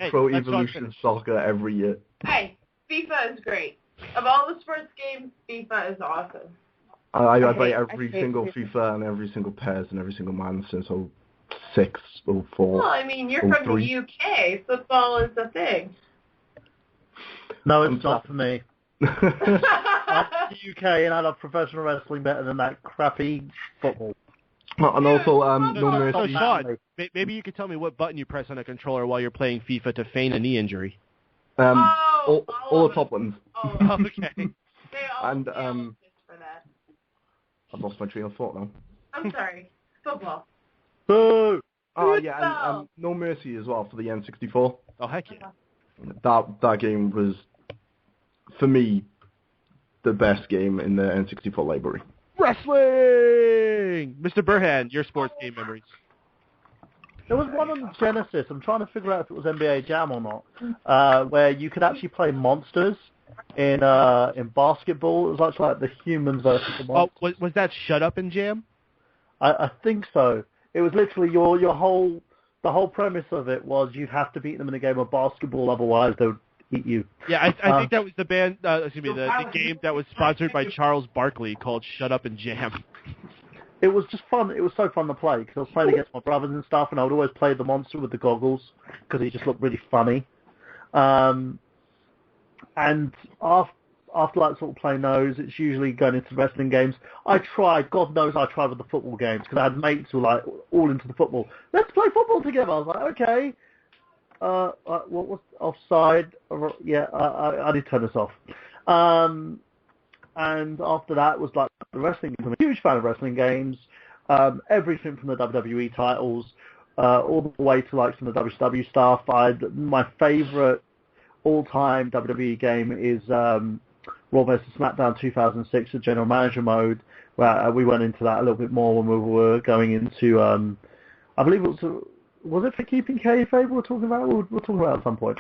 Pro Evolution Soccer every year. Hey, FIFA is great. Of all the sports games, FIFA is awesome. I buy every single FIFA and every single PES and every single Madden since 06, 04. Well, I mean, you're from the UK. Football is a thing. No, it's not for me. I'm from the UK and I love professional wrestling better than that crappy football. And also, No Mercy. So, Sean, maybe you could tell me what button you press on a controller while you're playing FIFA to feign a knee injury. All the top ones. Oh, okay. And I've lost my train of thought now. I'm sorry. Football. Boo! Oh yeah, and No Mercy as well for the N64. Oh heck yeah! That game was, for me, the best game in the N64 library. Wrestling! Mr. Burhan, your sports game memories. There was one on the Genesis. I'm trying to figure out if it was NBA Jam or not, where you could actually play monsters in basketball. It was actually like the humans versus the monsters. Oh, was that Shut Up and Jam? I think so. It was literally the whole premise of it was you'd have to beat them in a game of basketball, otherwise they would eat you. Yeah, I think that was the band. The game that was sponsored by Charles Barkley called Shut Up and Jam. It was just fun. It was so fun to play because I was playing against my brothers and stuff, and I would always play the monster with the goggles because he just looked really funny. And after like sort of playing those, it's usually going into wrestling games. God knows I tried with the football games because I had mates who were like all into the football. Let's play football together. I was like, okay. What was offside? Yeah, I did turn this off. And after that was like the wrestling. I'm a huge fan of wrestling games. Everything from the WWE titles all the way to like some of the WCW stuff. My favorite all-time WWE game is Raw vs. SmackDown 2006, the General Manager mode, where we went into that a little bit more when we were going into, I believe it was it for keeping kayfabe we were talking about? We'll talk about it at some point.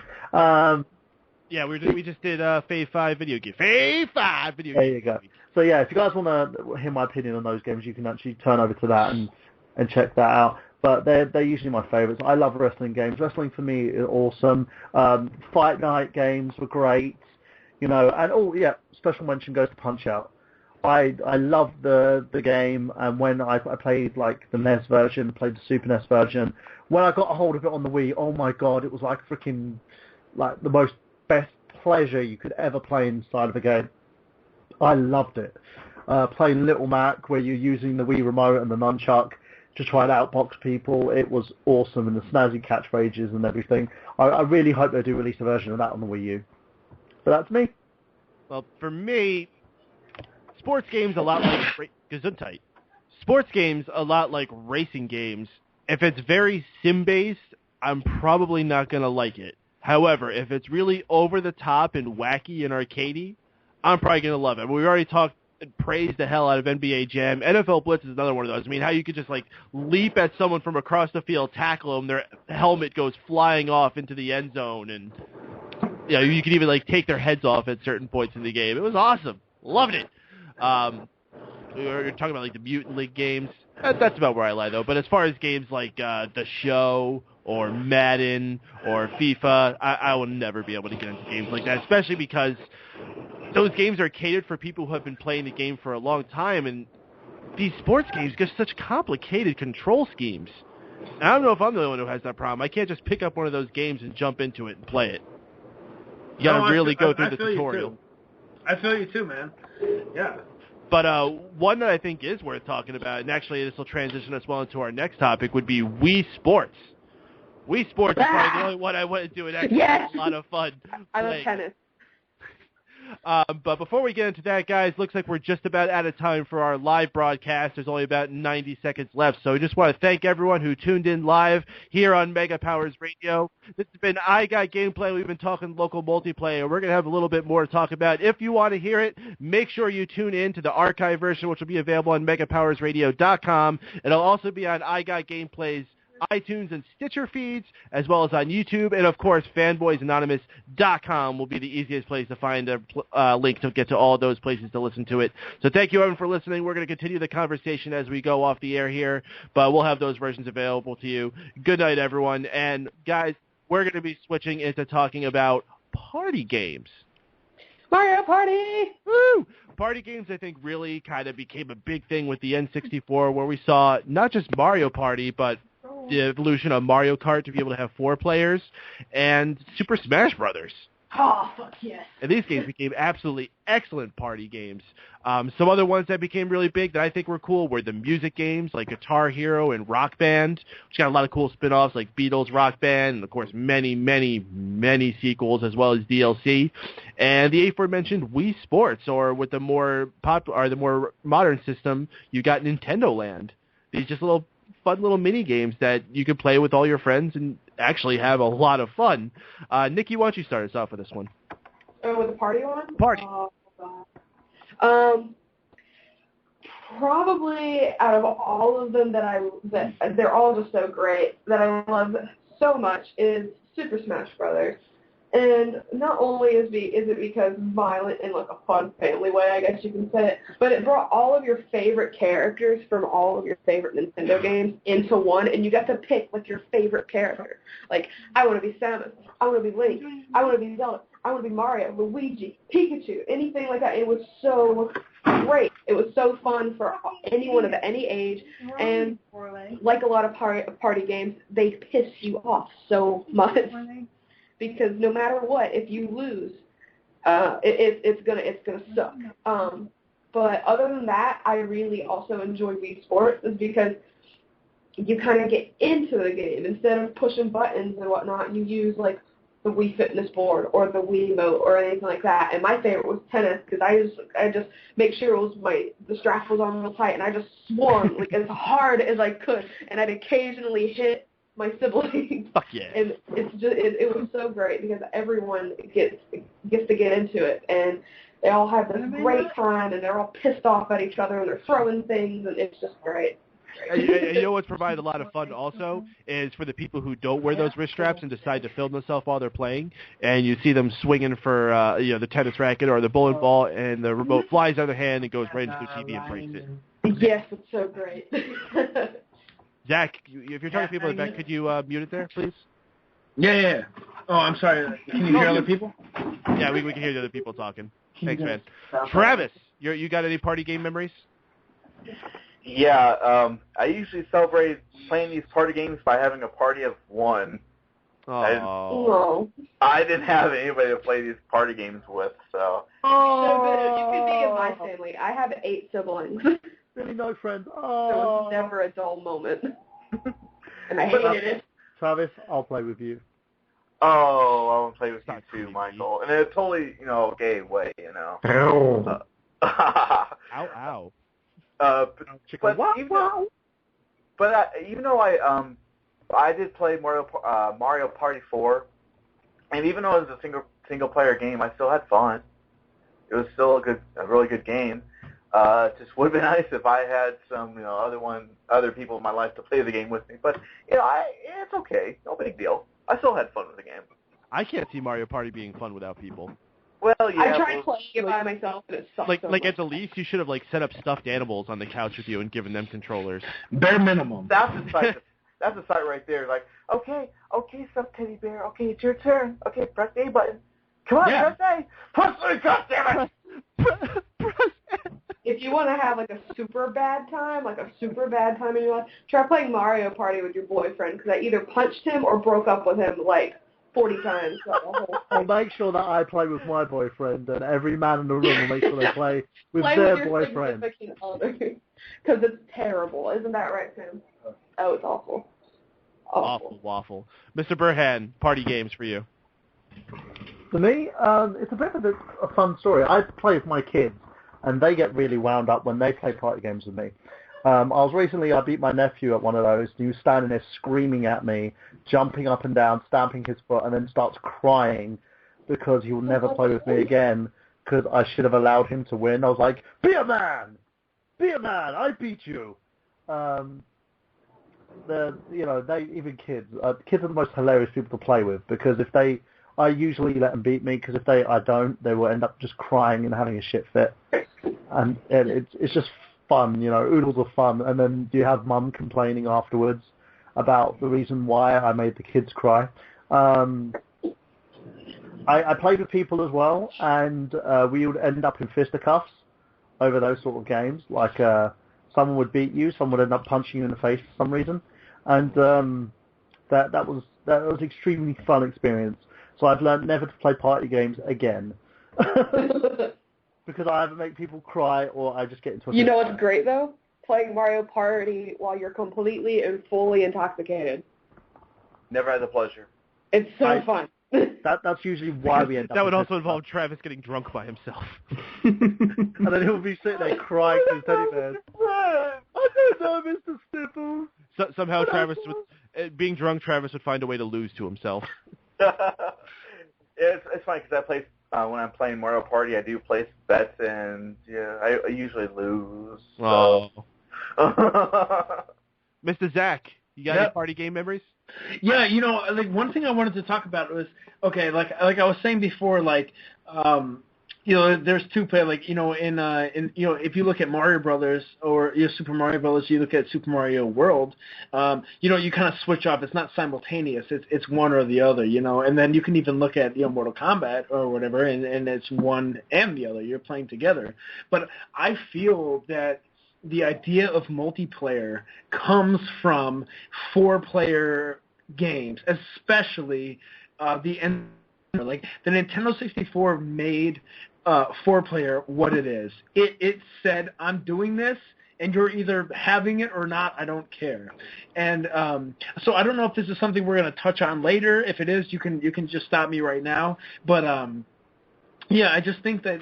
Yeah, we just did Phase 5 video game. Phase 5 video game. There you go. So yeah, if you guys want to hear my opinion on those games, you can actually turn over to that and check that out. But they're usually my favorites. I love wrestling games. Wrestling for me is awesome. Fight night games were great. And special mention goes to Punch-Out. I love the game, and when I played like the NES version, played the Super NES version, when I got a hold of it on the Wii, oh my god, it was like freaking like the most best pleasure you could ever play inside of a game. I loved it. Playing Little Mac, where you're using the Wii remote and the nunchuck to try and outbox people, it was awesome, and the snazzy catchphrases and everything. I really hope they do release a version of that on the Wii U. But that's me. Well, for me, sports games a lot like Gesundheit. Sports games a lot like racing games. If it's very sim-based, I'm probably not going to like it. However, if it's really over the top and wacky and arcadey, I'm probably going to love it. We already talked and praised the hell out of NBA Jam. NFL Blitz is another one of those. I mean, how you could just like leap at someone from across the field, tackle them, their helmet goes flying off into the end zone, and you know, you could even like take their heads off at certain points in the game. It was awesome. Loved it. You're talking about like the Mutant League games. That's about where I lie though. But as far as games like The Show or Madden or FIFA, I will never be able to get into games like that, especially because those games are catered for people who have been playing the game for a long time, and these sports games get such complicated control schemes. And I don't know if I'm the only one who has that problem. I can't just pick up one of those games and jump into it and play it. You got to really go through the tutorial. I feel you too, man. Yeah. But one that I think is worth talking about, and actually this will transition us well into our next topic, would be Wii Sports. Wii Sports is probably the only one I went into and actually had a lot of fun I love playing. tennis. But before we get into that, guys, looks like we're just about out of time for our live broadcast. There's only about 90 seconds left. So I just want to thank everyone who tuned in live here on Mega Powers Radio. This has been I Got Gameplay. We've been talking local multiplayer. We're going to have a little bit more to talk about. If you want to hear it, make sure you tune in to the archive version, which will be available on MegaPowersRadio.com. It'll also be on I Got Gameplay's iTunes and Stitcher feeds, as well as on YouTube, and of course, fanboysanonymous.com will be the easiest place to find a link to get to all those places to listen to it. So thank you, everyone, for listening. We're going to continue the conversation as we go off the air here, but we'll have those versions available to you. Good night, everyone. And, guys, we're going to be switching into talking about party games. Mario Party! Woo! Party games, I think, really kind of became a big thing with the N64, where we saw not just Mario Party, but the evolution of Mario Kart to be able to have 4 players, and Super Smash Brothers. Oh, fuck yes. And these games became absolutely excellent party games. Some other ones that became really big that I think were cool were the music games like Guitar Hero and Rock Band, which got a lot of cool spin-offs like Beatles Rock Band, and of course many, many, many sequels as well as DLC. And the aforementioned Wii Sports, or with the more the more modern system, you got Nintendo Land. These just fun little mini games that you could play with all your friends and actually have a lot of fun. Nikki, why don't you start us off with this one? Oh, with the party one? Party. Probably out of all of them that they're all just so great that I love so much is Super Smash Brothers. And not only is it because violent in like a fun family way, I guess you can say it, but it brought all of your favorite characters from all of your favorite Nintendo games into one, and you got to pick like your favorite character. Like, I want to be Samus, I want to be Link, I want to be Zelda, I want to be Mario, Luigi, Pikachu, anything like that. It was so great. It was so fun for anyone of any age, and like a lot of party games, they piss you off so much. Because no matter what, if you lose, it's gonna suck. But other than that, I really also enjoy Wii Sports, is because you kind of get into the game instead of pushing buttons and whatnot. You use like the Wii Fitness board or the Wii Remote or anything like that. And my favorite was tennis, because I just make sure the strap was on real tight, and I just swung like as hard as I could, and I'd occasionally hit my siblings. Fuck yeah. And it was so great because everyone gets to get into it, and they all have this great time, and they're all pissed off at each other, and they're throwing things, and it's just great. You know what's provided a lot of fun also is for the people who don't wear those wrist straps and decide to film themselves while they're playing, and you see them swinging for the tennis racket or the bowling ball, and the remote flies out of their hand and goes right into the TV and breaks it. Yes, it's so great. Zach, if you're talking to people in the back, could you mute it there, please? Yeah. Oh, I'm sorry. Can you hear other people? Yeah, we can hear the other people talking. Thanks, man. Travis, you got any party game memories? Yeah, I usually celebrate playing these party games by having a party of one. Oh. I didn't have anybody to play these party games with, so. So you could be in my family. I have 8 siblings. Really no friends. So it was never a dull moment. And I hated it. Travis, I'll play with you. Oh, I want to play with you not too, creepy. Michael. In a totally, gay way, Ow. Ow, ow. But even though I did play Mario Party 4, and even though it was a single player game, I still had fun. It was still a really good game. Just would have been nice if I had some, other people in my life to play the game with me. But it's okay, no big deal. I still had fun with the game. I can't see Mario Party being fun without people. Well, yeah. I tried playing it by myself, and it sucked so much. At the least, you should have set up stuffed animals on the couch with you and given them controllers. Bare minimum. That's the site. That's the site right there. Like, okay, stuffed teddy bear. Okay, it's your turn. Okay, press the A button. Come on, press A. Press A, God damn it! Press A. If you want to have a super bad time in your life, try playing Mario Party with your boyfriend, because I either punched him or broke up with him 40 times. I'll make sure that I play with my boyfriend, and every man in the room will make sure they play with their boyfriend. Because it's terrible. Isn't that right, Sam? Oh, it's awful. Awful waffle. Mr. Burhan, party games for you. For me, it's a bit of a fun story. I play with my kids, and they get really wound up when they play party games with me. I beat my nephew at one of those, and he was standing there screaming at me, jumping up and down, stamping his foot, and then starts crying because he will never play with me again because I should have allowed him to win. I was like, be a man, I beat you. Kids are the most hilarious people to play with, because I usually let them beat me, because if I don't, they will end up just crying and having a shit fit, and it's just fun, oodles of fun, and then you have mum complaining afterwards about the reason why I made the kids cry. I played with people as well, and we would end up in fisticuffs over those sort of games. Someone would beat you, someone would end up punching you in the face for some reason, and that was an extremely fun experience. So I've learned never to play party games again. Because I either make people cry or I just get into a... You know what's great, though? Playing Mario Party while you're completely and fully intoxicated. Never had the pleasure. It's so fun. That's usually why we end up... That would also involve Travis getting drunk by himself. And then he'll be sitting there crying to his teddy bears. I don't know, Mr. Sniffles. Somehow Travis being drunk, Travis would find a way to lose to himself. It's funny because I play... when I'm playing Mario Party, I do place bets, and I usually lose. So. Oh. Mr. Zach, you got any party game memories? Yeah, one thing I wanted to talk about was, okay, like I was saying before, there's two play, if you look at Mario Brothers or Super Mario Brothers, you look at Super Mario World, you kind of switch off. It's not simultaneous. It's one or the other, and then you can even look at, Mortal Kombat or whatever, and it's one and the other. You're playing together. But I feel that the idea of multiplayer comes from 4-player games, especially the Nintendo 64 made 4-player what it is. It said, I'm doing this, and you're either having it or not, I don't care. And so I don't know if this is something we're going to touch on later. If it is, you can just stop me right now. But I just think that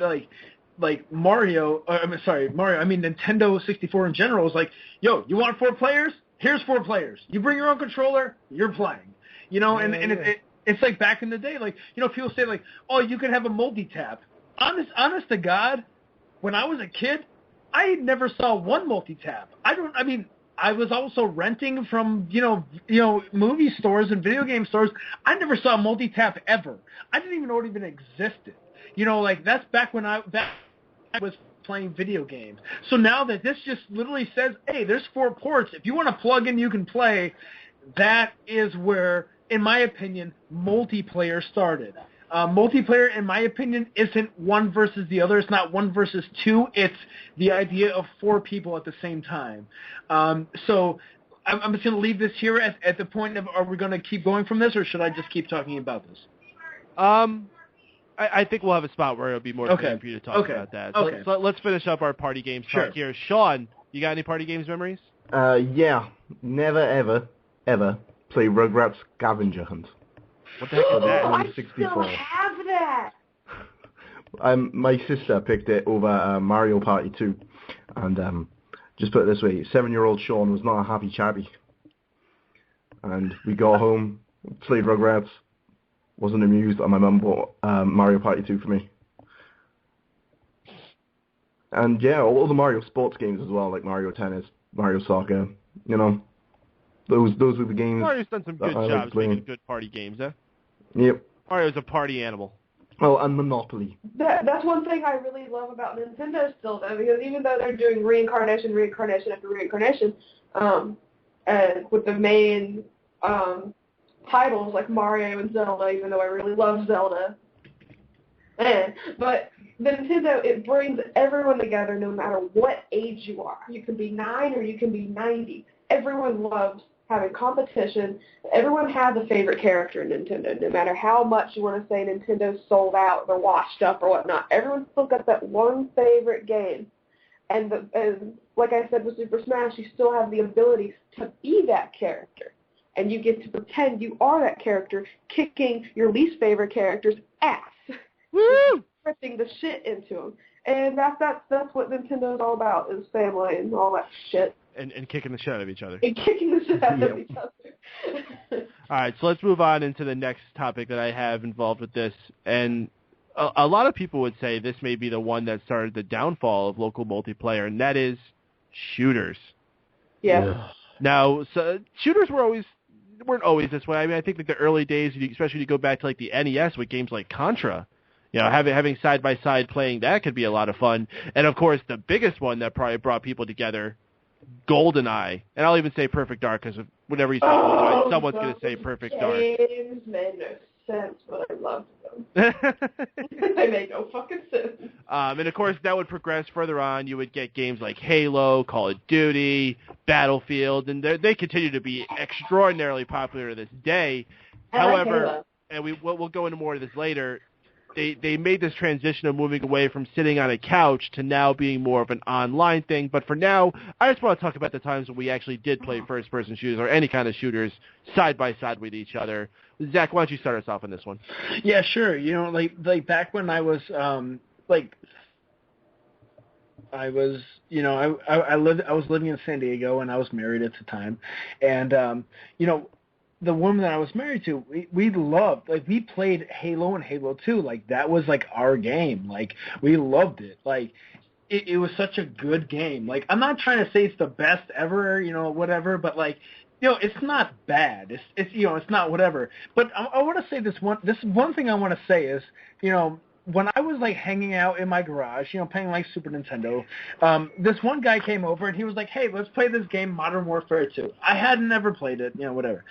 Nintendo 64 in general is like, yo, you want 4 players? Here's 4 players. You bring your own controller, you're playing. It's like back in the day, people say oh, you could have a multi-tap. Honest to God, when I was a kid, I never saw one multi-tap. I was also renting from, movie stores and video game stores. I never saw multi-tap ever. I didn't even know it even existed. That's back when I was playing video games. So now that this just literally says, hey, there's 4 ports. If you want to plug in, you can play. That is where, in my opinion, multiplayer started. Multiplayer, in my opinion, isn't one versus the other. It's not 1 versus 2. It's the idea of 4 people at the same time. So I'm just going to leave this here at the point of, are we going to keep going from this, or should I just keep talking about this? I think we'll have a spot where it'll be more time for you to talk about that. So let's finish up our party games talk here. Sean, you got any party games memories? Yeah. Never, ever, ever play Rugrats Scavenger Hunt. What the heck is that? I 64. still have that. My sister picked it over Mario Party 2, and just put it this way, 7-year-old Sean was not a happy chappy. And we got home, played Rugrats, wasn't amused, and my mum bought Mario Party 2 for me. And yeah, all the Mario sports games as well, like Mario Tennis, Mario Soccer, you know, those were the games. Mario's done some good jobs making good party games, huh? Yep. Mario's a party animal. Oh, and Monopoly. That's one thing I really love about Nintendo still, though, because even though they're doing reincarnation after reincarnation, and with the main titles like Mario and Zelda, even though I really love Zelda, but the Nintendo, it brings everyone together no matter what age you are. You can be 9 or you can be 90. Everyone loves having competition. Everyone has a favorite character in Nintendo, no matter how much you want to say Nintendo's sold out or washed up or whatnot. Everyone's still got that one favorite game. And like I said with Super Smash, you still have the ability to be that character. And you get to pretend you are that character, kicking your least favorite character's ass. Woo! Ripping the shit into them. And that's what Nintendo's all about, is family and all that shit. And kicking the shit out of each other. And kicking the shit out of each other. All right, so let's move on into the next topic that I have involved with this. And a lot of people would say this may be the one that started the downfall of local multiplayer, and that is shooters. Yeah. Now, so shooters weren't always this way. I mean, I think like the early days, especially when you go back to like the NES with games like Contra, you know, having side-by-side playing that could be a lot of fun. And, of course, the biggest one that probably brought people together, GoldenEye. And I'll even say Perfect Dark, because whenever you say GoldenEye, someone's going to say Perfect Dark. Games made no sense, but I loved them. They made no fucking sense. And, of course, that would progress further on. You would get games like Halo, Call of Duty, Battlefield, and they continue to be extraordinarily popular to this day. However, and we'll go into more of this later, They made this transition of moving away from sitting on a couch to now being more of an online thing. But for now, I just want to talk about the times when we actually did play first-person shooters or any kind of shooters side-by-side with each other. Zach, why don't you start us off on this one? Yeah, sure. You know, like back when I was I was living in San Diego and I was married at the time, and you know, the woman that I was married to, we loved, like, we played Halo and Halo 2. Like, that was, like, our game. Like, we loved it. Like, it was such a good game. Like, I'm not trying to say it's the best ever, you know, whatever, but, like, you know, it's not bad. It's you know, it's not whatever. But I want to say this one thing I want to say is, you know, when I was, like, hanging out in my garage, you know, playing, like, Super Nintendo, this one guy came over, and he was like, hey, let's play this game, Modern Warfare 2. I had never played it, you know, whatever.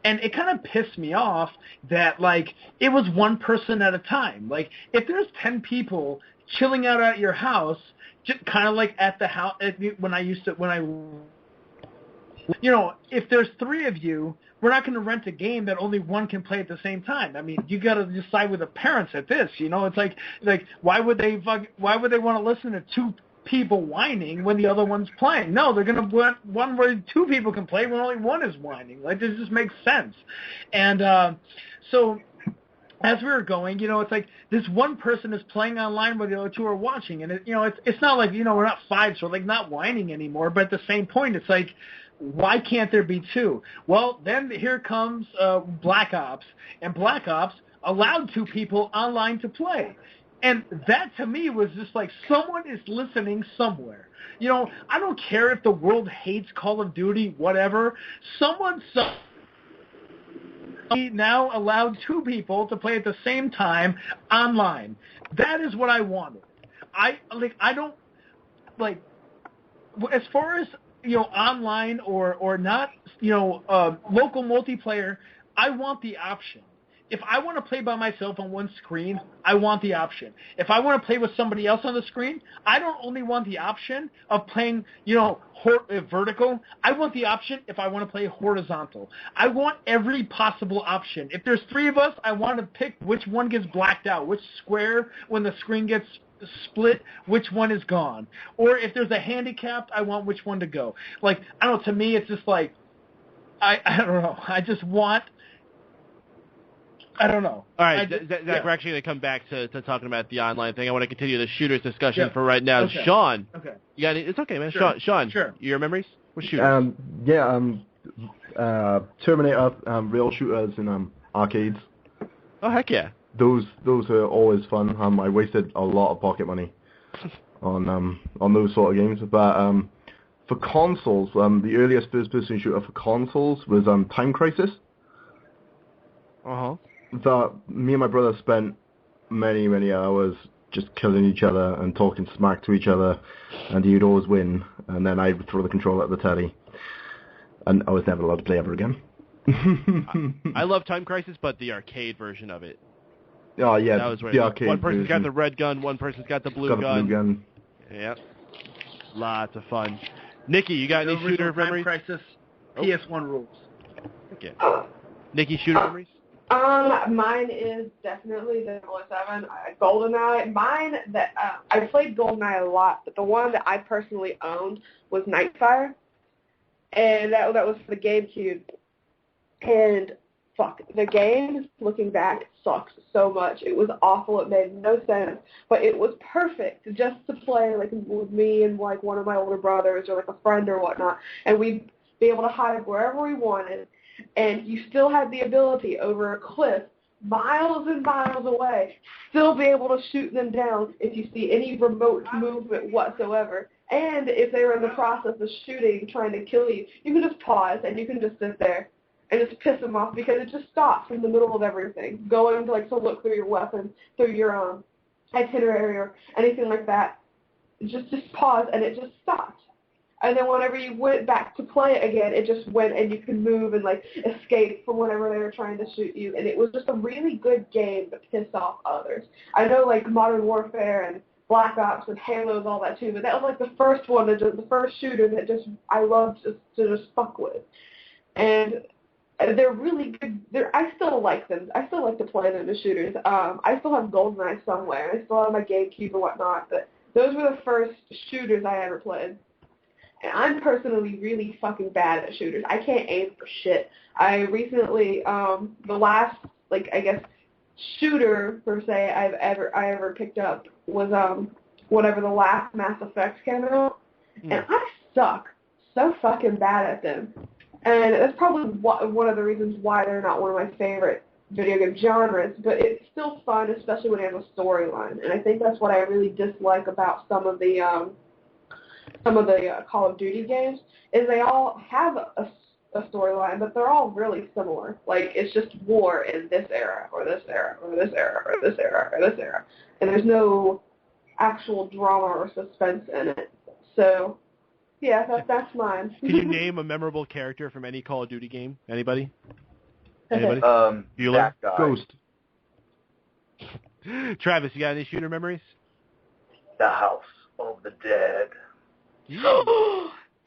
And it kind of pissed me off that, like, it was one person at a time. Like, if there's 10 people chilling out at your house, just kind of like at the house, you know, if there's 3 of you, we're not going to rent a game that only one can play at the same time. I mean, you got to decide with the parents at this. You know, it's like why would they want to listen to 2 people whining when the other one's playing? No, they're going to want one where 2 people can play when only one is whining. Like, this just makes sense. And so as we were going, you know, it's like this one person is playing online while the other 2 are watching, and you know, it's not like, you know, we're not 5, so like not whining anymore. But at the same point, it's like, why can't there be 2? Well, then here comes Black Ops, and Black Ops allowed 2 people online to play. And that, to me, was just like, someone is listening somewhere. You know, I don't care if the world hates Call of Duty, whatever. Someone now allowed 2 people to play at the same time online. That is what I wanted. I don't, like, as far as, you know, online or not, you know, local multiplayer, I want the option. If I want to play by myself on one screen, I want the option. If I want to play with somebody else on the screen, I don't only want the option of playing, you know, vertical. I want the option if I want to play horizontal. I want every possible option. If there's 3 of us, I want to pick which one gets blacked out, which square, when the screen gets split, which one is gone. Or if there's a handicapped, I want which one to go. Like, I don't know, to me, it's just like, I don't know. I just want I don't know. All right, Zach, we're actually going to come back to talking about the online thing. I want to continue the shooters discussion for right now. Okay. Sean, Okay. you got it's okay, man. Sure. Sean, Sure. Your memories? What shooters? Terminator, rail shooters in arcades. Oh, heck yeah. Those are always fun. I wasted a lot of pocket money on those sort of games. But for consoles, the earliest first-person shooter for consoles was Time Crisis. Uh-huh. That me and my brother spent many hours just killing each other and talking smack to each other, and he'd always win, and then I'd throw the controller at the telly, and I was never allowed to play ever again. I love Time Crisis, but the arcade version of it. Oh yeah, that was the arcade one person's version. got the red gun, one person's got the blue gun. Yep. Lots of fun. Nikki, you got any shooter memories? Time Crisis, PS1 rules. Okay. Nikki, shooter memories? Mine is definitely the 007, GoldenEye. I played GoldenEye a lot, but the one that I personally owned was Nightfire, and that was for the GameCube. And fuck, the game, looking back, sucks so much. It was awful. It made no sense, but it was perfect just to play like with me and like one of my older brothers or like a friend or whatnot, and we'd be able to hide wherever we wanted. And you still had the ability over a cliff, miles and miles away, still be able to shoot them down if you see any remote movement whatsoever. And if they were in the process of shooting, trying to kill you, you can just pause and you can just sit there and just piss them off because it just stops in the middle of everything. Going to look through your weapon, through your itinerary or anything like that, just pause and it just stopped. And then whenever you went back to play it again, it just went and you could move and escape from whenever they were trying to shoot you. And it was just a really good game that pissed off others. I know Modern Warfare and Black Ops and Halo's all that too, but that was the first one, the first shooter that I loved to just fuck with. And they're really good. I still like them. I still like to play them as shooters. I still have GoldenEye somewhere. I still have my GameCube and whatnot, but those were the first shooters I ever played. And I'm personally really fucking bad at shooters. I can't aim for shit. I recently, the last, shooter, per se, I ever picked up was, whenever the last Mass Effect came out. And I suck so fucking bad at them. And that's probably one of the reasons why they're not one of my favorite video game genres, but it's still fun, especially when you have a storyline. And I think that's what I really dislike about some of the Call of Duty games, is they all have a storyline, but they're all really similar. It's just war in this era, or this era, or this era, or this era, or this era. And there's no actual drama or suspense in it. So, yeah, that's mine. Can you name a memorable character from any Call of Duty game? Anybody? Bueller? That guy. Ghost. Travis, you got any shooter memories? The House of the Dead.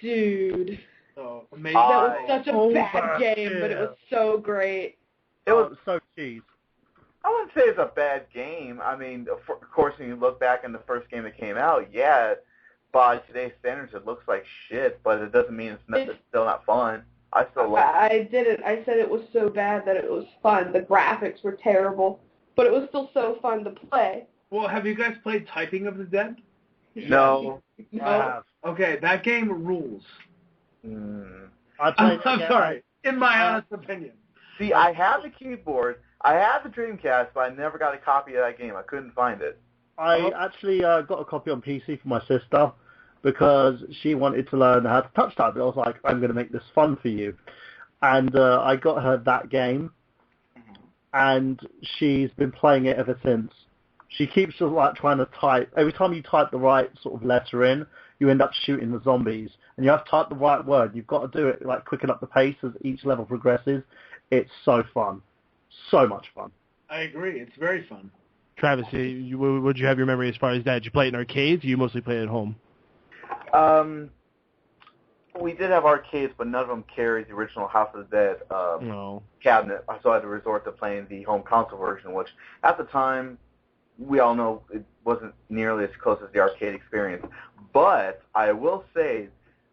Dude. Oh, amazing. That was such a bad game, but it was so great. It was so cheese. I wouldn't say it's a bad game. I mean, of course, when you look back on the first game that came out, yeah, by today's standards, it looks like shit, but it doesn't mean it's still not fun. I still like it. I said it was so bad that it was fun. The graphics were terrible, but it was still so fun to play. Well, have you guys played Typing of the Dead? No. No. I have. Okay, that game rules. I'm sorry. In my honest opinion. See, I have the keyboard, I have the Dreamcast, but I never got a copy of that game. I couldn't find it. I actually got a copy on PC for my sister because she wanted to learn how to touch type. I was like, I'm going to make this fun for you. And I got her that game, and she's been playing it ever since. She keeps trying to type. Every time you type the right sort of letter in, you end up shooting the zombies. And you have to type the right word. You've got to do it, quicken up the pace as each level progresses. It's so fun. So much fun. I agree. It's very fun. Travis, would you have your memory as far as that? Did you play it in arcades, or you mostly play it at home? We did have arcades, but none of them carried the original House of the Dead cabinet. So I had to resort to playing the home console version, which at the time, we all know it wasn't nearly as close as the arcade experience. But I will say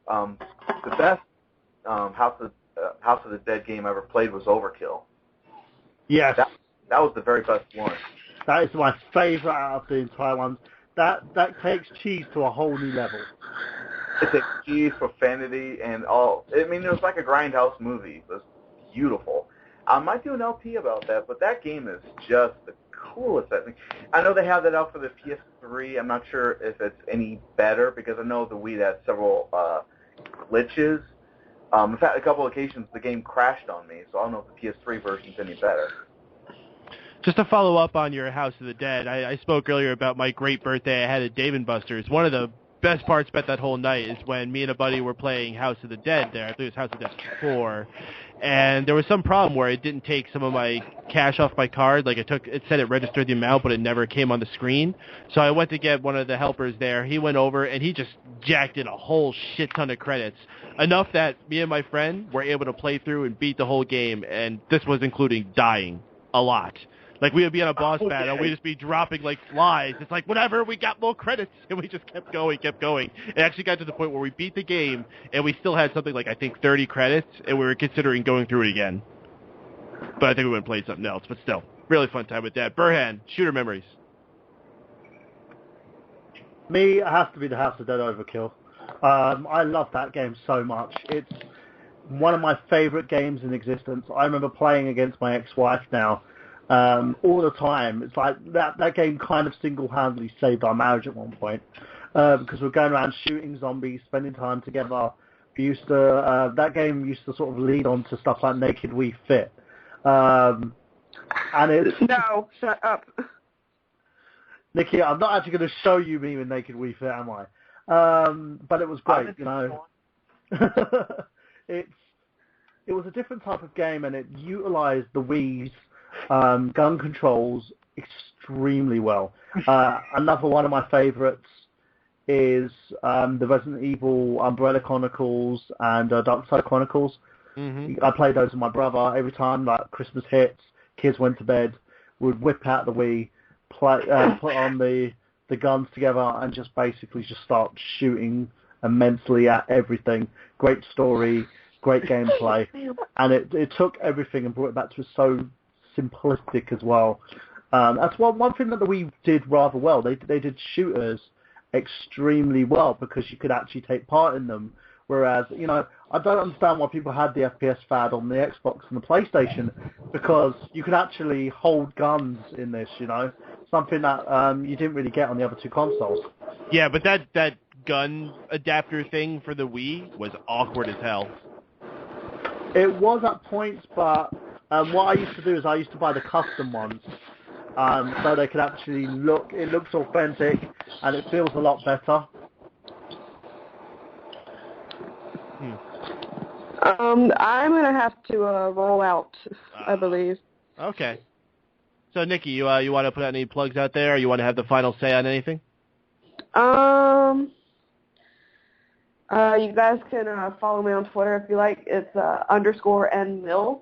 the best House of the Dead game I ever played was Overkill. Yes. That was the very best one. That is my favourite out of the entire ones. That takes cheese to a whole new level. It's a cheese, profanity, and all. I mean, it was like a grindhouse movie. It was beautiful. I might do an LP about that, but that game is just the coolest. I think. I know they have that out for the PS3. I'm not sure if it's any better because I know the Wii has several glitches. In fact, a couple of occasions the game crashed on me, so I don't know if the PS3 version's any better. Just to follow up on your House of the Dead, I spoke earlier about my great birthday I had at Dave & Buster's. One of the best parts about that whole night is when me and a buddy were playing House of the Dead there. I think it was House of the Dead 4. And there was some problem where it didn't take some of my cash off my card. Like it said it registered the amount, but it never came on the screen. So I went to get one of the helpers there. He went over and he just jacked in a whole shit ton of credits. Enough that me and my friend were able to play through and beat the whole game. And this was including dying a lot. Like, we would be on a boss battle, and we'd just be dropping like flies. It's like, whatever, we got more credits, and we just kept going. It actually got to the point where we beat the game, and we still had something like, I think, 30 credits, and we were considering going through it again. But I think we went and played something else, but still, really fun time with that. Burhan, shooter memories. Me, it has to be the House of Dead Overkill. I love that game so much. It's one of my favourite games in existence. I remember playing against my ex-wife now, all the time. It's like that game kind of single-handedly saved our marriage at one point because we're going around shooting zombies, spending time together. That game used to sort of lead on to stuff like Naked Wii Fit, and it's No, shut up. Nikki, I'm not actually going to show you me with Naked Wii Fit, am I? But it was great, you know. It was a different type of game, and it utilised the Wii's gun controls extremely well. Another one of my favourites is the Resident Evil Umbrella Chronicles and Dark Side Chronicles. Mm-hmm. I played those with my brother. Every time like Christmas hits, kids went to bed, would whip out the Wii, put on the guns together, and just basically just start shooting immensely at everything. Great story, great gameplay, and it took everything and brought it back to so simplistic as well. That's one thing that the Wii did rather well. They did shooters extremely well because you could actually take part in them. Whereas, you know, I don't understand why people had the FPS fad on the Xbox and the PlayStation because you could actually hold guns in this, you know, something that you didn't really get on the other two consoles. Yeah, but that gun adapter thing for the Wii was awkward as hell. It was at points, but what I used to do is I used to buy the custom ones so they could actually it looks authentic and it feels a lot better. I'm gonna have to roll out, I believe. Okay. So, Nikki, you want to put any plugs out there, or you want to have the final say on anything? You guys can follow me on Twitter if you like. It's _nmills.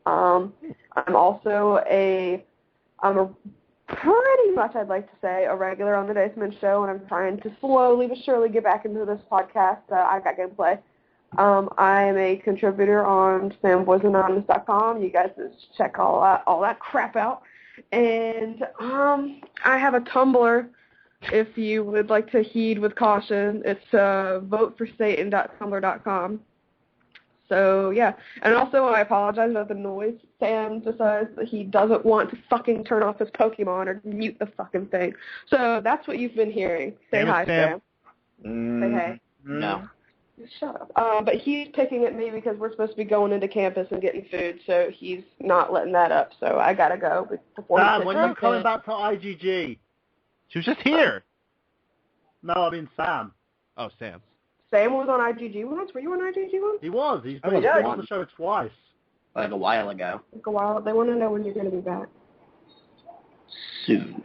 I'm also I'm a pretty much, I'd like to say, a regular on the Daceman Show, and I'm trying to slowly but surely get back into this podcast. I Got Gameplay. I am a contributor on SamBoysAnonymous.com. You guys just check all that crap out. And I have a Tumblr if you would like to heed with caution. It's voteforsatan.tumblr.com. So, yeah. And also, I apologize about the noise. Sam decides that he doesn't want to fucking turn off his Pokemon or mute the fucking thing. So that's what you've been hearing. Say hi, Sam. Say hey. No. Shut up. But he's picking at me because we're supposed to be going into campus and getting food, so he's not letting that up. So I gotta go before Sam, when are you coming back to IGG? She was just here. No, I mean Sam. Oh, Sam. Sam was on IGG once. Were you on IGG once? He was. He's been on the show twice. Like a while ago. Like a while. They want to know when you're going to be back. Soon.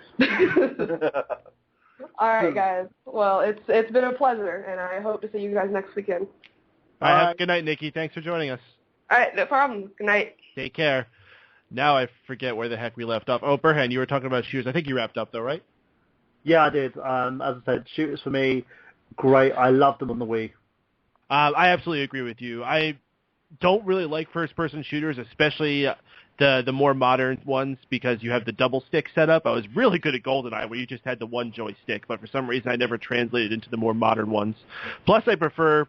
All right, guys. Well, it's been a pleasure, and I hope to see you guys next weekend. All right. Good night, Nikki. Thanks for joining us. All right, no problem. Good night. Take care. Now I forget where the heck we left off. Oh, Burhan, you were talking about shooters. I think you wrapped up, though, right? Yeah, I did. As I said, shooters for me, great. I loved them on the Wii. I absolutely agree with you. I don't really like first-person shooters, especially the more modern ones because you have the double stick setup. I was really good at GoldenEye where you just had the one joystick, but for some reason I never translated into the more modern ones. Plus, I prefer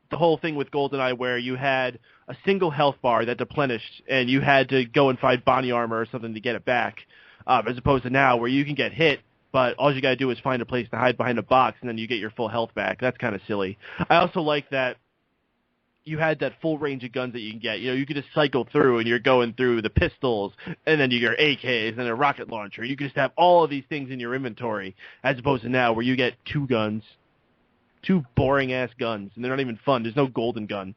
the whole thing with GoldenEye where you had a single health bar that replenished, and you had to go and find Bonnie armor or something to get it back, as opposed to now where you can get hit, but all you got to do is find a place to hide behind a box, and then you get your full health back. That's kind of silly. I also like that you had that full range of guns that you can get. You know, you could just cycle through, and you're going through the pistols, and then you get AKs, and a rocket launcher. You could just have all of these things in your inventory, as opposed to now where you get two guns. Two boring-ass guns, and they're not even fun. There's no golden gun.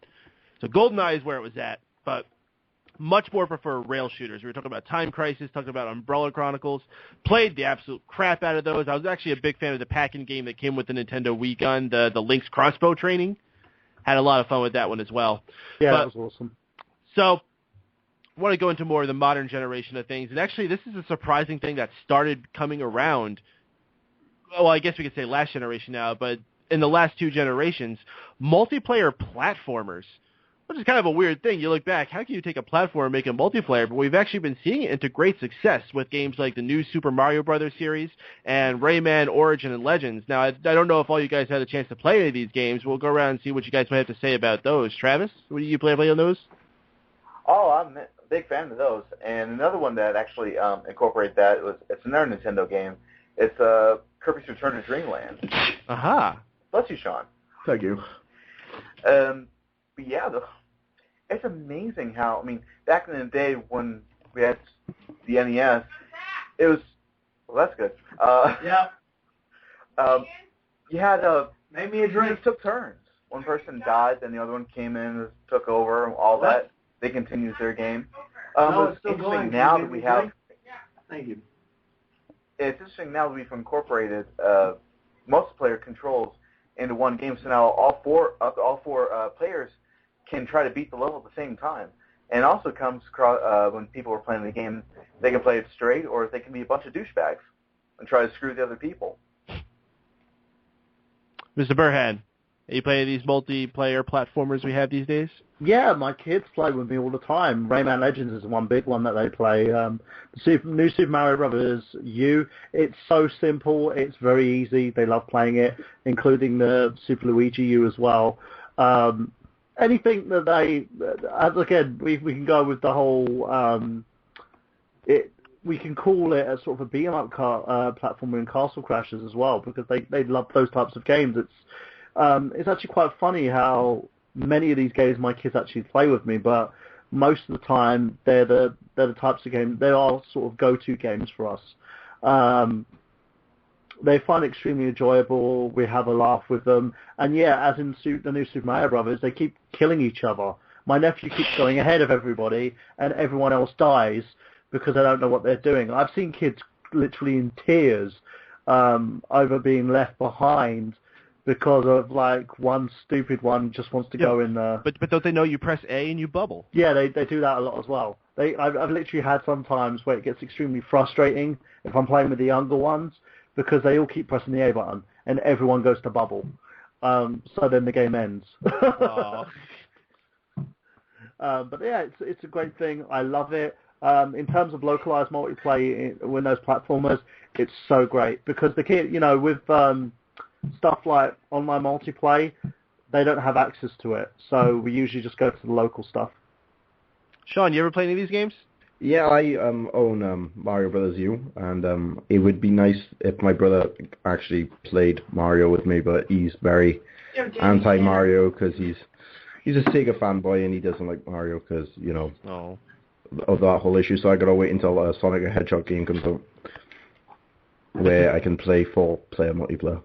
So GoldenEye is where it was at, but much more prefer rail shooters. We were talking about Time Crisis, talking about Umbrella Chronicles. Played the absolute crap out of those. I was actually a big fan of the pack-in game that came with the Nintendo Wii gun, the Lynx crossbow training. Had a lot of fun with that one as well. Yeah, that was awesome. So I want to go into more of the modern generation of things, and actually this is a surprising thing that started coming around. Well, I guess we could say last generation now, but in the last two generations, multiplayer platformers, which is kind of a weird thing. You look back, how can you take a platform and make a multiplayer? But we've actually been seeing it into great success with games like the new Super Mario Brothers series and Rayman Origin and Legends. Now, I don't know if all you guys had a chance to play any of these games. We'll go around and see what you guys might have to say about those. Travis, what do you play on those? Oh, I'm a big fan of those. And another one that actually incorporated that, it's another Nintendo game. It's Kirby's Return to Dreamland. Aha. Bless you, Sean. Thank you. But yeah, it's amazing how, I mean, back in the day when we had the NES, it was, well, that's good. Yeah. You had Make me a you drink. just took turns. One person died, then the other one came in and took over, all that. They continued their game. No, it's it's still interesting going. now Can you that we give me a have, drink? Thank you. it's interesting now that we've incorporated multiplayer controls into one game, so now all four players can try to beat the level at the same time. And it also comes across, when people are playing the game, they can play it straight, or they can be a bunch of douchebags and try to screw the other people. Mr. Burhan, are you playing these multiplayer platformers we have these days? Yeah, my kids play with me all the time. Rayman Legends is one big one that they play. New Super Mario Brothers U, it's so simple. It's very easy. They love playing it, including the Super Luigi U as well. Anything that they, again, we can go with the whole, we can call it a sort of a beat-em-up platformer in Castle Crashers as well, because they love those types of games. It's actually quite funny how many of these games my kids actually play with me, but most of the time they're the types of games, they are sort of go-to games for us. They find it extremely enjoyable. We have a laugh with them. And yeah, as in the new Super Mario Brothers, they keep killing each other. My nephew keeps going ahead of everybody, and everyone else dies because they don't know what they're doing. I've seen kids literally in tears over being left behind because of, like, one stupid one just wants to go in there. But don't they know you press A and you bubble? Yeah, they do that a lot as well. I've literally had some times where it gets extremely frustrating if I'm playing with the younger ones, because they all keep pressing the A button and everyone goes to bubble. So then the game ends. But yeah, it's a great thing. I love it. In terms of localized multiplayer with those platformers, it's so great because the kid, with stuff like online multiplayer, they don't have access to it. So we usually just go to the local stuff. Sean, you ever play any of these games? Yeah, I own Mario Brothers U, and it would be nice if my brother actually played Mario with me, but he's very anti-Mario because he's a Sega fanboy and he doesn't like Mario because, of that whole issue. So I gotta wait until a Sonic the Hedgehog game comes out where I can play 4-player multiplayer.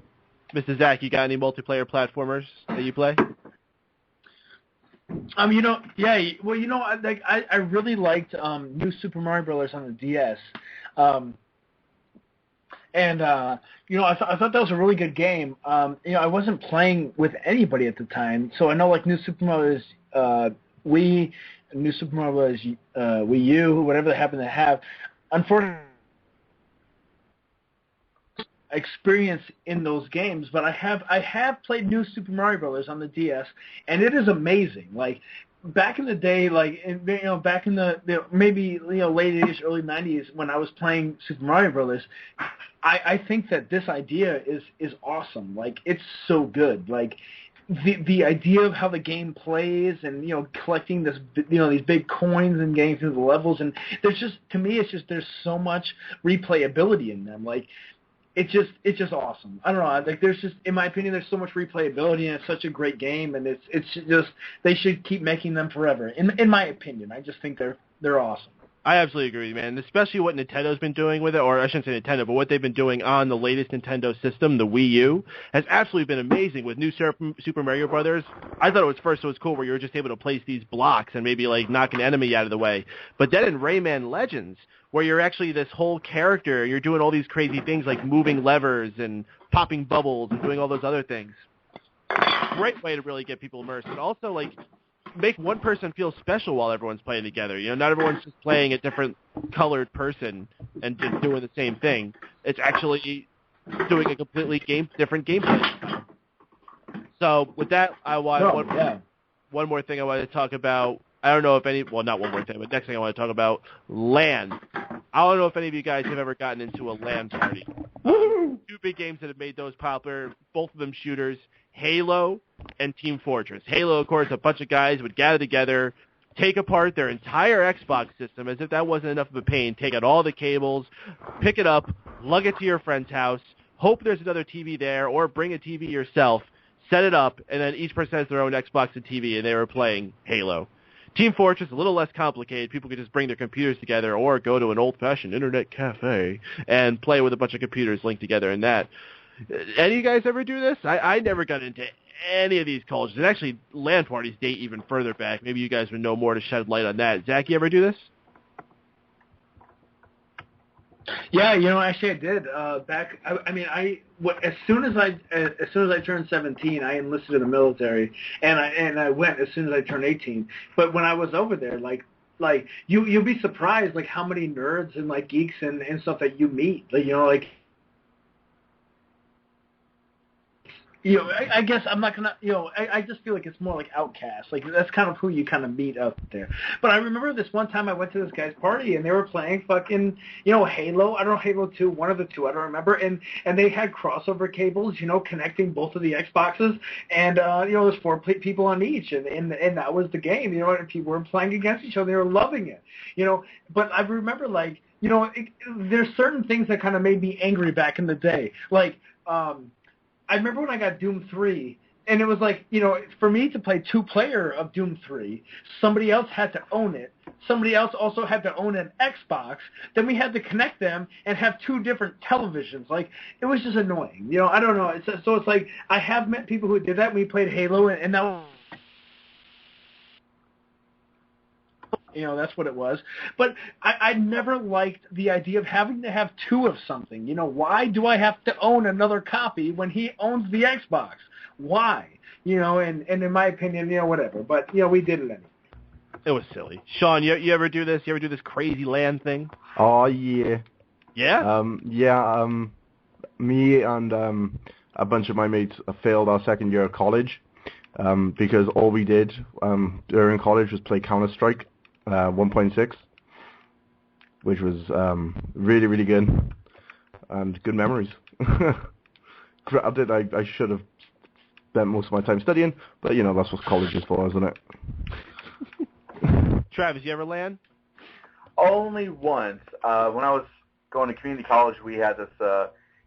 Mr. Zach, you got any multiplayer platformers that you play? I really liked New Super Mario Brothers on the DS, I thought that was a really good game. I wasn't playing with anybody at the time, so I know like New Super Mario Bros. Wii, New Super Mario Bros. Wii U, whatever they happen to have. Unfortunately, experience in those games, but I have played New Super Mario Brothers on the DS, and it is amazing. Like back in the day, like back in the maybe late 80s, early 90s, when I was playing Super Mario Brothers, I think that this idea is awesome. Like, it's so good. Like, the idea of how the game plays, and collecting this these big coins and getting through the levels, and there's just, to me, it's just, there's so much replayability in them. Like, it's just awesome. I don't know. Like, there's just, in my opinion, there's so much replayability, and it's such a great game, and it's just, they should keep making them forever. In my opinion, I just think they're awesome. I absolutely agree, man. Especially what Nintendo's been doing with it, or I shouldn't say Nintendo, but what they've been doing on the latest Nintendo system, the Wii U, has absolutely been amazing. With new Super Mario Brothers, I thought it was cool where you were just able to place these blocks and maybe like knock an enemy out of the way. But then in Rayman Legends, where you're actually this whole character, you're doing all these crazy things like moving levers and popping bubbles and doing all those other things. Great way to really get people immersed, and also like make one person feel special while everyone's playing together. Not everyone's just playing a different colored person and just doing the same thing. It's actually doing a completely different gameplay. So with that, I want one more thing I want to talk about. I don't know if not one more thing, but next thing I want to talk about, LAN. I don't know if any of you guys have ever gotten into a LAN party. Two big games that have made those popular, both of them shooters, Halo and Team Fortress. Halo, of course, a bunch of guys would gather together, take apart their entire Xbox system, as if that wasn't enough of a pain, take out all the cables, pick it up, lug it to your friend's house, hope there's another TV there, or bring a TV yourself, set it up, and then each person has their own Xbox and TV, and they were playing Halo. Team Fortress, a little less complicated. People could just bring their computers together or go to an old-fashioned internet cafe and play with a bunch of computers linked together in that. Any of you guys ever do this? I never got into any of these cultures. And actually, LAN parties date even further back. Maybe you guys would know more to shed light on that. Zach, you ever do this? Yeah, actually I did. As soon as I turned 17, I enlisted in the military, and I went as soon as I turned 18. But when I was over there, like you'll be surprised like how many nerds and like geeks and stuff that you meet. Like, I guess I'm not gonna, I just feel like it's more like outcasts. Like, that's kind of who you kind of meet out there. But I remember this one time I went to this guy's party, and they were playing fucking, Halo. I don't know, Halo 2, one of the two, I don't remember. And they had crossover cables, connecting both of the Xboxes. And, there's 4 people on each. And that was the game, and people were playing against each other. They were loving it, But I remember, like, there's certain things that kind of made me angry back in the day. Like, I remember when I got Doom 3, and it was like, for me to play 2-player of Doom 3, somebody else had to own it. Somebody else also had to own an Xbox. Then we had to connect them and have 2 different televisions. Like, it was just annoying. I don't know. So it's like, I have met people who did that when we played Halo, and that was, that's what it was. But I never liked the idea of having to have 2 of something. Why do I have to own another copy when he owns the Xbox? Why? And in my opinion, whatever. But, we did it anyway. It was silly. Sean, you ever do this? You ever do this crazy LAN thing? Oh, yeah. Yeah? Me and a bunch of my mates failed our second year of college because all we did during college was play Counter-Strike 1.6, which was really, really good and good memories. Granted, I should have spent most of my time studying, but that's what college is for, isn't it? Travis, you ever LAN? Only once. When I was going to community college, we had this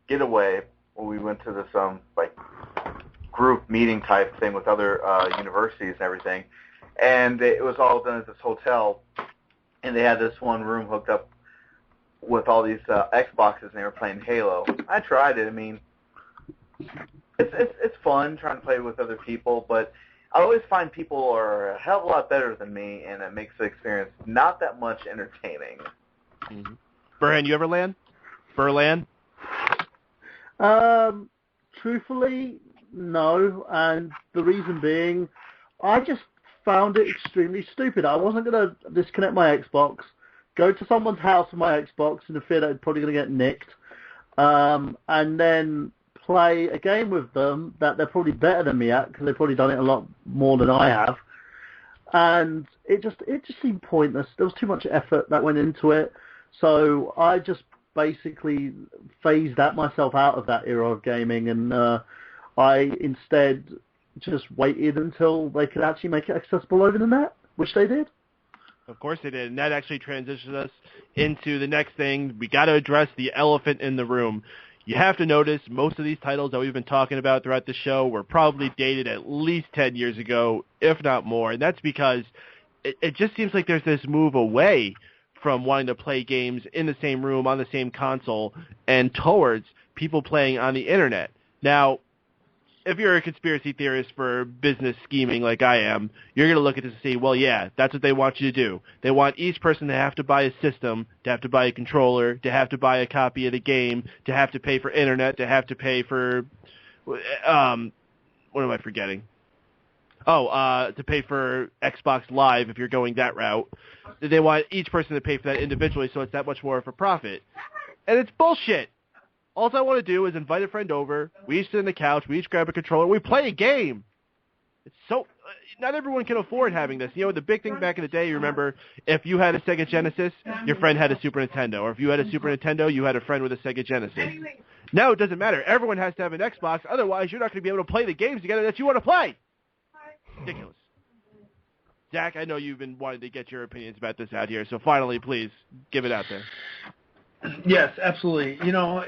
getaway where we went to this group meeting type thing with other universities and everything. And it was all done at this hotel, and they had this one room hooked up with all these Xboxes, and they were playing Halo. I tried it. I mean, it's fun trying to play with other people, but I always find people are a hell of a lot better than me, and it makes the experience not that much entertaining. Mm-hmm. Burhan, you ever LAN? Burlan? Truthfully, no, and the reason being, I just found it extremely stupid. I wasn't going to disconnect my Xbox, go to someone's house with my Xbox in the fear that it's probably going to get nicked, and then play a game with them that they're probably better than me at, because they've probably done it a lot more than I have, and it just seemed pointless. There was too much effort that went into it, so I just basically phased myself out of that era of gaming, and I instead just waited until they could actually make it accessible over the net, which they did. Of course they did, and that actually transitions us into the next thing. We got to address the elephant in the room. You have to notice most of these titles that we've been talking about throughout the show were probably dated at least 10 years ago, if not more, and that's because it just seems like there's this move away from wanting to play games in the same room, on the same console, and towards people playing on the internet. Now, if you're a conspiracy theorist for business scheming like I am, you're going to look at this and say, well, yeah, that's what they want you to do. They want each person to have to buy a system, to have to buy a controller, to have to buy a copy of the game, to have to pay for internet, to have to pay for, what am I forgetting? To pay for Xbox Live if you're going that route. They want each person to pay for that individually, so it's that much more of a profit. And it's bullshit. All I want to do is invite a friend over, we each sit on the couch, we each grab a controller, we play a game. It's so... not everyone can afford having this. You know, the big thing back in the day, you remember, if you had a Sega Genesis, your friend had a Super Nintendo. Or if you had a Super Nintendo, you had a friend with a Sega Genesis. Now it doesn't matter. Everyone has to have an Xbox, otherwise you're not going to be able to play the games together that you want to play. Ridiculous. Zach, I know you've been wanting to get your opinions about this out here, so finally, please, give it out there. Yes, absolutely. You know,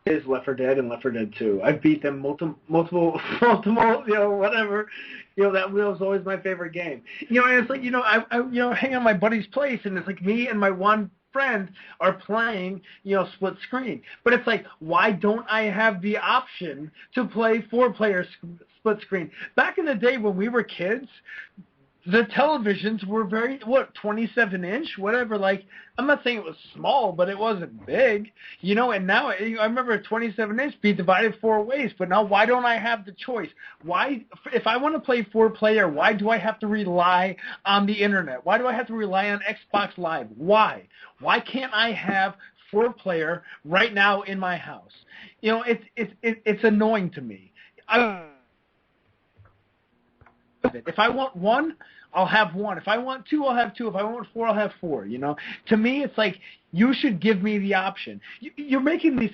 is Left 4 Dead and Left 4 Dead 2. I've beat them multiple, you know, whatever. You know, that was always my favorite game. You know, and it's like, you know, I hang on my buddy's place, and it's like me and my one friend are playing, you know, split screen. But it's like, why don't I have the option to play 4-player split screen? Back in the day when we were kids, the televisions were 27-inch, whatever. Like, I'm not saying it was small, but it wasn't big, you know. And now, I remember a 27-inch be divided 4 ways. But now, why don't I have the choice? Why, if I want to play 4-player, why do I have to rely on the internet? Why do I have to rely on Xbox Live? Why? Why can't I have 4-player right now in my house? You know, it's annoying to me. If I want 1, I'll have 1. If I want 2, I'll have 2. If I want 4, I'll have 4, you know? To me, it's like, you should give me the option. You're making these,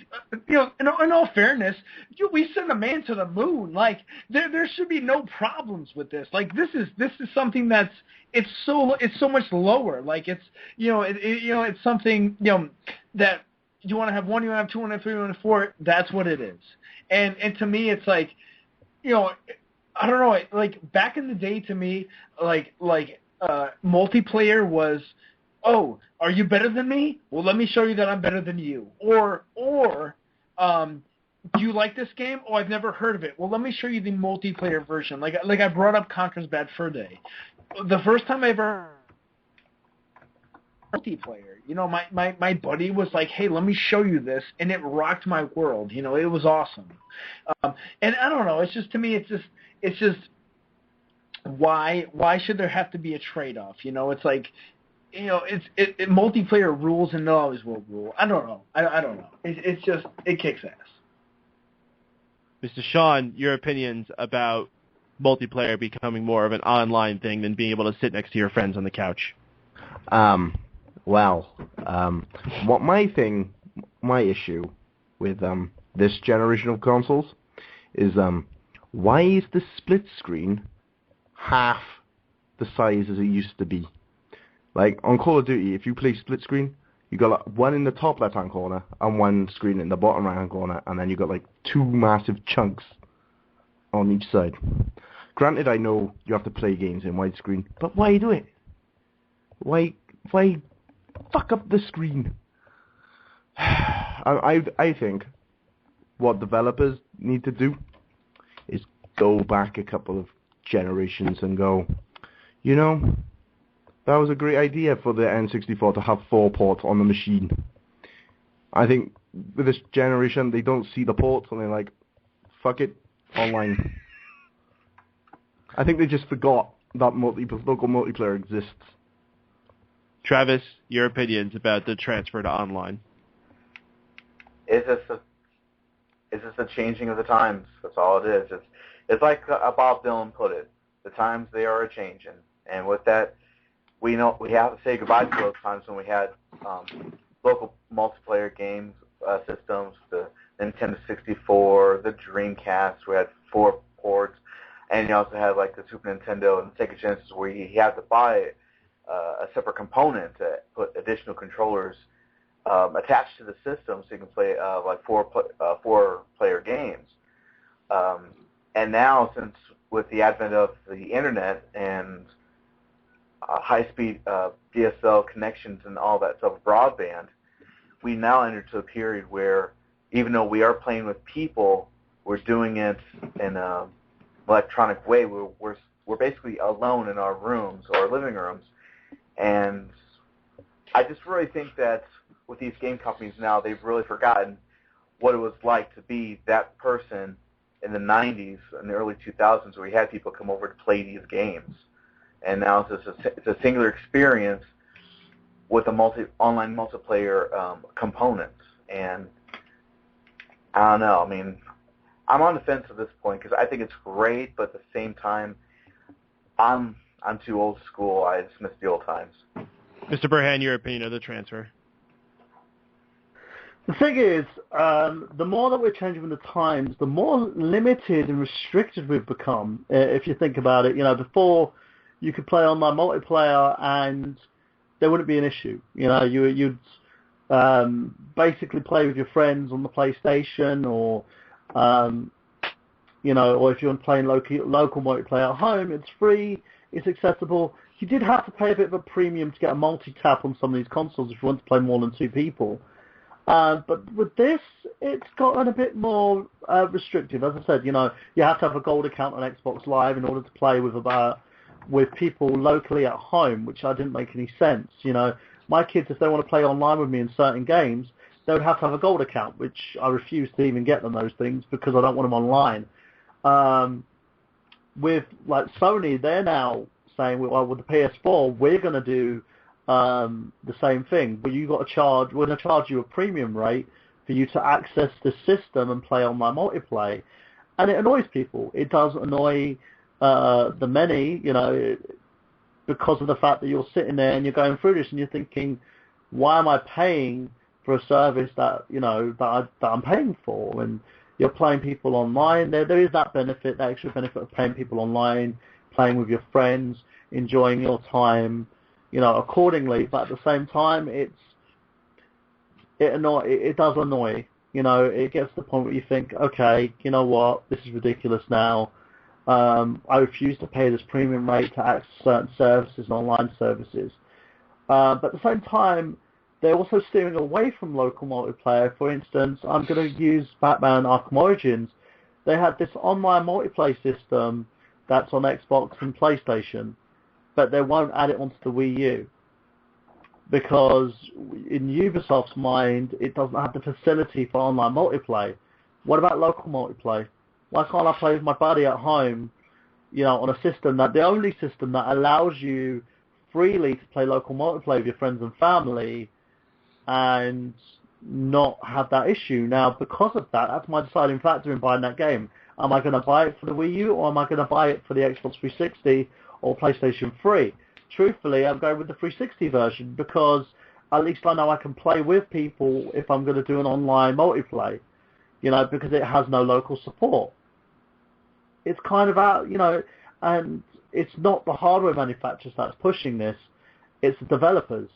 you know, in all fairness, we send a man to the moon. Like, there should be no problems with this. Like, this is something that's, it's so much lower. Like, it's, you know, it's something, you know, that you want to have 1, you want to have 2, you want to have 3, you want to have 4, that's what it is. And to me, it's like, you know, I don't know, like, back in the day, to me, like multiplayer was, oh, are you better than me? Well, let me show you that I'm better than you. Or do you like this game? Oh, I've never heard of it. Well, let me show you the multiplayer version. Like I brought up Conker's Bad Fur Day. The first time I ever multiplayer, you know, my buddy was like, hey, let me show you this, and it rocked my world. You know, it was awesome. And I don't know, it's just, to me, it's just why should there have to be a trade-off? You know, it's like, you know, it multiplayer rules and it always will rule. I don't know. I don't know. It's just, it kicks ass. Mr. Sean, your opinions about multiplayer becoming more of an online thing than being able to sit next to your friends on the couch? What my issue with this generation of consoles is why is the split screen half the size as it used to be? Like on Call of Duty, if you play split screen, you got like one in the top left hand corner and one screen in the bottom right hand corner, and then you got like 2 massive chunks on each side. Granted, I know you have to play games in widescreen, but why do it? Why fuck up the screen? I think what developers need to do is go back a couple of generations and go, you know, that was a great idea for the N64 to have 4 ports on the machine. I think with this generation, they don't see the ports and they're like, fuck it, online. I think they just forgot that local multiplayer exists. Travis, your opinions about the transfer to online? It's just a changing of the times. That's all it is. It's like Bob Dylan put it. the times they are a-changing. And with that, we know we have to say goodbye to those times when we had local multiplayer games systems, the Nintendo 64, the Dreamcast. We had 4 ports, and you also had like the Super Nintendo and Sega Genesis, where you had to buy a separate component to put additional controllers attached to the system, so you can play like 4-player games. And now, since with the advent of the internet and high-speed DSL connections and all that stuff, broadband, we now enter into a period where, even though we are playing with people, we're doing it in an electronic way. We're basically alone in our rooms or living rooms, and I just really think that with these game companies now, they've really forgotten what it was like to be that person in the 90s and the early 2000s, where we had people come over to play these games. And now it's a singular experience with a online multiplayer component. And I don't know. I mean, I'm on the fence at this point because I think it's great, but at the same time, I'm too old school. I just miss the old times. Mr. Burhan, your opinion of the transfer? The thing is, the more that we're changing with the times, the more limited and restricted we've become. If you think about it, before you could play online multiplayer and there wouldn't be an issue. You'd basically play with your friends on the PlayStation, or or if you're playing local multiplayer at home, it's free, it's accessible. You did have to pay a bit of a premium to get a multi-tap on some of these consoles if you want to play more than 2 people. But with this, it's gotten a bit more restrictive. As I said, you have to have a gold account on Xbox Live in order to play with people locally at home, which didn't make any sense. My kids, if they want to play online with me in certain games, they would have to have a gold account, which I refuse to even get them those things because I don't want them online. With like Sony, they're now saying, well, with the PS4, we're going to do the same thing, but we're going to charge you a premium rate for you to access the system and play online multiplayer. And it annoys people. It does annoy the many, because of the fact that you're sitting there and you're going through this and you're thinking, why am I paying for a service that that I'm paying for? And you're playing people online. There is that benefit, that extra benefit of playing people online, playing with your friends, enjoying your time, accordingly. But at the same time, it does annoy. It gets to the point where you think, okay, you know what, this is ridiculous now. I refuse to pay this premium rate to access certain services, online services. But at the same time, they're also steering away from local multiplayer. For instance, I'm going to use Batman Arkham Origins. They had this online multiplayer system that's on Xbox and PlayStation, but they won't add it onto the Wii U because in Ubisoft's mind, it doesn't have the facility for online multiplayer. What about local multiplayer? Why can't I play with my buddy at home, on a system the only system that allows you freely to play local multiplayer with your friends and family and not have that issue? Now, because of that, that's my deciding factor in buying that game. Am I going to buy it for the Wii U, or am I going to buy it for the Xbox 360 or PlayStation 3? Truthfully, I'm going with the 360 version because at least I know I can play with people if I'm going to do an online multiplayer, because it has no local support. It's kind of out, and it's not the hardware manufacturers that's pushing this, it's the developers.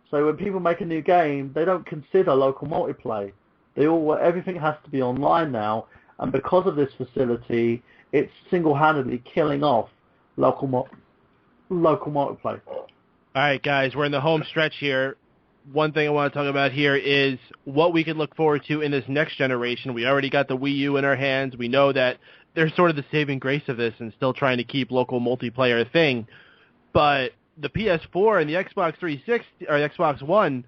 So when people make a new game, they don't consider local multiplayer. Everything has to be online now, and because of this facility, it's single-handedly killing off local multiplayer. All right, guys, we're in the home stretch here. One thing I want to talk about here is what we can look forward to in this next generation. We already got the Wii U in our hands. We know that they're sort of the saving grace of this and still trying to keep local multiplayer a thing. But the PS4 and the Xbox 360 or the Xbox One,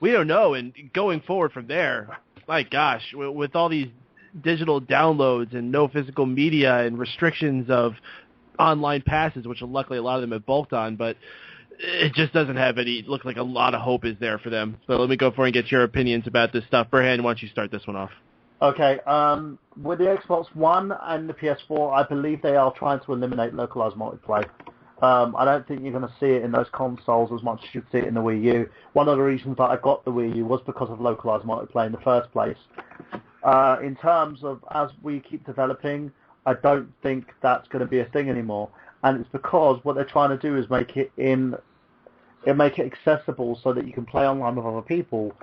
we don't know. And going forward from there, my gosh, with all these digital downloads and no physical media and restrictions of online passes, which luckily a lot of them have bulked on, but it just doesn't have look like a lot of hope is there for them. So let me go for and get your opinions about this stuff. Burhan, why don't you start this one off? Okay, with the Xbox One and the PS4, I believe they are trying to eliminate localized multiplayer. I don't think you're going to see it in those consoles as much as you'd see it in the Wii U. One of the reasons that I got the Wii U was because of localized multiplayer in the first place. In terms of as we keep developing, I don't think that's going to be a thing anymore. And it's because what they're trying to do is make it accessible so that you can play online with other people.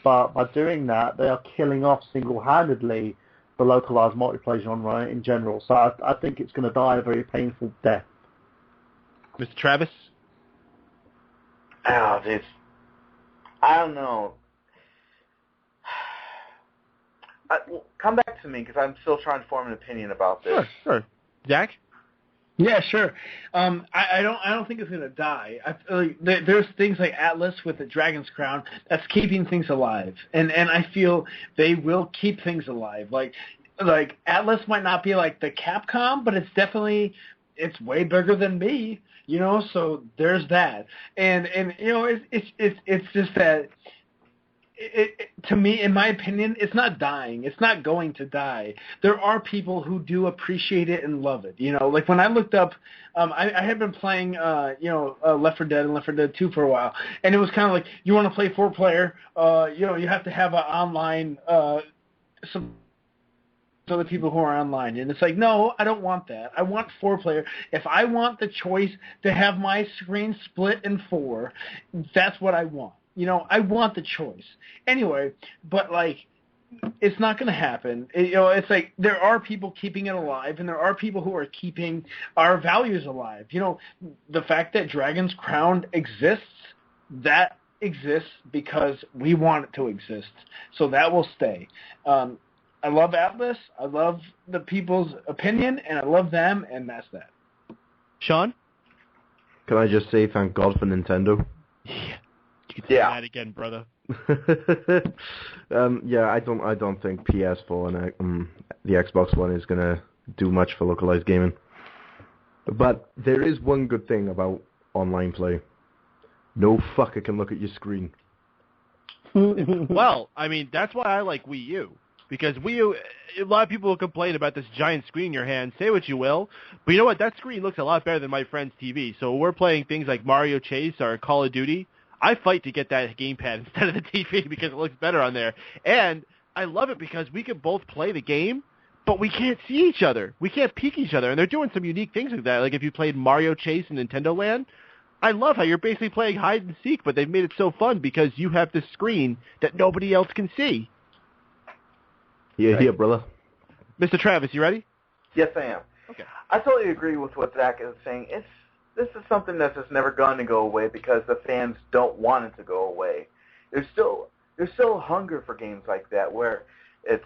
But by doing that, they are killing off single-handedly the localized multiplayer genre in general. So I think it's going to die a very painful death. Mr. Travis? Oh, I don't know. Come back to me because I'm still trying to form an opinion about this. Sure. Zach? Yeah, sure. I don't think it's gonna die. I feel like there's things like Atlas with the Dragon's Crown that's keeping things alive, and I feel they will keep things alive. Like Atlas might not be like the Capcom, but it's way bigger than me, So there's that, and it's just that. To me, in my opinion, it's not dying. It's not going to die. There are people who do appreciate it and love it. Like when I looked up, I had been playing, Left 4 Dead and Left 4 Dead 2 for a while, and it was kind of like you want to play 4-player, you have to have an online, some other people who are online, and it's like, no, I don't want that. I want 4-player. If I want the choice to have my screen split in 4, that's what I want. I want the choice. Anyway, but, it's not going to happen. It's like there are people keeping it alive, and there are people who are keeping our values alive. The fact that Dragon's Crown exists, that exists because we want it to exist. So that will stay. I love Atlas. I love the people's opinion, and I love them, and that's that. Sean? Can I just say thank God for Nintendo? Yeah. You can say that again, brother. I don't think PS4 and the Xbox One is gonna do much for localized gaming. But there is one good thing about online play. No fucker can look at your screen. Well, I mean, that's why I like Wii U. Because Wii U, a lot of people will complain about this giant screen in your hand. Say what you will. But you know what? That screen looks a lot better than my friend's TV. So when we're playing things like Mario Chase or Call of Duty, I fight to get that gamepad instead of the TV because it looks better on there. And I love it because we can both play the game, but we can't see each other. We can't peek each other. And they're doing some unique things like that. Like if you played Mario Chase in Nintendo Land, I love how you're basically playing hide and seek, but they've made it so fun because you have this screen that nobody else can see. Yeah, brother. Mr. Travis, you ready? Yes, I am. Okay. I totally agree with what Zach is saying. This is something that's just never going to go away because the fans don't want it to go away. There's still hunger for games like that where it's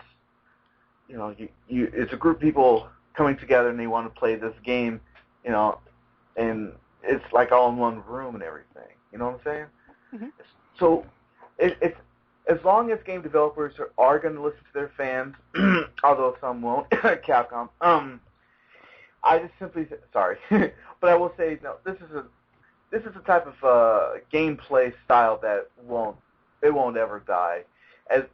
it's a group of people coming together and they want to play this game, and it's like all in one room and everything. You know what I'm saying? Mm-hmm. So it's as long as game developers are going to listen to their fans, although some won't, Capcom. I just simply sorry, but I will say no. This is a type of gameplay style that won't ever die. Is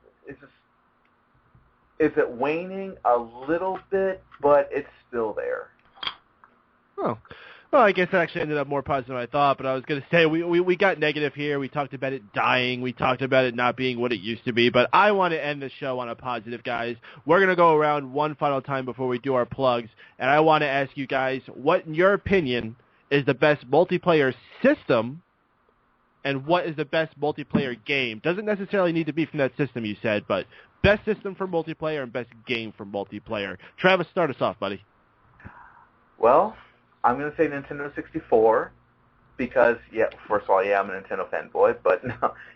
it waning a little bit, but it's still there. Oh. Well, I guess it actually ended up more positive than I thought, but I was going to say we got negative here. We talked about it dying. We talked about it not being what it used to be, but I want to end the show on a positive, guys. We're going to go around one final time before we do our plugs, and I want to ask you guys, what, in your opinion, is the best multiplayer system, and what is the best multiplayer game? Doesn't necessarily need to be from that system you said, but best system for multiplayer and best game for multiplayer. Travis, start us off, buddy. Well, I'm going to say Nintendo 64 because, first of all, I'm a Nintendo fanboy, but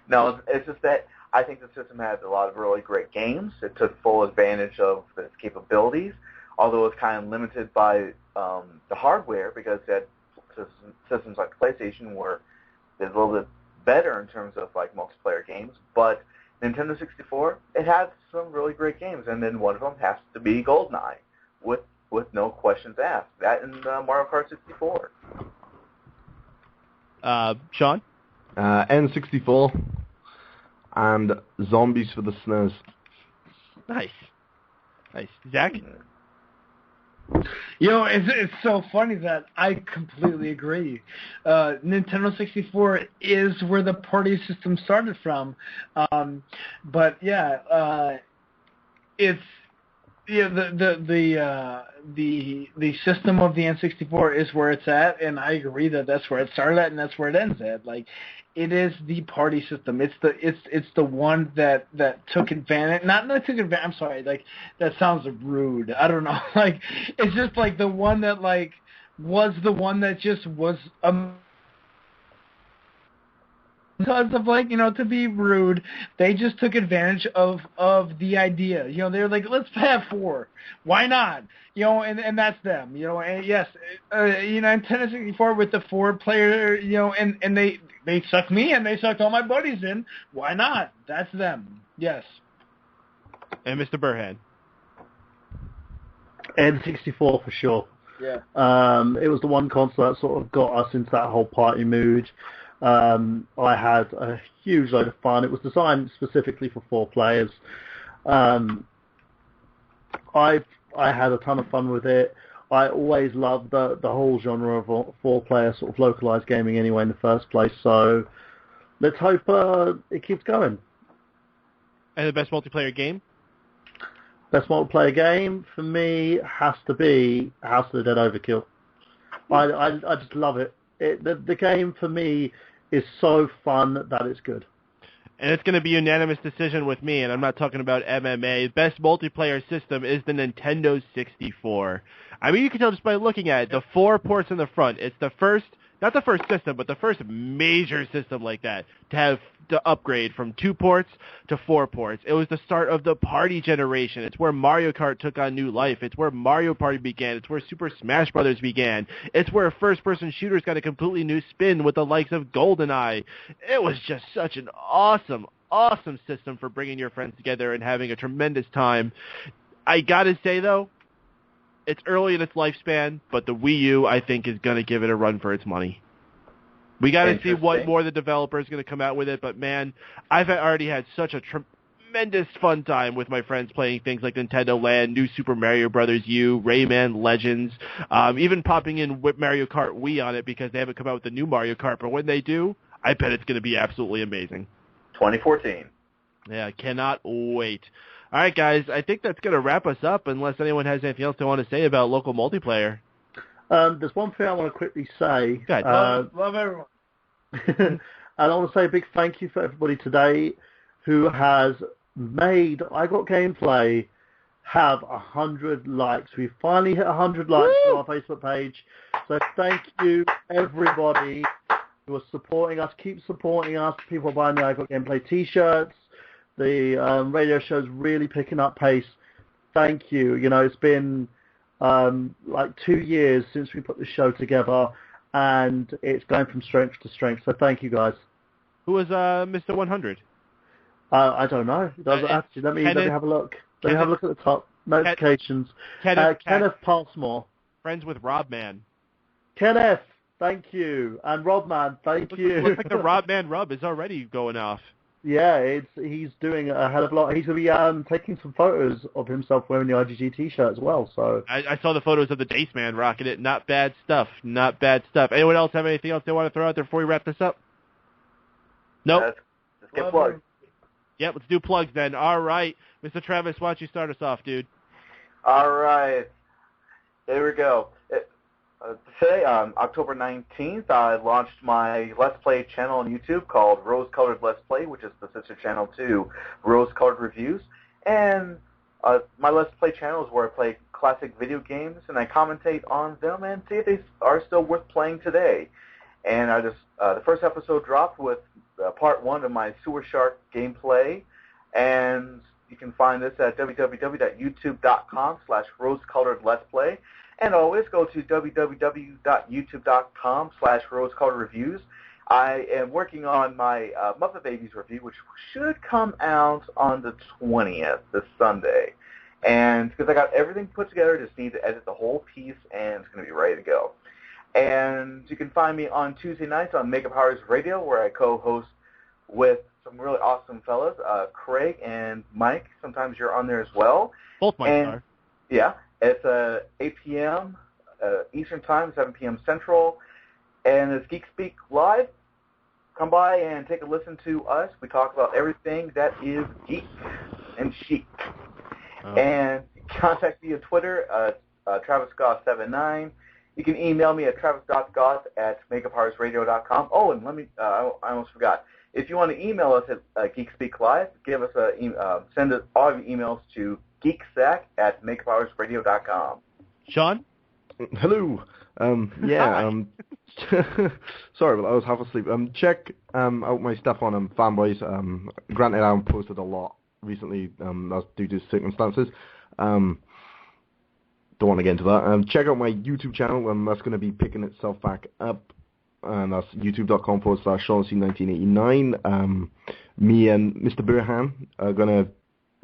no, it's just that I think the system has a lot of really great games. It took full advantage of its capabilities, although it's kind of limited by the hardware because that systems like PlayStation were a little bit better in terms of like multiplayer games, but Nintendo 64, it has some really great games, and then one of them has to be GoldenEye with no questions asked. That and Mario Kart 64. Sean? N64 and Zombies for the SNES. Nice. Nice. Zach? It's so funny that I completely agree. Nintendo 64 is where the party system started from, but it's the system of the N64 is where it's at, and I agree that that's where it started at and that's where it ends at. Like, it is the party system. It's the one that took advantage. Not that took advantage. I'm sorry. Like, that sounds rude. I don't know. Like, it's just like the one that like was the one that just was because of, like, to be rude, they just took advantage of the idea. They were like, let's have 4. Why not? And that's them. And yes, Nintendo 64 with the 4-player, and they sucked me and they sucked all my buddies in. Why not? That's them. Yes. And Mr. Burhan. N64 for sure. Yeah. It was the one console that sort of got us into that whole party mood. I had a huge load of fun. It was designed specifically for 4 players. I had a ton of fun with it. I always loved the whole genre of 4-player sort of localized gaming anyway in the first place. So let's hope it keeps going. And the best multiplayer game? Best multiplayer game for me has to be House of the Dead Overkill. I just love it. The game for me is so fun that it's good. And it's going to be a unanimous decision with me, and I'm not talking about MMA. Best multiplayer system is the Nintendo 64. I mean, you can tell just by looking at it, the 4 ports in the front. It's the first, not the first system, but the first major system like that to have to upgrade from 2 ports to 4 ports. It was the start of the party generation. It's where Mario Kart took on new life. It's where Mario Party began. It's where Super Smash Brothers began. It's where first-person shooters got a completely new spin with the likes of GoldenEye. It was just such an awesome system for bringing your friends together and having a tremendous time. I gotta say, though, it's early in its lifespan, but the Wii U, I think, is going to give it a run for its money. We got to see what more the developer is going to come out with it, but man, I've already had such a tremendous fun time with my friends playing things like Nintendo Land, New Super Mario Brothers U, Rayman Legends, even popping in Mario Kart Wii on it because they haven't come out with the new Mario Kart, but when they do, I bet it's going to be absolutely amazing. 2014. Yeah, I cannot wait. All right, guys, I think that's going to wrap us up unless anyone has anything else they want to say about local multiplayer. There's one thing I want to quickly say. Go ahead. Love everyone. And I want to say a big thank you for everybody today who has made I Got Gameplay have 100 likes. We've finally hit 100 likes on our Facebook page. So thank you, everybody who are supporting us. Keep supporting us. People are buying the I Got Gameplay T-shirts. The radio show's really picking up pace. Thank you. It's been like 2 years since we put the show together, and it's going from strength to strength. So thank you, guys. Who was Mr. 100? I don't know. Actually, let me have a look. Let me have a look at the top notifications. Kenneth Passmore. Friends with Rob Man. Kenneth, thank you, and Rob Man, thank you. Looks like the Rob Man rub is already going off. Yeah, he's doing a hell of a lot. He's going to be taking some photos of himself wearing the IGG T-shirt as well. So I saw the photos of the Dace Man rocking it. Not bad stuff. Not bad stuff. Anyone else have anything else they want to throw out there before we wrap this up? Nope. Let's get plugged. Yep, let's do plugs then. All right. Mr. Travis, why don't you start us off, dude? All right. Here we go. Today, October 19th, I launched my Let's Play channel on YouTube called Rose Colored Let's Play, which is the sister channel to Rose Colored Reviews. And my Let's Play channel is where I play classic video games, and I commentate on them and see if they are still worth playing today. And I just the first episode dropped with part 1 of my Sewer Shark gameplay, and you can find this at www.youtube.com/rosecoloredletsplay. And always go to www.youtube.com/rosecoloredreviews. I am working on my Muppet Babies review, which should come out on the 20th, this Sunday. And because I got everything put together, just need to edit the whole piece, and it's going to be ready to go. And you can find me on Tuesday nights on Mega Powers Radio, where I co-host with some really awesome fellas, Craig and Mike. Sometimes you're on there as well. Both Mikes are. Yeah, it's 8 p.m. Eastern Time, 7 p.m. Central, and it's Geek Speak Live. Come by and take a listen to us. We talk about everything that is geek and chic. And contact me on Twitter, TravisGoth79. You can email me at travis.goth@megapowersradio.com. Oh, and let me, I almost forgot. If you want to email us at Geek Speak Live, give us send us all of your emails to geeksack@megapowersradio.com. Sean? Hello. Sorry, but I was half asleep. Check out my stuff on Fanboys. Granted, I haven't posted a lot recently. That's due to circumstances. Don't want to get into that. Check out my YouTube channel. That's going to be picking itself back up. And that's youtube.com/SeanC1989. Me and Mr. Burhan are going to,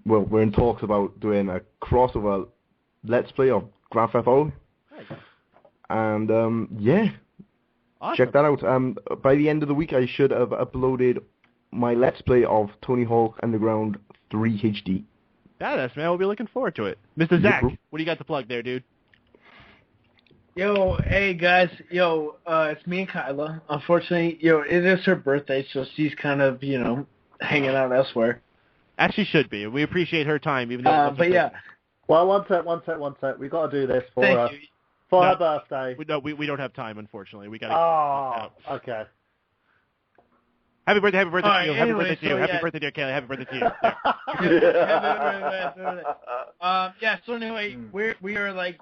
we're in talks about doing a crossover Let's Play of Grand Theft Auto. And, Awesome. Check that out. By the end of the week, I should have uploaded my Let's Play of Tony Hawk Underground 3 HD. Badass, man. We'll be looking forward to it. Mr. Zach, what do you got to plug there, dude? Yo, hey guys, it's me and Kyla. Unfortunately, it is her birthday, so she's kind of, hanging out elsewhere. As she should be. We appreciate her time, even though. But yeah. Well, one sec. We got to do this for her birthday. We don't have time, unfortunately. We got to. Oh, okay. Happy birthday to you. Right, Happy birthday to you. Happy birthday, dear Kayla. Happy birthday to you. So anyway, we're like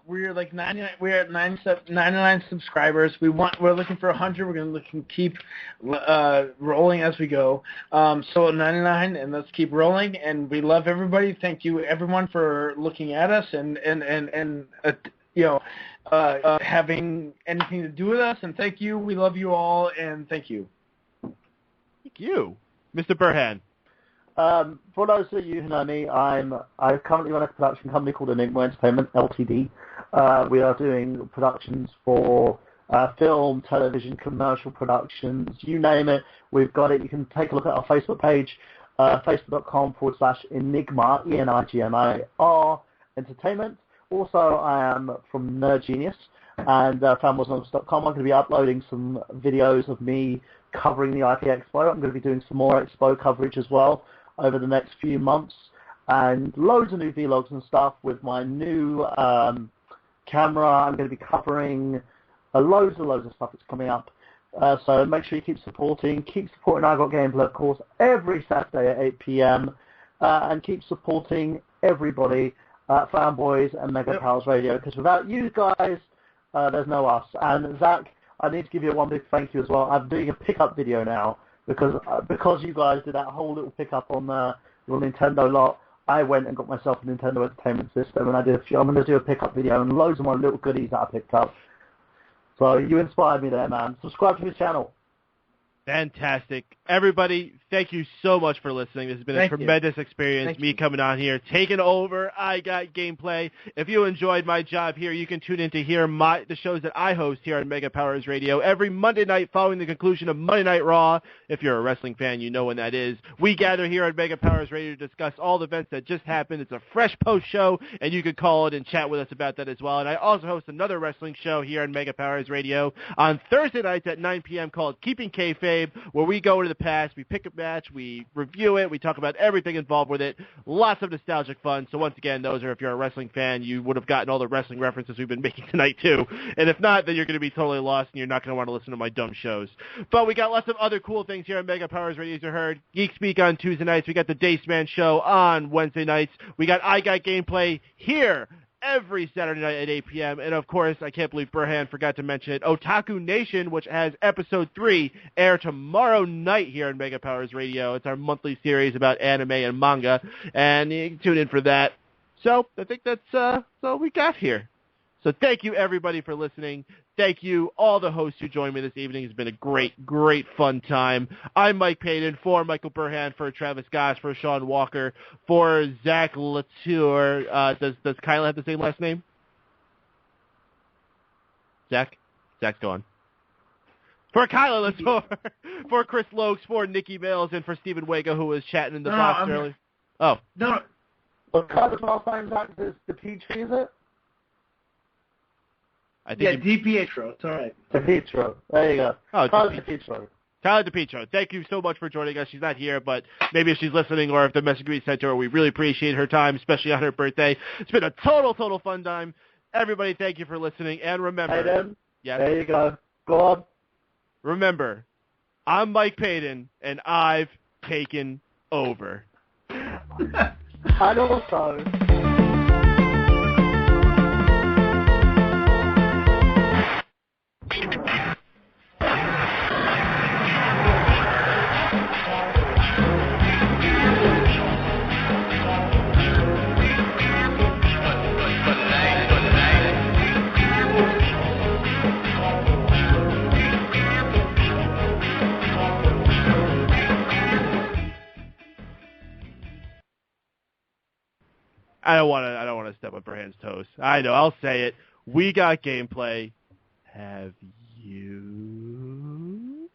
99. We're at 99 subscribers. We're looking for 100. We're gonna keep rolling as we go. So 99, and let's keep rolling. And we love everybody. Thank you everyone for looking at us and having anything to do with us. And thank you. We love you all. And thank you. Thank you, Mr. Burhan. For those of you who know me, I currently run a production company called Enigma Entertainment Ltd. We are doing productions for film, television, commercial productions, you name it. We've got it. You can take a look at our Facebook page, facebook.com/Enigma, ENIGMAR Entertainment. Also, I am from Nerd Genius and fanboysnonsense.com. I'm going to be uploading some videos of me covering the IP Expo. I'm going to be doing some more Expo coverage as well over the next few months, and loads of new vlogs and stuff with my new camera. I'm going to be covering loads of stuff that's coming up. So make sure you keep supporting I Got Gameplay, of course, every Saturday at 8 p.m. And keep supporting everybody at Fanboys and Mega Powers Radio, because without you guys, there's no us. And Zach, I need to give you one big thank you as well. I'm doing a pickup video now because you guys did that whole little pickup on your Nintendo lot. I went and got myself a Nintendo Entertainment System, and I'm going to do a pickup video and loads of my little goodies that I picked up. So you inspired me there, man. Subscribe to his channel. Fantastic. Everybody, thank you so much for listening. This has been a tremendous experience, me coming on here, taking over I Got Gameplay. If you enjoyed my job here, you can tune in to hear the shows that I host here on Mega Powers Radio every Monday night following the conclusion of Monday Night Raw. If you're a wrestling fan, you know when that is. We gather here on Mega Powers Radio to discuss all the events that just happened. It's a fresh post show, and you can call it and chat with us about that as well. And I also host another wrestling show here on Mega Powers Radio on Thursday nights at 9 p.m. called Keeping Kayfabe, where we go into the past, we pick a match, we review it, we talk about everything involved with it. Lots of nostalgic fun. So once again, those are, if you're a wrestling fan, you would have gotten all the wrestling references we've been making tonight too. And if not, then you're going to be totally lost and you're not going to want to listen to my dumb shows. But we got lots of other cool things here on Mega Powers Radio, as you heard. Geek Speak on Tuesday nights. We got the Daceman Show on Wednesday nights. We got I Got Gameplay here every Saturday night at 8 p.m. And, of course, I can't believe Burhan forgot to mention it, Otaku Nation, which has Episode 3, air tomorrow night here on Mega Powers Radio. It's our monthly series about anime and manga, and you can tune in for that. So I think that's all we got here. So thank you, everybody, for listening. Thank you, all the hosts who joined me this evening. It's been a great, great fun time. I'm Mike Payton, for Michael Burhan, for Travis Goss, for Sean Walker, for Zach Latour. Does Kyle have the same last name? Zach? Zach's gone. For Kyla, let's for Chris Lokes, for Nikki Mills, and for Stephen Wago, who was chatting in the box earlier. Oh. No. Well, Kyla's last name's is DiPietro, is it? I think DiPietro. It's all right. DiPietro. There you go. Oh, Kyla DiPietro. Kyla DiPietro, thank you so much for joining us. She's not here, but maybe if she's listening or if the message we sent to her, we really appreciate her time, especially on her birthday. It's been a total fun time. Everybody, thank you for listening. And remember... Hey, then. Yes? There you go. Go on. Remember, I'm Mike Payton, and I've taken over. And also... I don't want to step on Brian's toes. I know, I'll say it. We got gameplay. Have you?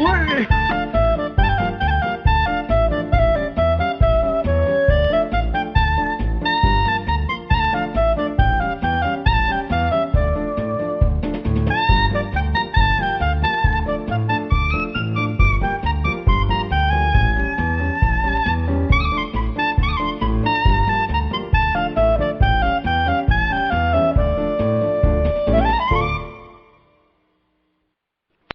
What?